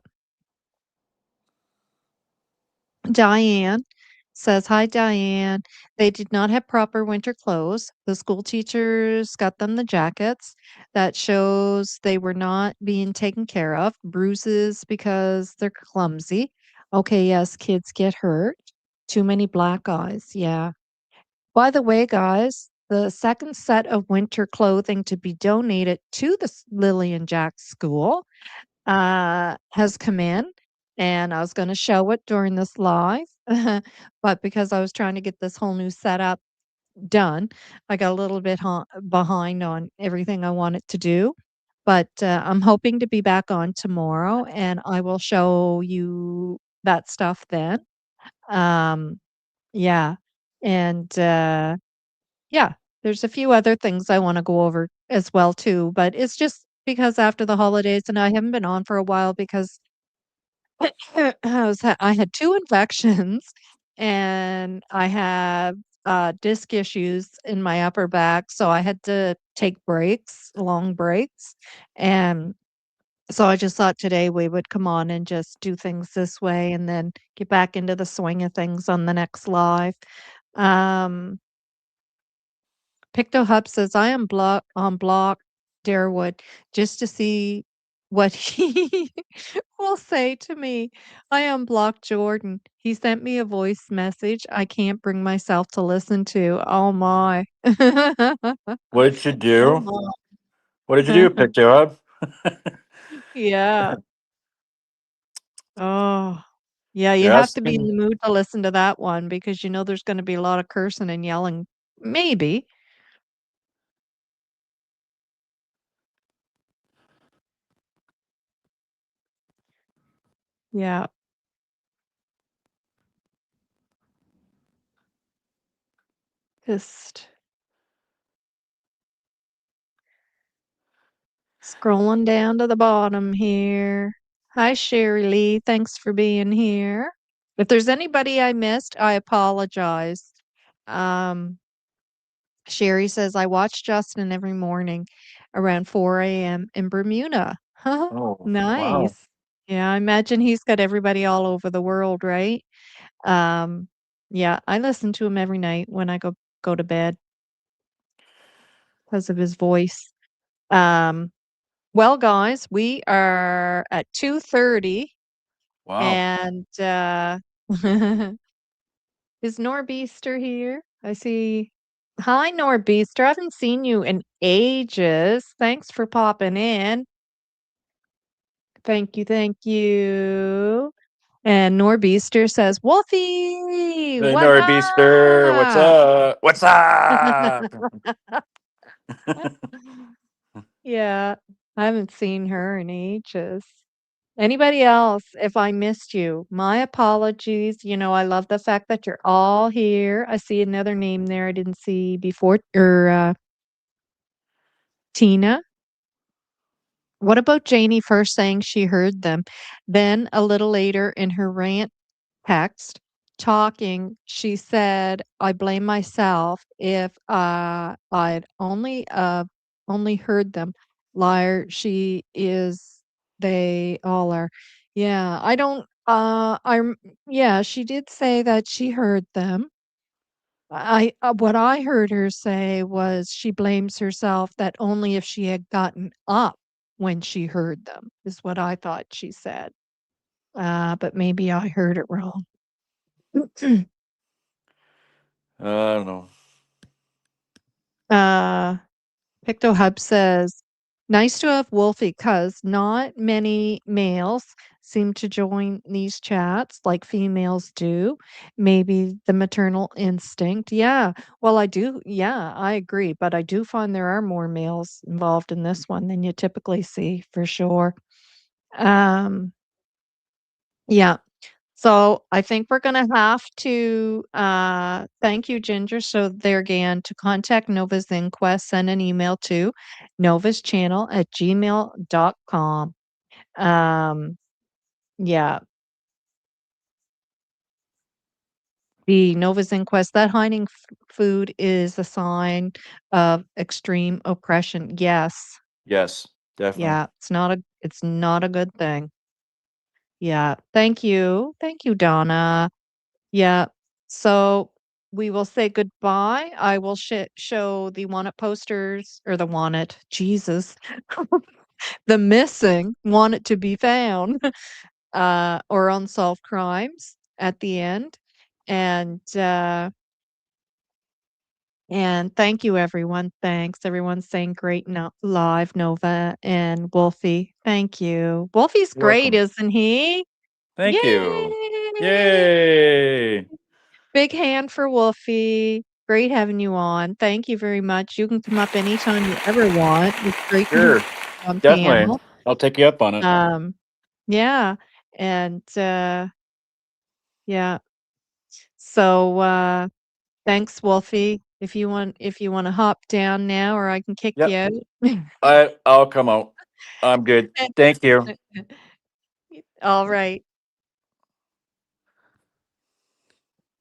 Diane says, "Hi, Diane. They did not have proper winter clothes. The school teachers got them the jackets. That shows they were not being taken care of. Bruises because they're clumsy. Okay, yes, kids get hurt. Too many black eyes. Yeah. By the way, guys, the second set of winter clothing to be donated to the Lily and Jack school has come in, and I was going to show it during this live, but because I was trying to get this whole new setup done, I got a little bit behind on everything I wanted to do. But I'm hoping to be back on tomorrow, and I will show you that stuff then. Um, yeah, and yeah, there's a few other things I wanna go over as well too, but it's just because after the holidays and I haven't been on for a while because I had 2 infections and I have, disc issues in my upper back, so I had to take breaks, long breaks, and so I just thought today we would come on and just do things this way and then get back into the swing of things on the next live. Um Pictou Hub says, "I am on block Darewood just to see what he will say to me. I unblocked Jordan. He sent me a voice message I can't bring myself to listen to. Oh my." What did you Oh do? What did you my. do, Pictou Hub? Yeah. Oh. Yeah, you You're have to be in asking. the mood to listen to that one because you know there's gonna be a lot of cursing and yelling. Maybe. Yeah. Just scrolling down to the bottom here. Hi, Sherry Lee. Thanks for being here. If there's anybody I missed, I apologize. Um, Sherry says, I watch Justin every morning around 4 a.m. in Bermuda. Huh, Oh, wow. nice. Yeah, I imagine he's got everybody all over the world, right? Um, yeah, I listen to him every night when I go to bed because of his voice. Um, well, guys, we are at 2:30 Wow. and, is Norbeaster here? I see. Hi, Norbeaster. I haven't seen you in ages. Thanks for popping in. Thank you, thank you. And Norbeaster says, "Wolfie, Hey, what Norbeaster, what's up?" up? What's up? Yeah, I haven't seen her in ages. Anybody else, if I missed you, my apologies. You know, I love the fact that you're all here. I see another name there I didn't see before, Tina. What about Janie first saying she heard them? Then a little later in her rant text talking, she said, "I blame myself if, I'd only heard them. Liar she is, they all are." Yeah, I don't, yeah, she did say that she heard them. What I heard her say was she blames herself that only if she had gotten up when she heard them, is what I thought she said. But maybe I heard it wrong. I don't know. Uh, Picto Hub says, nice to have Wolfie because not many males seem to join these chats like females do. Maybe the maternal instinct. Yeah. Well, I do. Yeah, I agree. But I do find there are more males involved in this one than you typically see for sure. Um, yeah. So I think we're gonna have to thank you, Ginger. So there again, to contact Nova's Inquest, send an email to Nova's channel at gmail.com. Um, yeah, the Nova's Inquest, that hiding food is a sign of extreme oppression. Yes. Yes, definitely. Yeah, it's not a good thing. Yeah. Thank you. Thank you, Donna. Yeah. So we will say goodbye. I will show the wanted posters or the wanted, Jesus, the missing, wanted to be found, or unsolved crimes at the end. And And thank you, everyone. Thanks. Everyone's saying great live, Nova and Wolfie. Thank you. Wolfie's You're great, welcome. isn't he? Thank you. Yay! Yay! Big hand for Wolfie. Great having you on. Thank you very much. You can come up anytime you ever want. It's great to hear Sure. you on Definitely. panel. I'll take you up on it. Um, yeah, and, yeah. So, thanks, Wolfie. If you wanna hop down now or I can kick you Yep. out. I'll come out. I'm good. Thank you. Alright.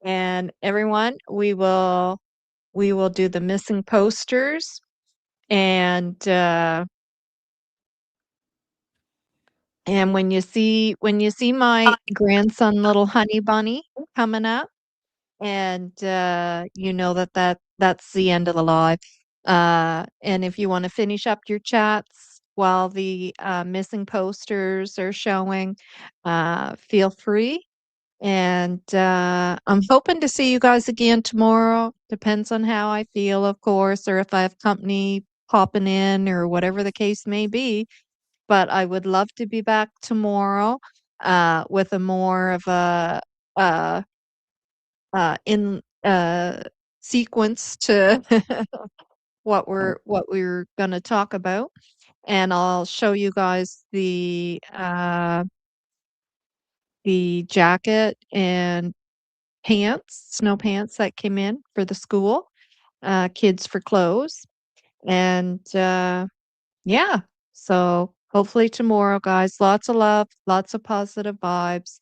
And everyone, we will do the missing posters, and when you see my grandson, little honey bunny, coming up, and, you know that's the end of the live. And if you wanna finish up your chats while the, missing posters are showing, feel free. And, I'm hoping to see you guys again tomorrow. Depends on how I feel, of course, or if I have company popping in or whatever the case may be. But I would love to be back tomorrow, with a more of a, uh, in sequence to what we're gonna talk about. And I'll show you guys the jacket and pants, snow pants that came in for the school, kids for clothes. And, yeah, so hopefully tomorrow, guys, lots of love, lots of positive vibes,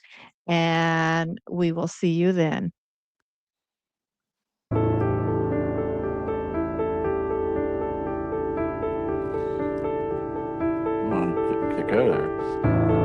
and we will see you then. Come on, kick out of there.